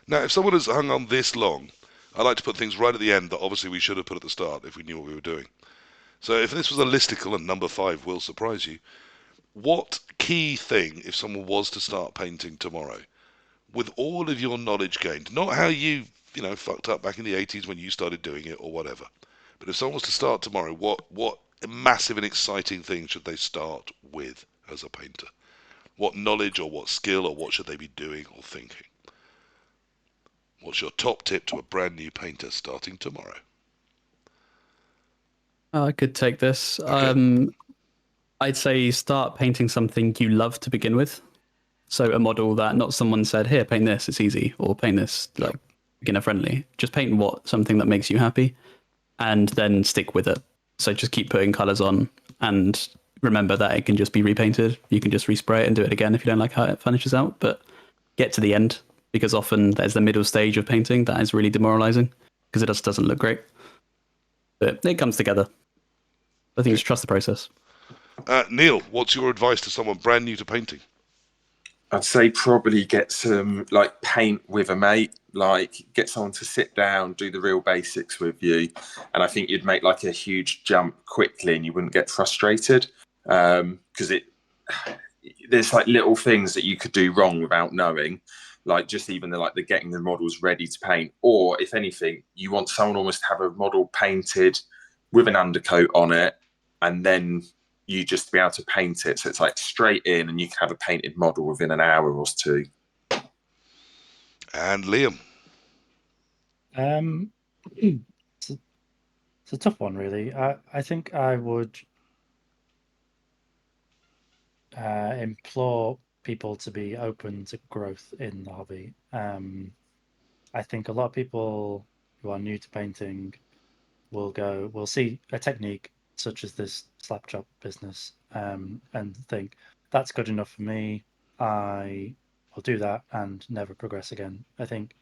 Now, if someone has hung on this long, I like to put things right at the end that obviously we should have put at the start if we knew what we were doing. So if this was a listicle, and number 5 will surprise you, what key thing, if someone was to start painting tomorrow, with all of your knowledge gained, not how you fucked up back in the 80s when you started doing it or whatever, but if someone was to start tomorrow, what massive and exciting thing should they start with as a painter? What knowledge or what skill or what should they be doing or thinking? What's your top tip to a brand new painter starting tomorrow? I could take this. Okay. I'd say start painting something you love to begin with. So a model that not someone said, here, paint this, it's easy, or paint this, like beginner friendly. Just paint something that makes you happy, and then stick with it. So just keep putting colors on, and remember that it can just be repainted. You can just respray it and do it again if you don't like how it finishes out. But get to the end, because often there's the middle stage of painting that is really demoralizing because it just doesn't look great. But it comes together. I think just trust the process. Neil, what's your advice to someone brand new to painting? I'd say probably get some like paint with a mate, like get someone to sit down, do the real basics with you. And I think you'd make like a huge jump quickly and you wouldn't get frustrated. Because there's like little things that you could do wrong without knowing, like just even the getting the models ready to paint. Or if anything, you want someone almost to have a model painted with an undercoat on it, and then you just be able to paint it. So it's like straight in and you can have a painted model within an hour or two. And Liam? It's a tough one, really. I think I would implore people to be open to growth in the hobby. I think a lot of people who are new to painting will see a technique such as this slap chop business and think that's good enough for me. I will do that and never progress again. I think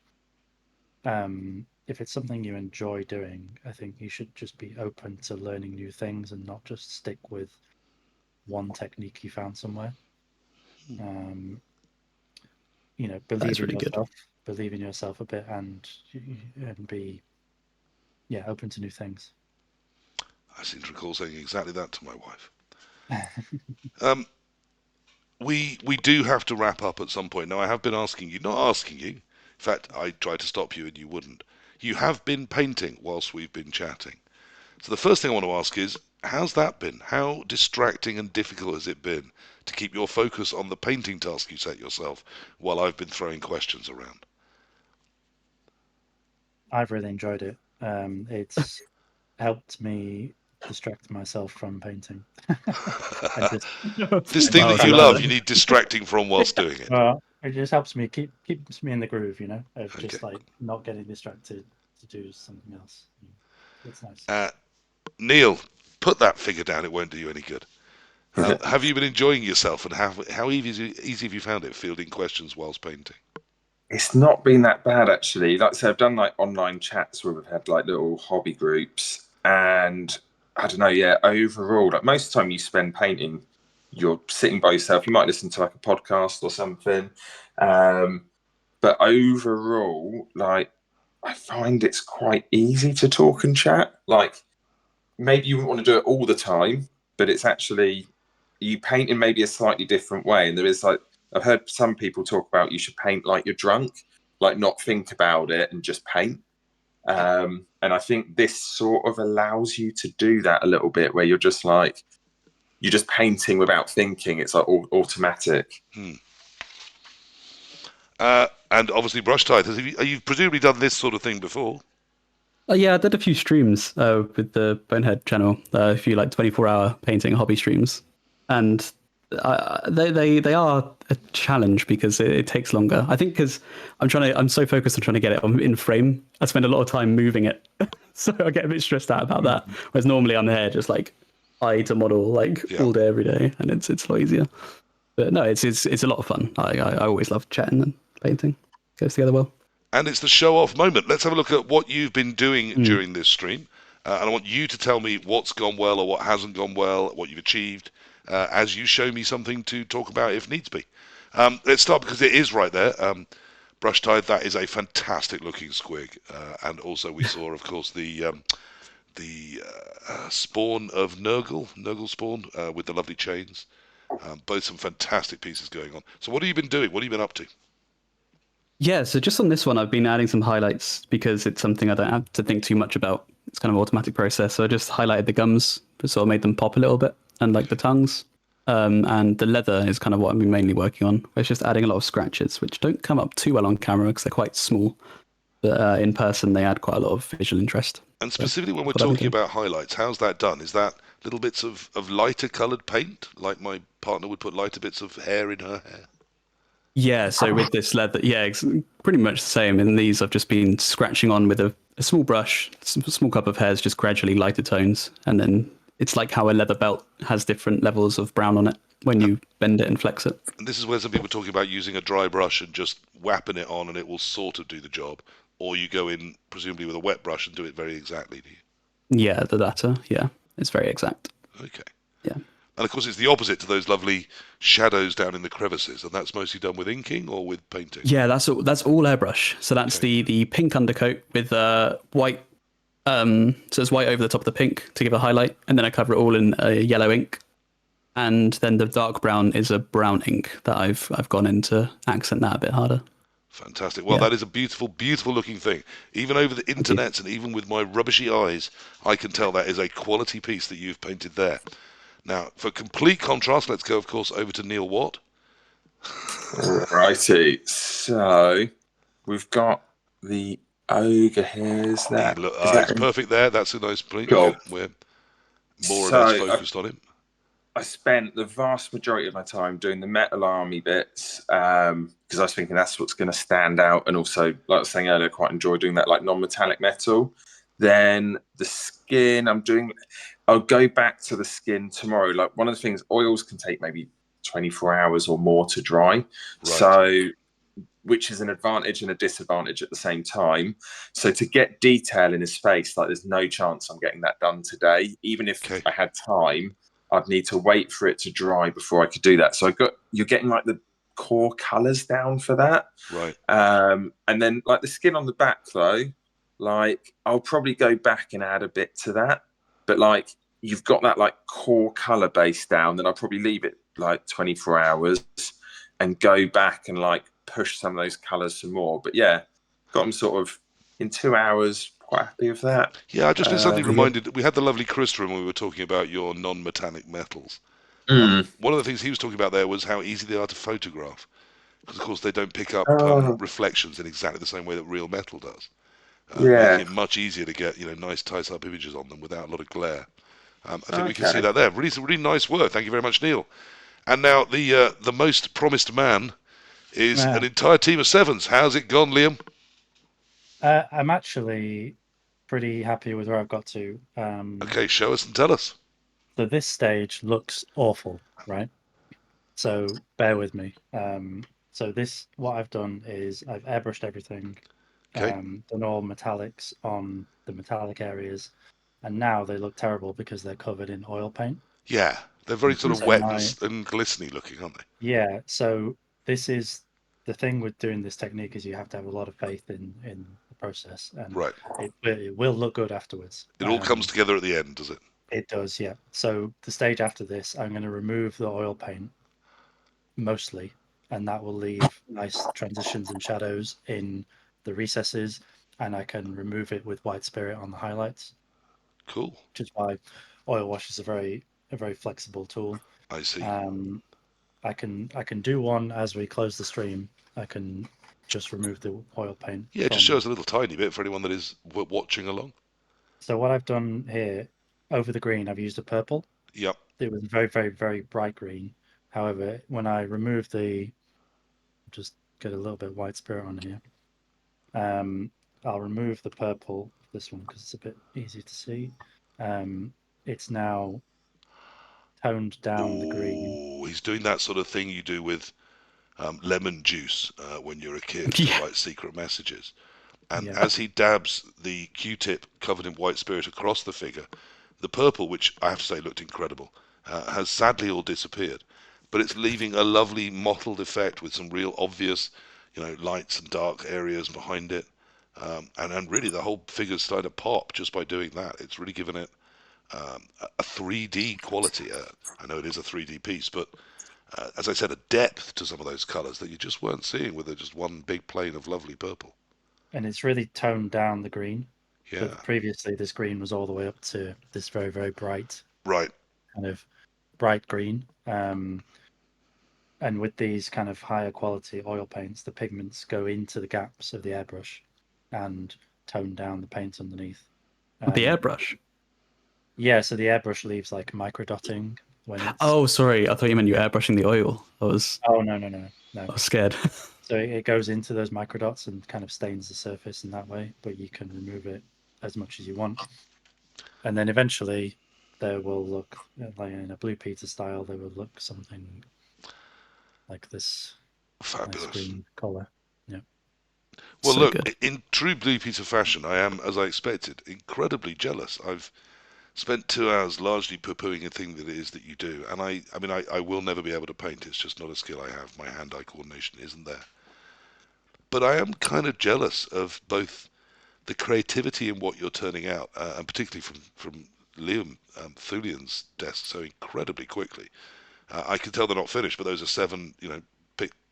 if it's something you enjoy doing, I think you should just be open to learning new things and not just stick with one technique you found somewhere. Believe in yourself. Believe in yourself a bit and be open to new things. I seem to recall saying exactly that to my wife. We do have to wrap up at some point. Now, I have been not asking you. In fact, I tried to stop you and you wouldn't. You have been painting whilst we've been chatting. So the first thing I want to ask is, how's that been? How distracting and difficult has it been to keep your focus on the painting task you set yourself while I've been throwing questions around? I've really enjoyed it. It's helped me distract myself from painting. This thing that you love, you need distracting from whilst doing it. It just helps me keeps me in the groove, of just like not getting distracted to do something else. It's nice. Neil, put that figure down. It won't do you any good. Have you been enjoying yourself, and how easy have you found it fielding questions whilst painting? It's not been that bad, actually. Like I said, I've done like online chats where we've had like little hobby groups, and I don't know, overall, like most of the time you spend painting, you're sitting by yourself. You might listen to like a podcast or something. But overall, like I find it's quite easy to talk and chat. Like maybe you wouldn't want to do it all the time, but it's actually you paint in maybe a slightly different way. And there is like I've heard some people talk about you should paint like you're drunk, like not think about it and just paint. And I think this sort of allows you to do that a little bit, where you're just painting without thinking. It's like automatic. And obviously, Brushtithe, you've presumably done this sort of thing before. Yeah, I did a few streams with the Bonehead channel, a few like 24-hour painting hobby streams, and they are a challenge because it takes longer. I think because I'm so focused on trying to get it in frame, I spend a lot of time moving it, so I get a bit stressed out about that. Whereas normally I'm there just like eye to model all day every day, and it's a lot easier. But no, it's a lot of fun. I always love chatting and painting. It goes together well. And it's the show-off moment. Let's have a look at what you've been doing during this stream. And I want you to tell me what's gone well or what hasn't gone well, what you've achieved, as you show me something to talk about if needs be. Let's start because it is right there. Brushtithe, that is a fantastic-looking squig. And also we saw, of course, the spawn of Nurgle spawn with the lovely chains. Both some fantastic pieces going on. So what have you been doing? What have you been up to? Yeah, so just on this one, I've been adding some highlights because it's something I don't have to think too much about. It's kind of an automatic process. So I just highlighted the gums, sort of made them pop a little bit, and like the tongues. And the leather is kind of what I've been mainly working on. It's just adding a lot of scratches, which don't come up too well on camera because they're quite small. But in person, they add quite a lot of visual interest. And specifically when we're what I've been talking doing. about highlights, how's that done? Is that little bits of lighter coloured paint, like my partner would put lighter bits of hair in her hair? Yeah, so with this leather, yeah, it's pretty much the same. In these, I've just been scratching on with a small brush, small cup of hairs, just gradually lighter tones. And then it's like how a leather belt has different levels of brown on it when you bend it and flex it. And this is where some people are talking about using a dry brush and just whapping it on and it will sort of do the job. Or you go in, presumably with a wet brush, and do it very exactly, do you? Yeah, the latter. Yeah, it's very exact. Okay. Yeah. And of course, it's the opposite to those lovely shadows down in the crevices, and that's mostly done with inking or with painting. Yeah, that's all airbrush. So that's Okay. the pink undercoat with white. So it's white over the top of the pink to give a highlight, and then I cover it all in yellow ink, and then the dark brown is a brown ink that I've gone in to accent that a bit harder. Fantastic. Well, Yeah. that is a beautiful, beautiful looking thing. Even over the Thank you. internet and even with my rubbishy eyes, I can tell that is a quality piece that you've painted there. Now, for complete contrast, let's go, of course, over to Neil Watt. Righty. So we've got the ogre hairs there. He's perfect there. That's a nice print. Cool. We're more or less focused on him. I spent the vast majority of my time doing the metal army bits because I was thinking that's what's going to stand out, and also, like I was saying earlier, I quite enjoy doing that like non-metallic metal. Then the skin, I'll go back to the skin tomorrow. Like one of the things, oils can take maybe 24 hours or more to dry, Right. so which is an advantage and a disadvantage at the same time. So to get detail in his face, like there's no chance I'm getting that done today. Even if I had time, I'd need to wait for it to dry before I could do that. So you're getting like the core colors down for that. Right. And then like the skin on the back though, like I'll probably go back and add a bit to that. But like you've got that like core color base down, then I'll probably leave it like 24 hours and go back and like push some of those colors some more. But yeah, got them sort of in 2 hours. Quite happy with that. Yeah, I just been suddenly reminded. We had the lovely Christopher when we were talking about your non-metallic metals. One of the things he was talking about there was how easy they are to photograph, because of course they don't pick up reflections in exactly the same way that real metal does. Making it much easier to get nice tight-up images on them without a lot of glare. I think we can see that there. Really nice work. Thank you very much, Neil. And now the most promised man is an entire team of sevens. How's it gone, Liam? I'm actually pretty happy with where I've got to. Okay, show us and tell us. So this stage looks awful, right? So bear with me. So what I've done is I've airbrushed everything, done all metallics on the metallic areas, and now they look terrible because they're covered in oil paint. Yeah, they're very sort of wet and glistening looking, aren't they? Yeah, so this is the thing with doing this technique is you have to have a lot of faith in the process, and it will look good afterwards. It all comes together at the end, does it? It does, yeah. So the stage after this, I'm going to remove the oil paint mostly, and that will leave nice transitions and shadows in the recesses, and I can remove it with white spirit on the highlights. Cool. Which is why oil wash is a very flexible tool. I see. I can do one as we close the stream. I can just remove the oil paint. Yeah, just show us a little tiny bit for anyone that is watching along. So what I've done here, over the green, I've used a purple. Yep. It was very, very, very bright green. However, when I remove just get a little bit of white spirit on here. I'll remove the purple, this one, because it's a bit easy to see. It's now toned down the green. He's doing that sort of thing you do with lemon juice when you're a kid to write secret messages. And as he dabs the Q-tip covered in white spirit across the figure, the purple, which I have to say looked incredible, has sadly all disappeared. But it's leaving a lovely mottled effect with some real obvious, lights and dark areas behind it. And really the whole figure's starting to pop just by doing that. It's really given it a 3D quality. I know it is a 3D piece, but as I said, a depth to some of those colours that you just weren't seeing with just one big plane of lovely purple. And it's really toned down the green. Yeah. But previously, this green was all the way up to this very, very bright, kind of bright green. And with these kind of higher quality oil paints, the pigments go into the gaps of the airbrush. and tone down the paint underneath. The airbrush. Yeah, so the airbrush leaves like microdotting when it's. Oh, sorry. I thought you meant you were airbrushing the oil. I was Oh no. scared. So it goes into those microdots and kind of stains the surface in that way, but you can remove it as much as you want. And then eventually they will look like in a Blue Peter style, they will look something like this nice Fabulous. green colour. Yeah. Well, So look, good. in true Blue Peter fashion, I am, as I expected, incredibly jealous. I've spent 2 hours largely poo-pooing a thing that it is that you do, and I will never be able to paint. It's just not a skill I have. My hand-eye coordination isn't there. But I am kind of jealous of both the creativity in what you're turning out, and particularly from Liam Thulean's desk so incredibly quickly. I can tell they're not finished, but those are 7,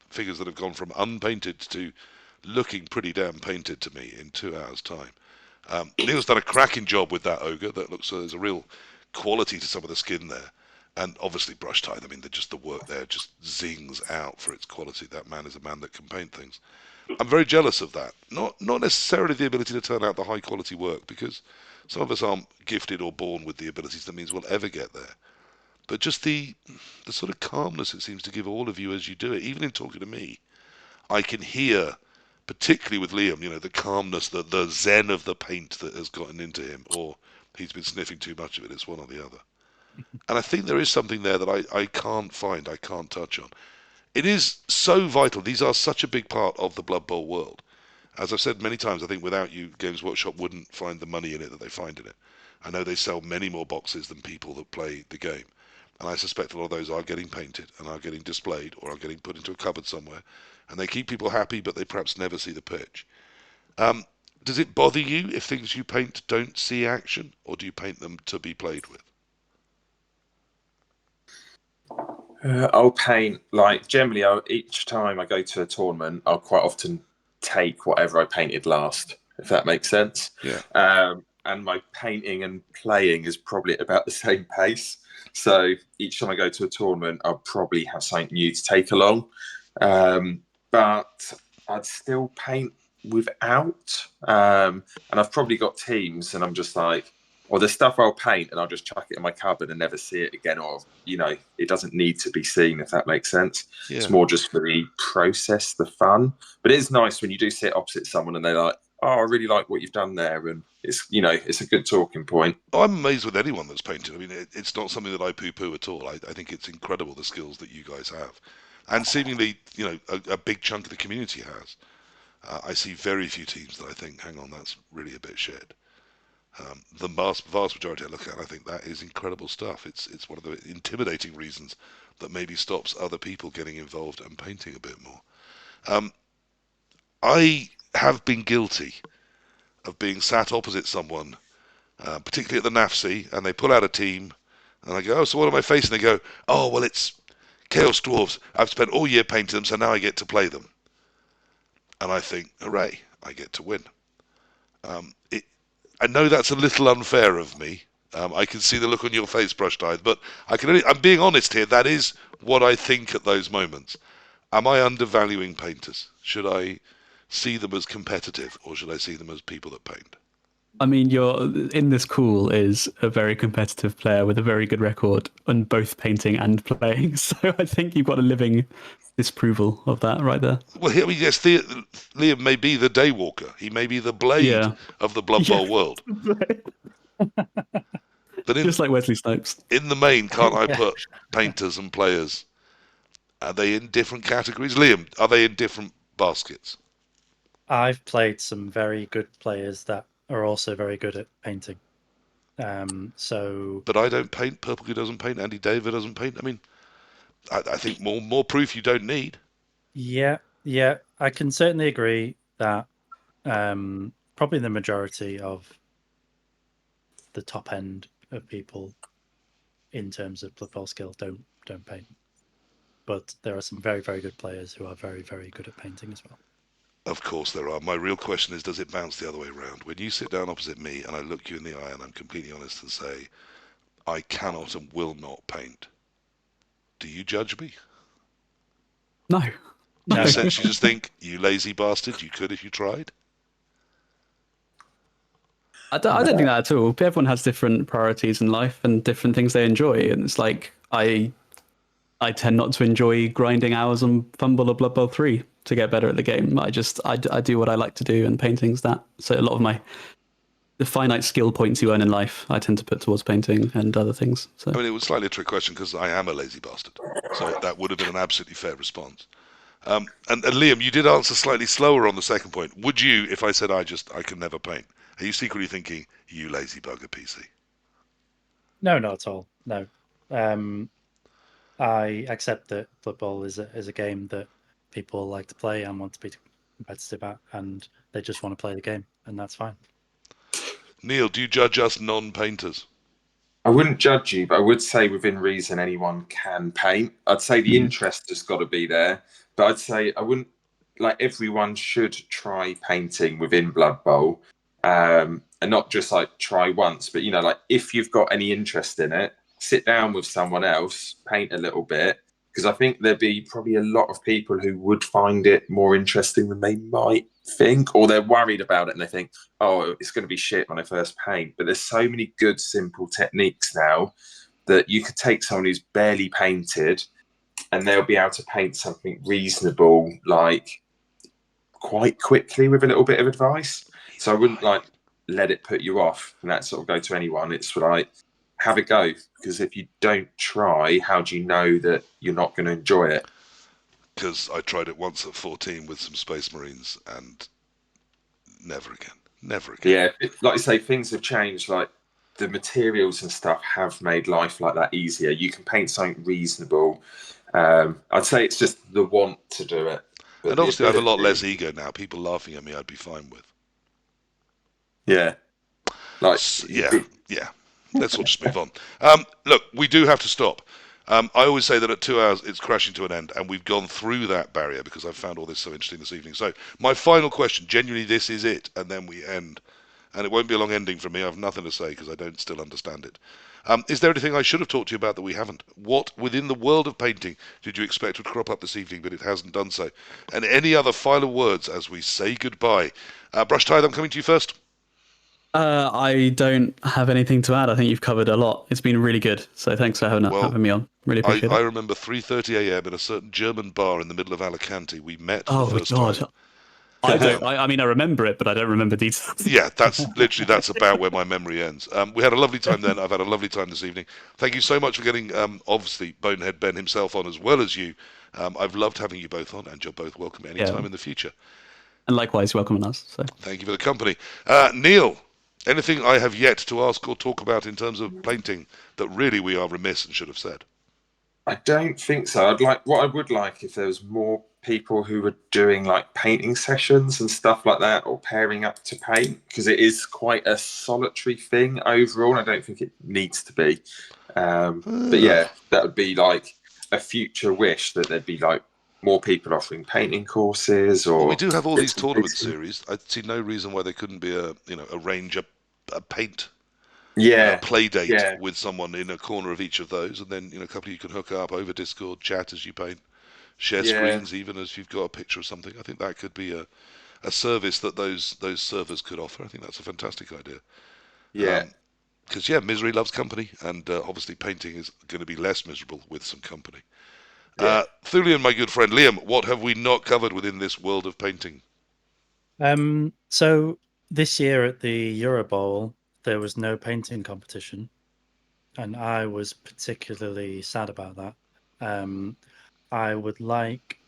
figures that have gone from unpainted to looking pretty damn painted to me in 2 hours' time. Neil's done a cracking job with that ogre. That looks there's a real quality to some of the skin there, and obviously Brushtithe. I mean, the work there just zings out for its quality. That man is a man that can paint things. I'm very jealous of that. Not necessarily the ability to turn out the high quality work, because some of us aren't gifted or born with the abilities that means we'll ever get there. But just the sort of calmness it seems to give all of you as you do it. Even in talking to me, I can hear, particularly with Liam, the calmness, the zen of the paint that has gotten into him, or he's been sniffing too much of it. It's one or the other. And I think there is something there that I can't find, I can't touch on. It is so vital. These are such a big part of the Blood Bowl world. As I've said many times, I think without you, Games Workshop wouldn't find the money in it that they find in it. I know they sell many more boxes than people that play the game. And I suspect a lot of those are getting painted and are getting displayed or are getting put into a cupboard somewhere. And they keep people happy, but they perhaps never see the pitch. Does it bother you if things you paint don't see action, or do you paint them to be played with? I'll paint, like, generally, each time I go to a tournament, I'll quite often take whatever I painted last, if that makes sense. Yeah. And my painting and playing is probably at about the same pace. So each time I go to a tournament, I'll probably have something new to take along. But I'd still paint without. And I've probably got teams, and I'm just like, or the stuff I'll paint and I'll just chuck it in my cupboard and never see it again, or it doesn't need to be seen, if that makes sense. Yeah. It's more just for the process, the fun. But it is nice when you do sit opposite someone and they're like, "Oh, I really like what you've done there," and it's a good talking point. I'm amazed with anyone that's painted. I mean, it's not something that I poo-poo at all. I think it's incredible the skills that you guys have, and seemingly, a big chunk of the community has. I see very few teams that I think, hang on, that's really a bit shit. The vast majority I look at, I think that is incredible stuff. It's one of the intimidating reasons that maybe stops other people getting involved and painting a bit more. I have been guilty of being sat opposite someone, particularly at the NAFC, and they pull out a team, and I go, "Oh, so what am I facing?" They go, "Oh, well, it's Chaos Dwarves. I've spent all year painting them, so now I get to play them." And I think, hooray, I get to win. I know that's a little unfair of me. I can see the look on your face, Brushtithe, but I'm being honest here. That is what I think at those moments. Am I undervaluing painters? Should I see them as competitive, or should I see them as people that paint? I mean, you're in this cool is a very competitive player with a very good record on both painting and playing. So I think you've got a living disapproval of that right there. Well, yes, Liam may be the Daywalker. He may be the Blade of the Blood Bowl world. But just like Wesley Snipes. In the main, can't I put painters and players? Are they in different categories? Liam, are they in different baskets? I've played some very good players that are also very good at painting. But I don't paint. Purple doesn't paint. Andy David doesn't paint. I mean, I think more proof you don't need. Yeah, I can certainly agree that probably the majority of the top end of people in terms of Blood Bowl skill don't paint. But there are some very, very good players who are very, very good at painting as well. Of course there are. My real question is, does it bounce the other way around? When you sit down opposite me and I look you in the eye and I'm completely honest and say, I cannot and will not paint, do you judge me? No. You essentially just think, you lazy bastard, you could if you tried? I don't think that at all. Everyone has different priorities in life and different things they enjoy, and it's like I tend not to enjoy grinding hours on Fumble or Blood Bowl 3 to get better at the game. I do what I like to do, and painting's that. So a lot of the finite skill points you earn in life, I tend to put towards painting and other things. So I mean, it was slightly a trick question because I am a lazy bastard. So that would have been an absolutely fair response. And Liam, you did answer slightly slower on the second point. Would you, if I said I can never paint, are you secretly thinking, you lazy bugger PC? No, not at all. No. I accept that football is a game that people like to play and want to be competitive at, and they just want to play the game, and that's fine. Neil, do you judge us non-painters? I wouldn't judge you, but I would say within reason anyone can paint. I'd say the interest has got to be there, but I'd say I wouldn't like everyone should try painting within Blood Bowl, and not just like try once, but like if you've got any interest in it, sit down with someone else, paint a little bit, because I think there'd be probably a lot of people who would find it more interesting than they might think, or they're worried about it and they think, oh, it's going to be shit when I first paint. But there's so many good, simple techniques now that you could take someone who's barely painted and they'll be able to paint something reasonable, like quite quickly with a little bit of advice. So I wouldn't like let it put you off and that sort of go to anyone. It's like, have a go, because if you don't try, how do you know that you're not going to enjoy it? Because I tried it once at 14 with some Space Marines and never again. Never again. Yeah, like you say, things have changed. Like the materials and stuff have made life like that easier. You can paint something reasonable. I'd say it's just the want to do it. But And obviously I have a lot less ego now. People laughing at me I'd be fine with. Yeah. Like Yeah. Let's all just move on. Look, we do have to stop. I always say that at 2 hours it's crashing to an end, and we've gone through that barrier because I've found all this so interesting this evening. So my final question, genuinely this is it, and then we end. And it won't be a long ending for me. I have nothing to say because I don't still understand it. Is there anything I should have talked to you about that we haven't? What within the world of painting did you expect would crop up this evening, but it hasn't done so? And any other final words as we say goodbye? Brushtithe, I'm coming to you first. I don't have anything to add. I think you've covered a lot. It's been really good. So thanks for having me on. Really appreciate I it. remember 3:30 a.m. in a certain German bar in the middle of Alicante. We met for Oh the first God. time. I don't. I mean, I remember it, but I don't remember details. Yeah, that's about where my memory ends. We had a lovely time then. I've had a lovely time this evening. Thank you so much for getting, obviously, Bonehead Ben himself on as well as you. I've loved having you both on, and you're both welcome anytime in the future. And likewise, welcoming us. So thank you for the company. Neil, anything I have yet to ask or talk about in terms of painting that really we are remiss and should have said? I don't think so. What I would like if there was more people who were doing like painting sessions and stuff like that, or pairing up to paint, because it is quite a solitary thing overall. I don't think it needs to be. But yeah, that would be like a future wish, that there'd be like more people offering painting courses. Or we do have all these tournament series. I see no reason why there couldn't be a paint play date with someone in a corner of each of those, and then a couple of you can hook up over Discord, chat as you paint, share screens even as you've got a picture of something. I think that could be a service that those servers could offer. I think that's a fantastic idea. Yeah. Because misery loves company, and obviously painting is going to be less miserable with some company. Thulean, my good friend Liam, what have we not covered within this world of painting? So this year at the Euro Bowl, there was no painting competition, and I was particularly sad about that. I would like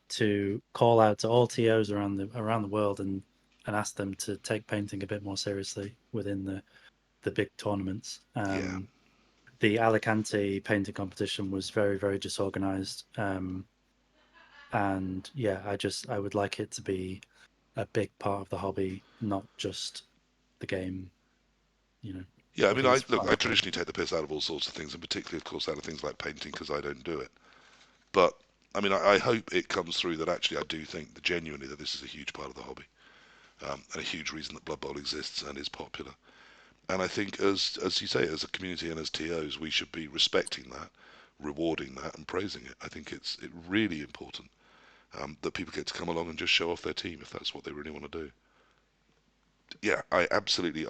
to call out to all TOs around the world and ask them to take painting a bit more seriously within the big tournaments. The Alicante painting competition was very, very disorganized. And I would like it to be a big part of the hobby, not just the game. Yeah, I mean, I traditionally take the piss out of all sorts of things, and particularly, of course, out of things like painting, because I don't do it. But I mean, I hope it comes through that actually I do think that genuinely that this is a huge part of the hobby, and a huge reason that Blood Bowl exists and is popular. And I think, as you say, as a community and as TOs, we should be respecting that, rewarding that, and praising it. I think it's really important that people get to come along and just show off their team if that's what they really want to do. yeah, I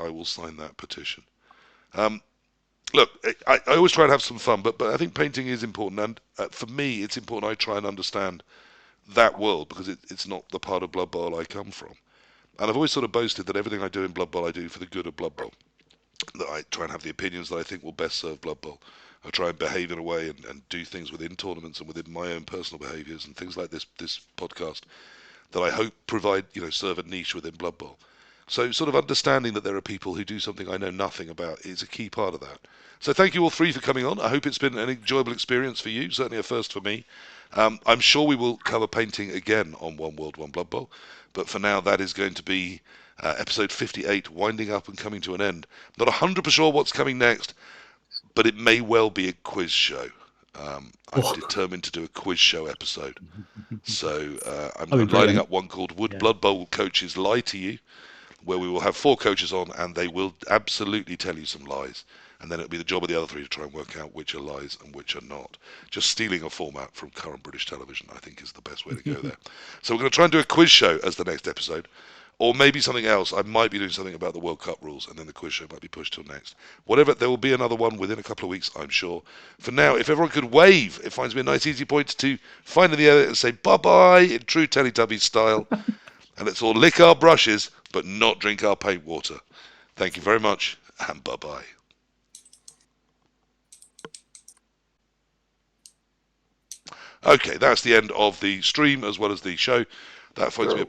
will sign that petition. Look, I always try and have some fun, but I think painting is important, and for me, it's important I try and understand that world because it's not the part of Blood Bowl I come from. And I've always sort of boasted that everything I do in Blood Bowl I do for the good of Blood Bowl. That I try and have the opinions that I think will best serve Blood Bowl. I try and behave in a way and do things within tournaments and within my own personal behaviours and things like this podcast that I hope provide, serve a niche within Blood Bowl. So sort of understanding that there are people who do something I know nothing about is a key part of that. So thank you all three for coming on. I hope it's been an enjoyable experience for you, certainly a first for me. I'm sure we will cover painting again on One World, One Blood Bowl, but for now that is going to be episode 58, winding up and coming to an end. Not 100% sure what's coming next, but it may well be a quiz show. I'm determined to do a quiz show episode. So I'm lining up one called Would Blood Bowl Coaches Lie to You? Where we will have 4 coaches on and they will absolutely tell you some lies. And then it'll be the job of the other 3 to try and work out which are lies and which are not. Just stealing a format from current British television, I think, is the best way to go there. So we're going to try and do a quiz show as the next episode. Or maybe something else. I might be doing something about the World Cup rules, and then the quiz show might be pushed till next. Whatever, there will be another one within a couple of weeks, I'm sure. For now, if everyone could wave, it finds me a nice easy point to find in the air and say bye-bye in true Teletubbies style. And let's all lick our brushes, but not drink our paint water. Thank you very much, and bye-bye. Okay, that's the end of the stream as well as the show. That finds me a